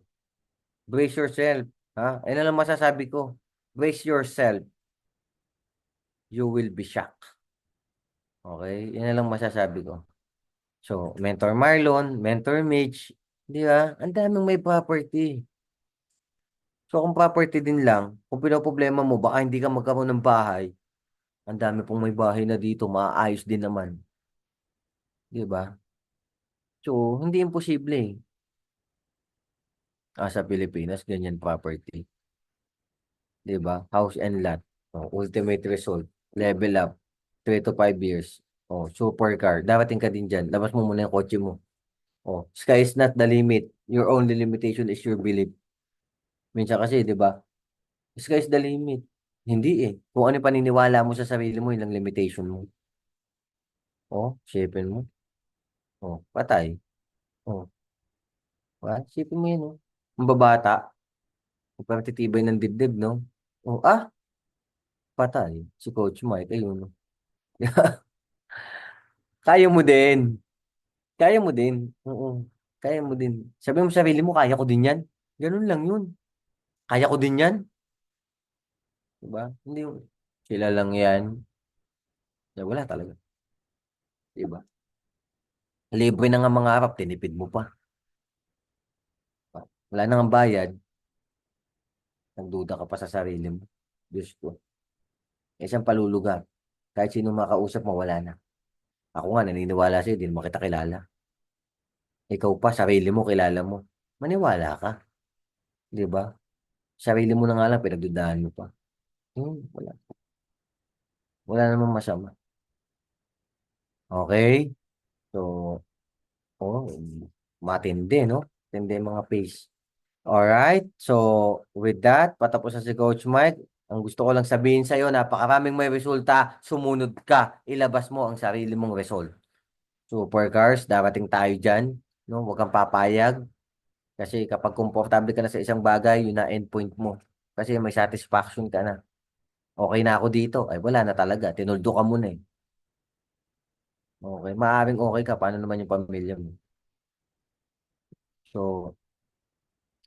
brace yourself. Ha? Ayun na lang masasabi ko. Brace yourself. You will be shocked. Okay? Yan na lang masasabi ko. So, Mentor Marlon, Mentor Mitch, di ba? Ang daming may property. So, kung property din lang, kung pinoproblema mo, baka hindi ka magkaroon ng bahay, ang dami pong may bahay na dito, maaayos din naman. Di ba? So, hindi imposible eh. Sa Pilipinas, ganyan property. Di ba? House and lot. Ultimate result. Level up. 3 to 5 years. Supercar. Darating ka din dyan. Labas mo muna yung kotse mo. Sky is not the limit. Your only limitation is your belief. Minsan kasi, di ba? Sky is the limit. Hindi eh. Kung ano yung paniniwala mo sa sarili mo, yun ang limitation mo. Sipin mo. Patay. Oh, sipin mo yun, oh. Ang babata, ang pagtitibay ng dibdib, no? Patay. Si Coach Mike, ayun, no? Kaya mo din. Kaya mo din. Oo. Kaya mo din. Sabi mo sa sarili mo, kaya ko din yan. Ganun lang yun. Kaya ko din yan. Diba? Hindi, sila lang yan. Wala talaga. Diba? Libre na nga mga harap, tinipid mo pa. Wala nang bayad, nagduda ka pa sa sarili mo. Diyos ko. Isang palulugar. Kahit sino makausap mo, wala na. Ako nga, naniniwala sa'yo, di mo kita kilala. Ikaw pa, sarili mo, kilala mo. Maniwala ka. 'Di ba? Sarili mo na nga lang pinagdudahan mo pa. Wala. Wala namang masama. Okay? So, oh, matindi, no? Matindi yung mga pace. Alright, so with that, patapos na si Coach Mike. Ang gusto ko lang sabihin sa'yo, napakaraming may resulta, sumunod ka, ilabas mo ang sarili mong result. Supercars, darating tayo dyan, no? Huwag kang papayag. Kasi kapag komportable ka na sa isang bagay, yun na endpoint mo. Kasi may satisfaction ka na. Okay na ako dito. Ay, wala na talaga. Tinuldo ka muna eh. Okay, maaaring okay ka. Paano naman yung pamilya mo? So,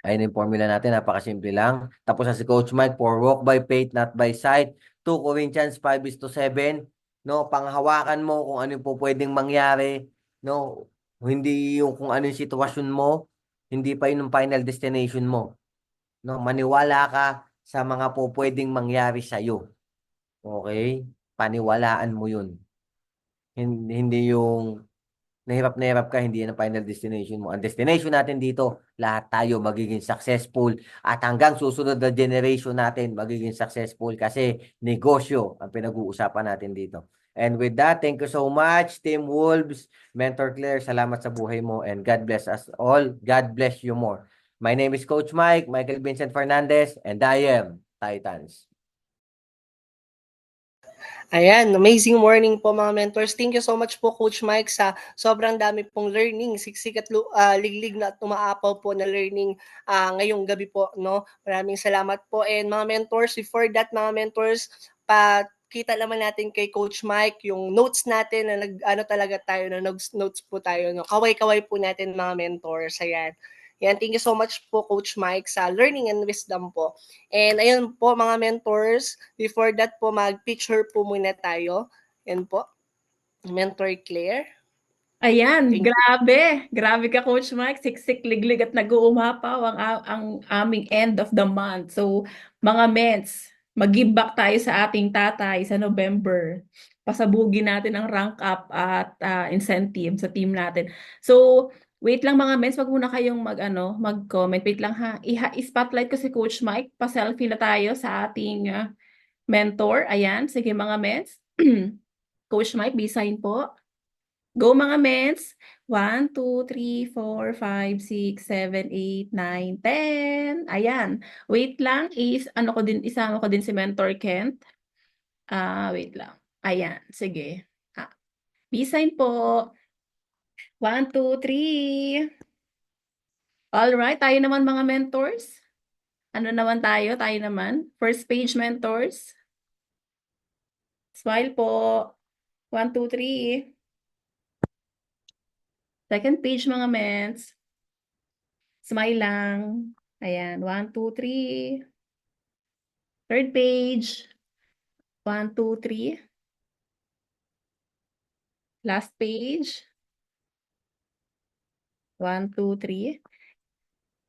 ayun yung formula natin, napakasimple lang. Tapos na si Coach Mike, for walk by faith, not by sight. 2 Corinthians 5:7. No, panghawakan mo kung ano yung po pwedeng mangyari. No, hindi yung kung ano yung sitwasyon mo, hindi pa yun yung final destination mo. No, maniwala ka sa mga po pwedeng mangyari sa iyo. Okay? Paniwalaan mo yun. Hindi yung na hirap ka, hindi yan ang final destination mo. Ang destination natin dito, lahat tayo magiging successful at hanggang susunod na generation natin magiging successful kasi negosyo ang pinag-uusapan natin dito. And with that, thank you so much, Team Wolves, Mentor Claire, salamat sa buhay mo and God bless us all. God bless you more. My name is Coach Mike, Michael Vincent Fernandez, and I am Titans. Ayan, amazing morning po mga mentors. Thank you so much po Coach Mike sa sobrang dami pong learning, siksik at liglig na at umaapaw po na learning ngayong gabi po. No? Maraming salamat po. And mga mentors, before that mga mentors, kita naman natin kay Coach Mike yung notes natin na ano talaga tayo, na notes po tayo. No? Kaway-kaway po natin mga mentors. Ayan. Yan, thank you so much po Coach Mike sa learning and wisdom po. And ayun po mga mentors, before that po mag-picture po muna tayo. Yan po, Mentor Claire. Ayan, Thank you. grabe. Grabe ka, Coach Mike. Siksik, liglig at nag-uumapaw ang aming end of the month. So, mga mens, mag-give back tayo sa ating tatay sa November. Pasabugin natin ang rank up at incentive sa team natin. So, wait lang mga mens, wag muna kayong mag-comment. Wait lang ha. I-spotlight ko si Coach Mike. Pa-selfie na tayo sa ating mentor. Ayan, sige mga mens. Coach Mike, B-sign po. Go mga mens! 1, 2, 3, 4, 5, 6, 7, 8, 9, 10. Ayan. Wait lang. Isama ko din si Mentor Kent. Wait lang. Ayan. Sige. B-sign po. 1, 2, 3. Alright. Tayo naman mga mentors. Ano naman tayo? Tayo naman. First page mentors. Smile po. 1, 2, 3. Second page mga mens. Smile lang. Ayan, 1, 2, 3. Third page. 1, 2, 3. Last page. 1, 2, 3.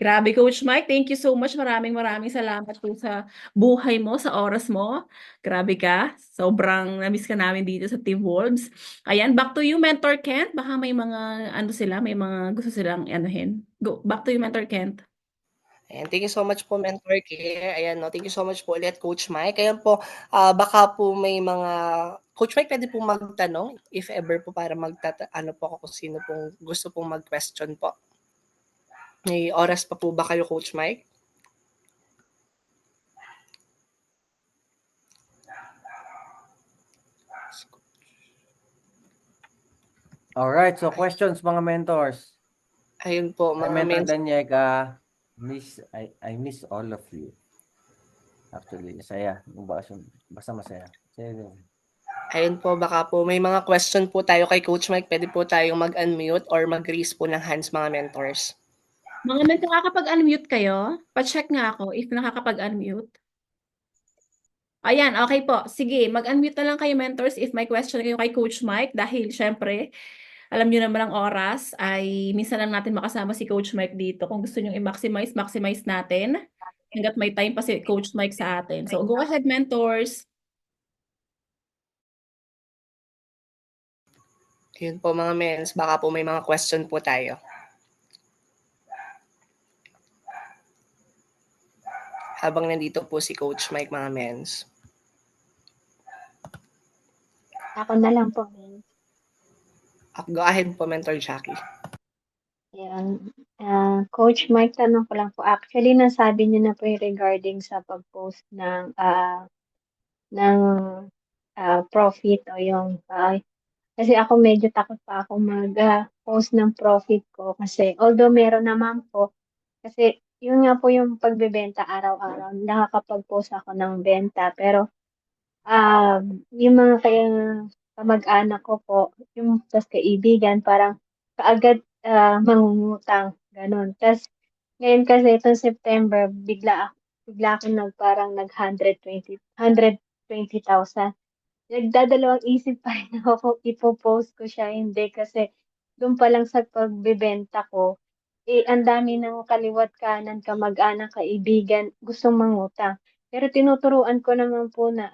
Grabe, Coach Mike. Thank you so much. Maraming salamat po sa buhay mo, sa oras mo. Grabe ka. Sobrang na-miss ka namin dito sa Team Wolves. Ayan, back to you, Mentor Kent. Baka may mga, may mga gusto silang anuhin. Go, back to you, Mentor Kent. Ayan, thank you so much po, Mentor Claire. Ayan, no, thank you so much po ulit, Coach Mike. Ayan po, baka po may mga... Coach Mike, pwede po magtanong if ever po para ano po ako kung sino pong gusto pong mag-question po. May oras pa po ba kayo, Coach Mike? Alright, so questions mga mentors. Ayun po, Hi, mga Mentor mentors. Danieka. I miss all of you. Actually, saya. Basta masaya. Saya din. Ayun po, baka po may mga question po tayo kay Coach Mike. Pwede po tayong mag-unmute or mag-raise po ng hands mga mentors. Mga mentor, nakakapag-unmute kayo? Pa-check nga ako if nakakapag-unmute. Ayan, okay po. Sige, mag-unmute na lang kayo mentors if may question kayo kay Coach Mike dahil syempre, alam niyo naman ang oras ay minsan lang natin makasama si Coach Mike dito. Kung gusto niyo i-maximize, maximize natin hanggat may time pa si Coach Mike sa atin. So, go ahead mentors. Yun po mga mens, baka po may mga question po tayo. habang nandito po si Coach Mike, mga mens? Ako na lang po, Vince. Go ahead po, Mentor Jackie. Ayan. Coach Mike, tanong ko lang po. Actually, nasabi niyo na po yung regarding sa pag-post ng profit o yung kasi ako medyo takot pa ako mag-post ng profit ko kasi although meron naman po kasi yun nga po yung pagbebenta araw-araw nakakapag-post ako ng benta pero yung mga kamag-anak ko po, yung tas kaibigan, parang kaagad mangungutang, ganun. Tas ngayon kasi itong September, bigla ako parang nag 120,000. Nagdadalawang isip pa rin ako kung ipopost ko siya, hindi kasi doon pa lang sa pagbebenta ko, ang dami ng kaliwat kanan, kamag-anak, kaibigan, gustong mangutang. Pero tinuturuan ko naman po na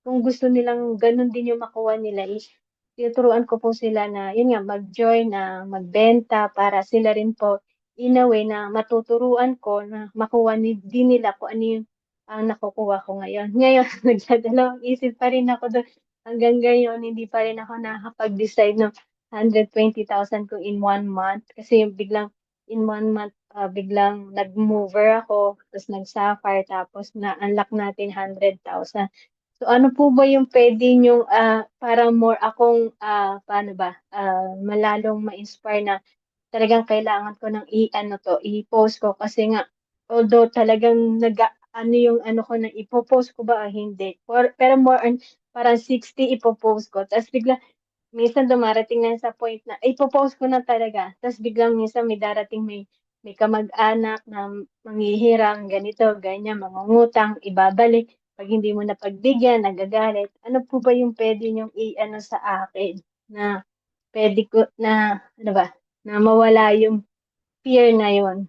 kung gusto nilang ganun din yung makuha nila is tinuturuan ko po sila na yun nga mag-join na magbenta para sila rin po in a way na matuturuan ko na makuha din nila kung ano yung ang nakukuha ko ngayon. Ngayon, nagdadalawang isip pa rin ako doon. Hanggang ngayon, hindi pa rin ako nakakapag-decide ng 120,000 ko in 1 month. Kasi yung biglang in 1 month, biglang nag-mover ako, tapos nag-sapphire, tapos na-unlock natin 100,000. So ano po ba yung pwede nyo para more akong, paano ba, malalong ma-inspire na talagang kailangan ko ng i-post ko kasi nga, although talagang ano yung ano ko na ipopost ko ba o hindi. Pero more on parang 60 ipopost ko. Tapos bigla, minsan dumarating na sa point na ipopost ko na talaga. Tapos biglang minsan may darating may kamag-anak na manghihiram, ganito, ganyan, mangungutang, ibabalik. Pag hindi mo na pagbigyan, nagagalit. Ano po ba yung pwede niyong i-ano sa akin na pwede ko na, ano ba, na mawala yung fear na yun.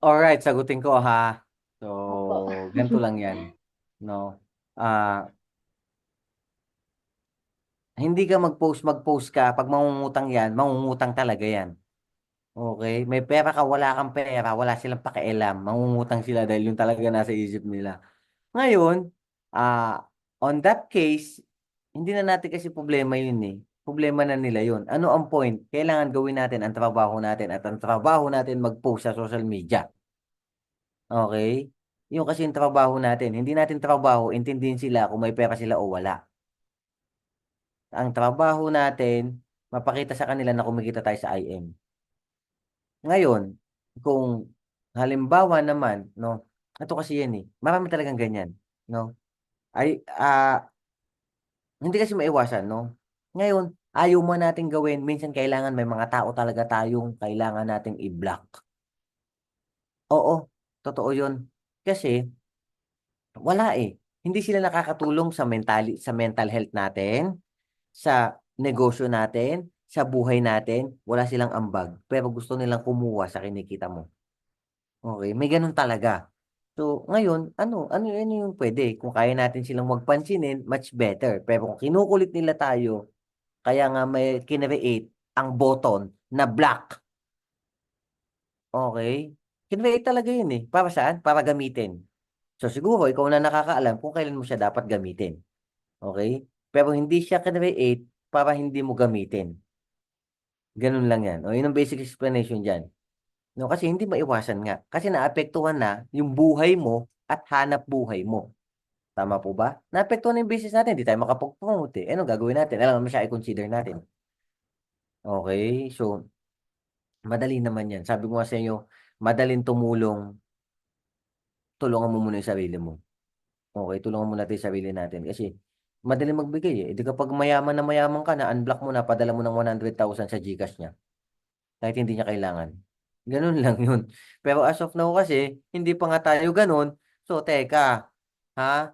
Alright, sagutin ko ha. So, Opo. ganito lang yan. No? Hindi ka magpost ka. Pag mangungutang yan, mangungutang talaga yan. Okay? May pera ka, wala kang pera, wala silang pakialam. Mangungutang sila dahil yun talaga nasa isip nila. Ngayon, on that case, hindi na natin kasi problema yun eh. Problema na nila yun. Ano ang point? Kailangan gawin natin ang trabaho natin at ang trabaho natin mag-post sa social media. Okay? Yung kasi yung trabaho natin. Hindi natin trabaho, intindihin sila kung may pera sila o wala. Ang trabaho natin, mapakita sa kanila na kumikita tayo sa IM. Ngayon, kung halimbawa naman, no, ito kasi yan eh, marami talagang ganyan, no? Ay, hindi kasi maiwasan, no? Ngayon, ayaw mo natin gawin, minsan kailangan may mga tao talaga tayong kailangan nating i-block. Oo, totoo yun. Kasi, wala eh. Hindi sila nakakatulong sa mental health natin, sa negosyo natin, sa buhay natin, wala silang ambag. Pero gusto nilang kumuha sa kinikita mo. Okay, may ganun talaga. So, ngayon, ano yung pwede? Kung kaya natin silang magpansinin, much better. Pero kung kinukulit nila tayo, kaya nga may kinreate ang button na black. Okay? Kinreate talaga yun eh. Para saan? Para gamitin. So, siguro, ikaw na nakakaalam kung kailan mo siya dapat gamitin. Okay? Pero hindi siya kinreate para hindi mo gamitin. Ganun lang yan. O, yun ang basic explanation dyan. No, kasi hindi maiwasan nga. Kasi naapektuhan na yung buhay mo at hanap buhay mo. Tama po ba? Naapektuhan na yung business natin. Hindi tayo makapag-promote eh. Ano gagawin natin? Alam mo siya i-consider natin. Okay? So, madali naman yan. Sabi ko nga sa inyo, madaling tumulong, tulungan mo muna yung sarili mo. Okay? Tulungan mo natin yung sarili natin. Kasi, madaling magbigay eh. Di kapag mayaman na mayaman ka na, unblock mo na, padala mo ng 100,000 sa GCash niya. Kahit hindi niya kailangan. Ganun lang yun. Pero as of now kasi, hindi pa nga tayo ganun. So, teka, ha?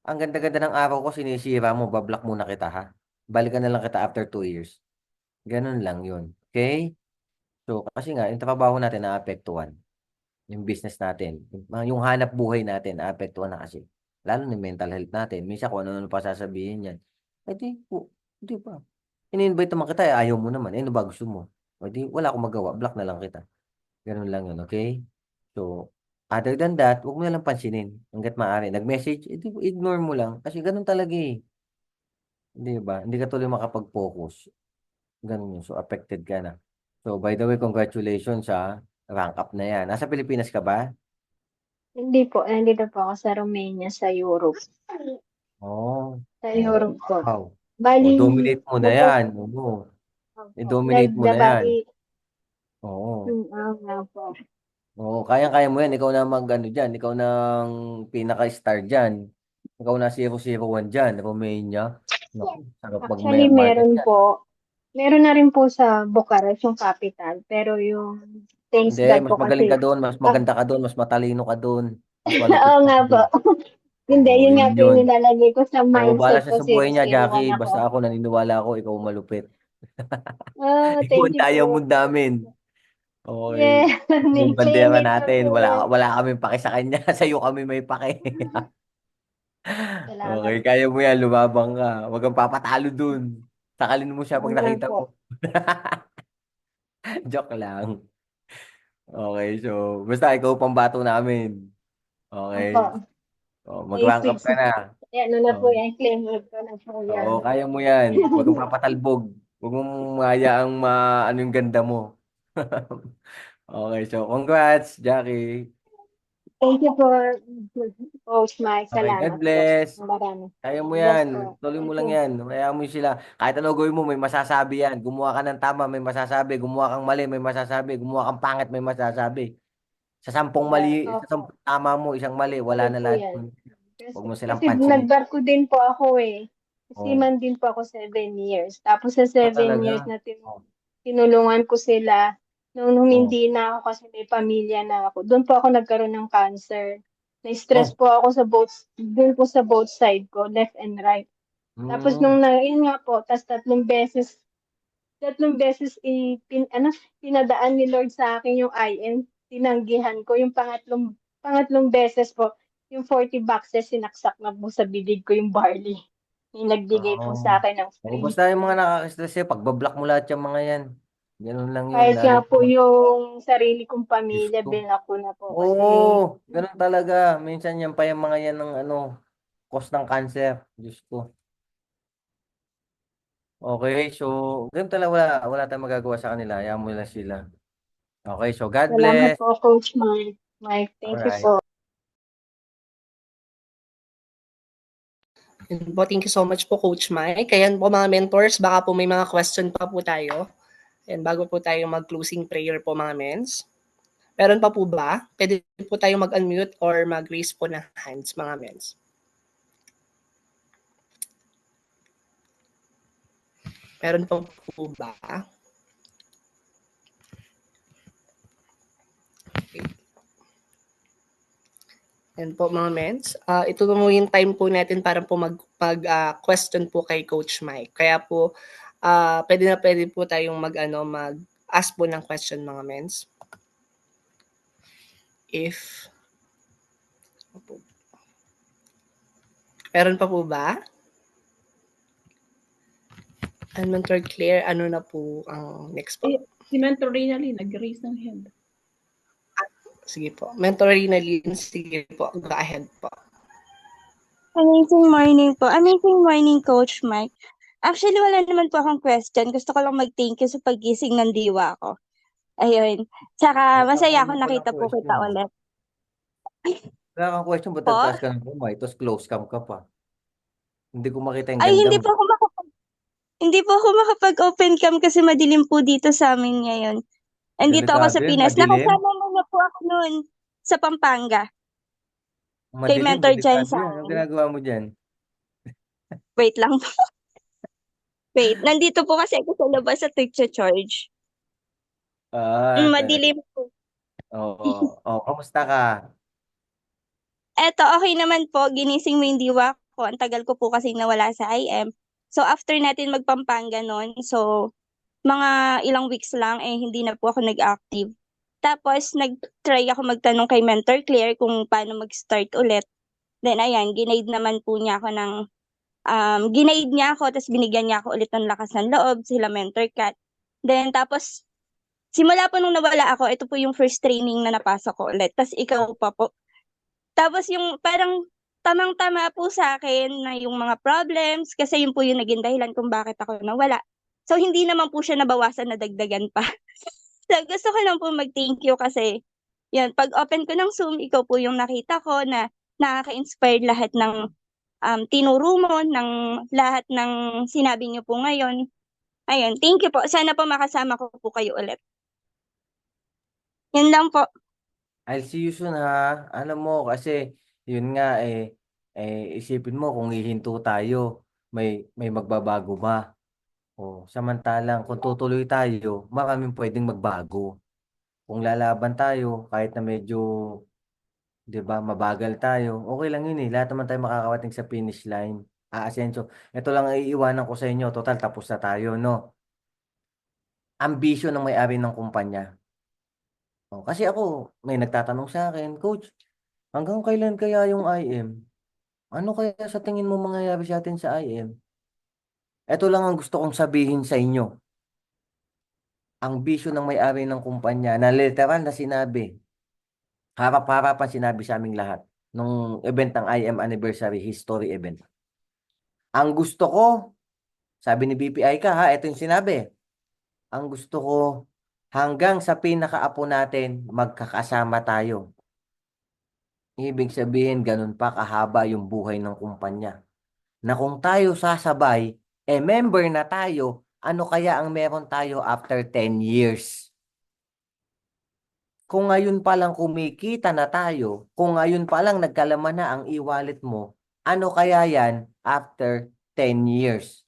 Ang ganda-ganda ng araw ko, sinisira mo, bablock muna kita, ha? Balikan na lang kita after 2 years. Ganun lang yun. Okay? So, kasi nga, yung trabaho natin naapektuhan. Yung business natin. Yung hanap buhay natin, naapektuhan na kasi. Lalo na yung mental health natin. Minsan kung ano-ano pa sasabihin yan. Eh di po, di ba? In-invite naman kita, ayaw mo naman. Eh, ano ba gusto mo? O di, wala akong magawa. Block na lang kita. Ganun lang yun, okay? So, other than that, huwag mo na lang pansinin hangga't maaari. Nag-message, ignore mo lang. Kasi ganun talaga eh. Di ba? Hindi ka tuloy makapag-focus. Ganun yun. So, affected ka na. So, by the way, congratulations ha. Rank up na yan. Nasa Pilipinas ka ba? Hindi po, nandito po ako sa Romania, sa Europe. Oh. Sa Oh. Europe po. Wow. Bali, O, dominate mo na nagka, yan. Oo. opo, I-dominate mo na yan. bali, Oo. nga po. Oo, kayang-kaya mo yan. Ikaw na mag-ano dyan. Ikaw na ang pinaka-star dyan. Ikaw na 001 dyan. Romania. Naku, sarap Actually, mag-market yan. meron na rin po sa Bucharest, yung capital. Pero yung, thanks Hindi, God mas po magaling ka kasi, doon. Mas ah, maganda ka doon. Mas matalino ka doon. Mas malupit oo ka nga po. doon. Hindi, Oo, yun nga yun po yung yun. nilalagay ko sa Oo, bahala mindset siya ko, sa buhay niya, 001 Jackie. ako. Basta ako, naniniwala ako, ikaw malupit. Ikaw Thank ang you po. diamond namin. Okay. Yeah, Yung claim bandera it na natin, po yan. wala kaming pake sa kanya. Sa'yo kami may pake. Salamat Okay, po. kaya mo yan, lumabang ka. Huwag kang papatalo dun. Sakalin mo siya Oo pag nga nakita po. mo. Joke lang. Okay, so, basta ikaw pambato namin. Opo. Okay. Oh, Ay, mag-rank up ka sige. na. Ano na po Oh, yan, claim it ko na po yan. oo, kaya mo yan. Huwag kang papatalbog. Huwag mong mahayaang ano yung ganda mo. Okay, so congrats, Jackie. Thank you po, Coach Mike. Okay, God Salamat po. bless. Marami. Kaya mo Bless yan. po. Tuloy mo Thank lang you. yan. Kaya mo sila. Kahit ano gawin mo, may masasabi yan. Gumawa ka ng tama, may masasabi. Gumawa kang mali, may masasabi. Gumawa kang pangit, may masasabi. Sa sampung mali, sa Opo. sampung tama mo, isang mali, wala Tuloy na po lahat yan. yun. Huwag mo silang Kasi pansinin. nagbarko din po ako eh. Oh, Seaman din po ako 7 years. Tapos sa talaga. 7 years na Oh. tinulungan ko sila, nung Oh. humindi na ako kasi may pamilya na ako, doon po ako nagkaroon ng cancer. Na-stress Oh. po ako doon po sa both side ko, left and right. Tapos Mm. yun nga po, tas tatlong beses pinadaan ni Lord sa akin yung IM, tinanggihan ko. Yung pangatlong beses po, yung 40 boxes, sinaksak na po sa bibig ko yung barley. Yung nagbigay po Oh. sa akin ng Oh, free. basta yung mga nakaka-stress sa'yo, pagbablock mo lahat yung mga yan. Ganun lang yun. Kahit Lalo nga po yung sarili kong Diyos pamilya, ko. binak ko na po kasi Oo, ganun talaga. Minsan yan pa yung mga yan ng cause ng cancer. Diyos ko. Okay, so ganun talaga wala tayong magagawa sa kanila. Hayaan mo lang sila. Okay, so God salamat bless. po, Coach Mike. Mike, thank you Alright. po. Yun po, thank you so much po, Coach Mike. Kaya po mga mentors, baka po may mga question pa po tayo. And bago po tayo mag-closing prayer po mga mens. Meron pa po ba? Pwede po tayo mag-unmute or mag-raise po ng hands mga mens. Meron pa po ba? Okay. Yan po mga mens. Ito mo yung time po natin para po mag-question po kay Coach Mike. Kaya po, pwede po tayong mag-ask po ng question mga mens. If meron pa po ba? Mentor Claire, ano na po ang next po? Si Mentor Rinalyn, nag-raise ng hand. Sige po. Mentor Rinalyn, sige po. Go ahead po. Amazing morning po. Amazing morning, Coach Mike. Actually, wala naman po akong question. Gusto ko lang mag-thank you sa pagising ng diwa ko. Ayun. Tsaka, masaya ako nakita po kita ulit. Wala kang question, ba't Po? nagtaas ka ng kumay? Tapos close cam ka pa. Hindi ko makita yung Ay, ganda hindi mo. po ako hindi po ako makapag-open cam kasi madilim po dito sa amin ngayon. Andito ako sa Delikado yun, Pinas. madilim. Nakasama mo na po ako noon sa Pampanga. Kay Madilim, Mentor Jan delikado yan. Anong San. ginagawa mo dyan? Wait lang po. Wait, nandito po kasi ako sa labas sa Charge. Talaga. Madilim po. Oo. Oh, kamusta ka? Eto, okay naman po. Ginising mo yung diwa ko. Ang tagal ko po kasi nawala sa IM. So, after natin magpampanga nun, so, mga ilang weeks lang, hindi na po ako nag-active. Tapos, nag-try ako magtanong kay Mentor Claire kung paano mag-start ulit. Then, ayan, ginaid naman po niya ako ginaid niya ako, tapos binigyan niya ako ulit ng lakas ng loob, sila Mentor Kat. Then, tapos, simula po nung nawala ako, ito po yung first training na napasok ko ulit. Tas ikaw pa po. Tapos yung parang tamang-tama po sa akin na yung mga problems kasi yun po yung naging dahilan kung bakit ako nawala. So hindi naman po siya nabawasan na dagdagan pa. So gusto ko lang po mag-thank you kasi yan, pag open ko ng Zoom, ikaw po yung nakita ko na nakaka-inspire lahat ng tinuro mo, ng lahat ng sinabi niyo po ngayon. Ayun, thank you po. Sana po makasama ko po kayo ulit. Yan lang po. I'll see you soon ha. Alam mo kasi yun nga isipin mo kung hihinto tayo, may magbabago ba? O samantalang kung tutuloy tayo, maraming pwedeng magbago. Kung lalaban tayo kahit na medyo 'di ba, mabagal tayo. Okay lang yun Lahat naman tayo makakarating sa finish line. Aasenso. Ito lang ang iiwanan ko sa inyo. Total tapos na tayo, no? Ambisyon ng may-ari ng kumpanya. Kasi ako, may nagtatanong sa akin, Coach, hanggang kailan kaya yung IM? Ano kaya sa tingin mo mangyayari sa atin sa IM? Ito lang ang gusto kong sabihin sa inyo. Ang bisyo ng may-ari ng kumpanya na literal na sinabi, harap-harapan sinabi sa aming lahat nung event ng IM Anniversary History Event. Ang gusto ko, sabi ni BPI ka ha, ito yung sinabi. Ang gusto ko, hanggang sa pinakaapo natin, magkakasama tayo. Ibig sabihin, ganun pa kahaba yung buhay ng kumpanya. Na kung tayo sasabay, member na tayo, ano kaya ang meron tayo after 10 years? Kung ngayon pa lang kumikita na tayo, kung ngayon pa lang nagkalaman na ang e-wallet mo, ano kaya yan after 10 years?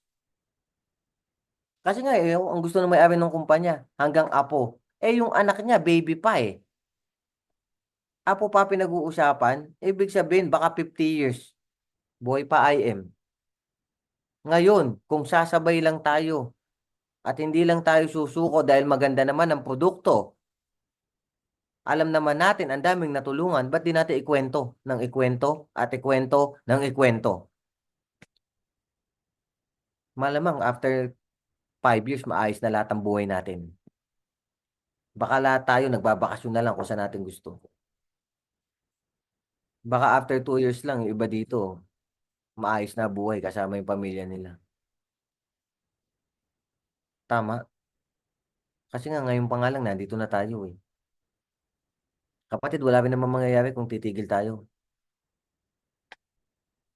Kasi nga, ang gusto ng may-ari ng kumpanya, hanggang apo. Yung anak niya, baby pa Apo pa pinag-uusapan, ibig sabihin, baka 50 years. Buhay pa IM. Ngayon, kung sasabay lang tayo, at hindi lang tayo susuko dahil maganda naman ang produkto, alam naman natin, ang daming natulungan, ba't di natin ikwento ng ikwento at ikwento ng ikwento? Malamang after 5 years, maayos na lahat ang buhay natin. Baka lahat tayo nagbabakasyon na lang kung saan natin gusto. Baka after 2 years lang, yung iba dito, maayos na buhay kasama yung pamilya nila. Tama. Kasi nga ngayon pa nga lang, nandito na tayo Kapatid, wala rin naman mangyayari kung titigil tayo.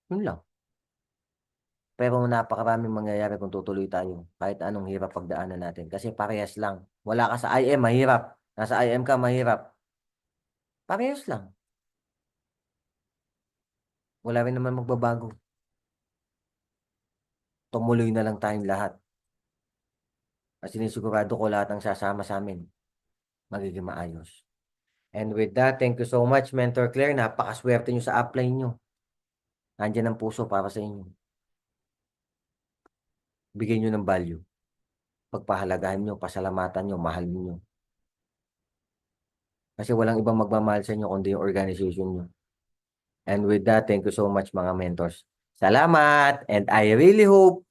Yun lang. Pero napakaraming mangyayari kung tutuloy tayo. Kahit anong hirap pagdaanan natin. Kasi parehas lang. Wala ka sa IM, mahirap. Nasa IM ka, mahirap. Parehas lang. Wala rin naman magbabago. Tumuloy na lang tayong lahat. At sinisigurado ko lahat ng sasama sa amin. Magiging maayos. And with that, thank you so much, Mentor Claire. Napakaswerte nyo sa upline nyo. Nandiyan ang puso para sa inyo. Bigyan nyo ng value. Pagpahalagahan nyo, pasalamatan nyo, mahal nyo. Kasi walang ibang magmamahal sa inyo kundi yung organization nyo. And with that, thank you so much mga mentors. Salamat! And I really hope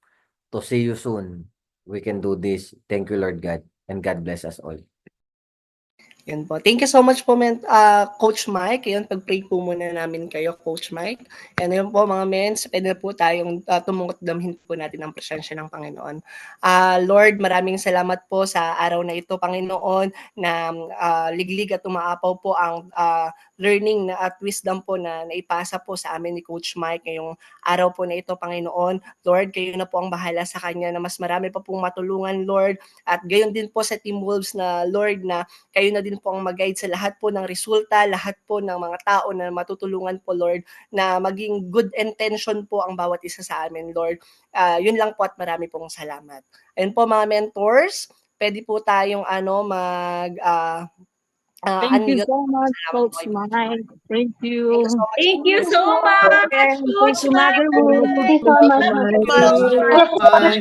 to see you soon. We can do this. Thank you, Lord God. And God bless us all. Yan po. Thank you so much po, Coach Mike. Yun, pag-pray po muna namin kayo, Coach Mike. And yun po, mga mens, pwede po tayong tumungot, damhin po natin ang presensya ng Panginoon. Lord, maraming salamat po sa araw na ito, Panginoon, na liglig at umaapaw po ang learning at wisdom po na naipasa po sa amin ni Coach Mike ngayong araw po na ito, Panginoon. Lord, kayo na po ang bahala sa kanya na mas marami pa pong matulungan, Lord. At gayon din po sa Team Wolves na, Lord, na kayo na din po ang mag-guide sa lahat po ng resulta, lahat po ng mga tao na matutulungan po, Lord, na maging good intention po ang bawat isa sa amin, Lord. Yun lang po at marami pong salamat. Ayun po mga mentors, pwede po tayong Thank you unmute. so much, Salamat Coach po. Mike. Thank you. Thank you so much, Thank Coach you, Mother Mike. Moon. Thank you so much. Thank you. Bye.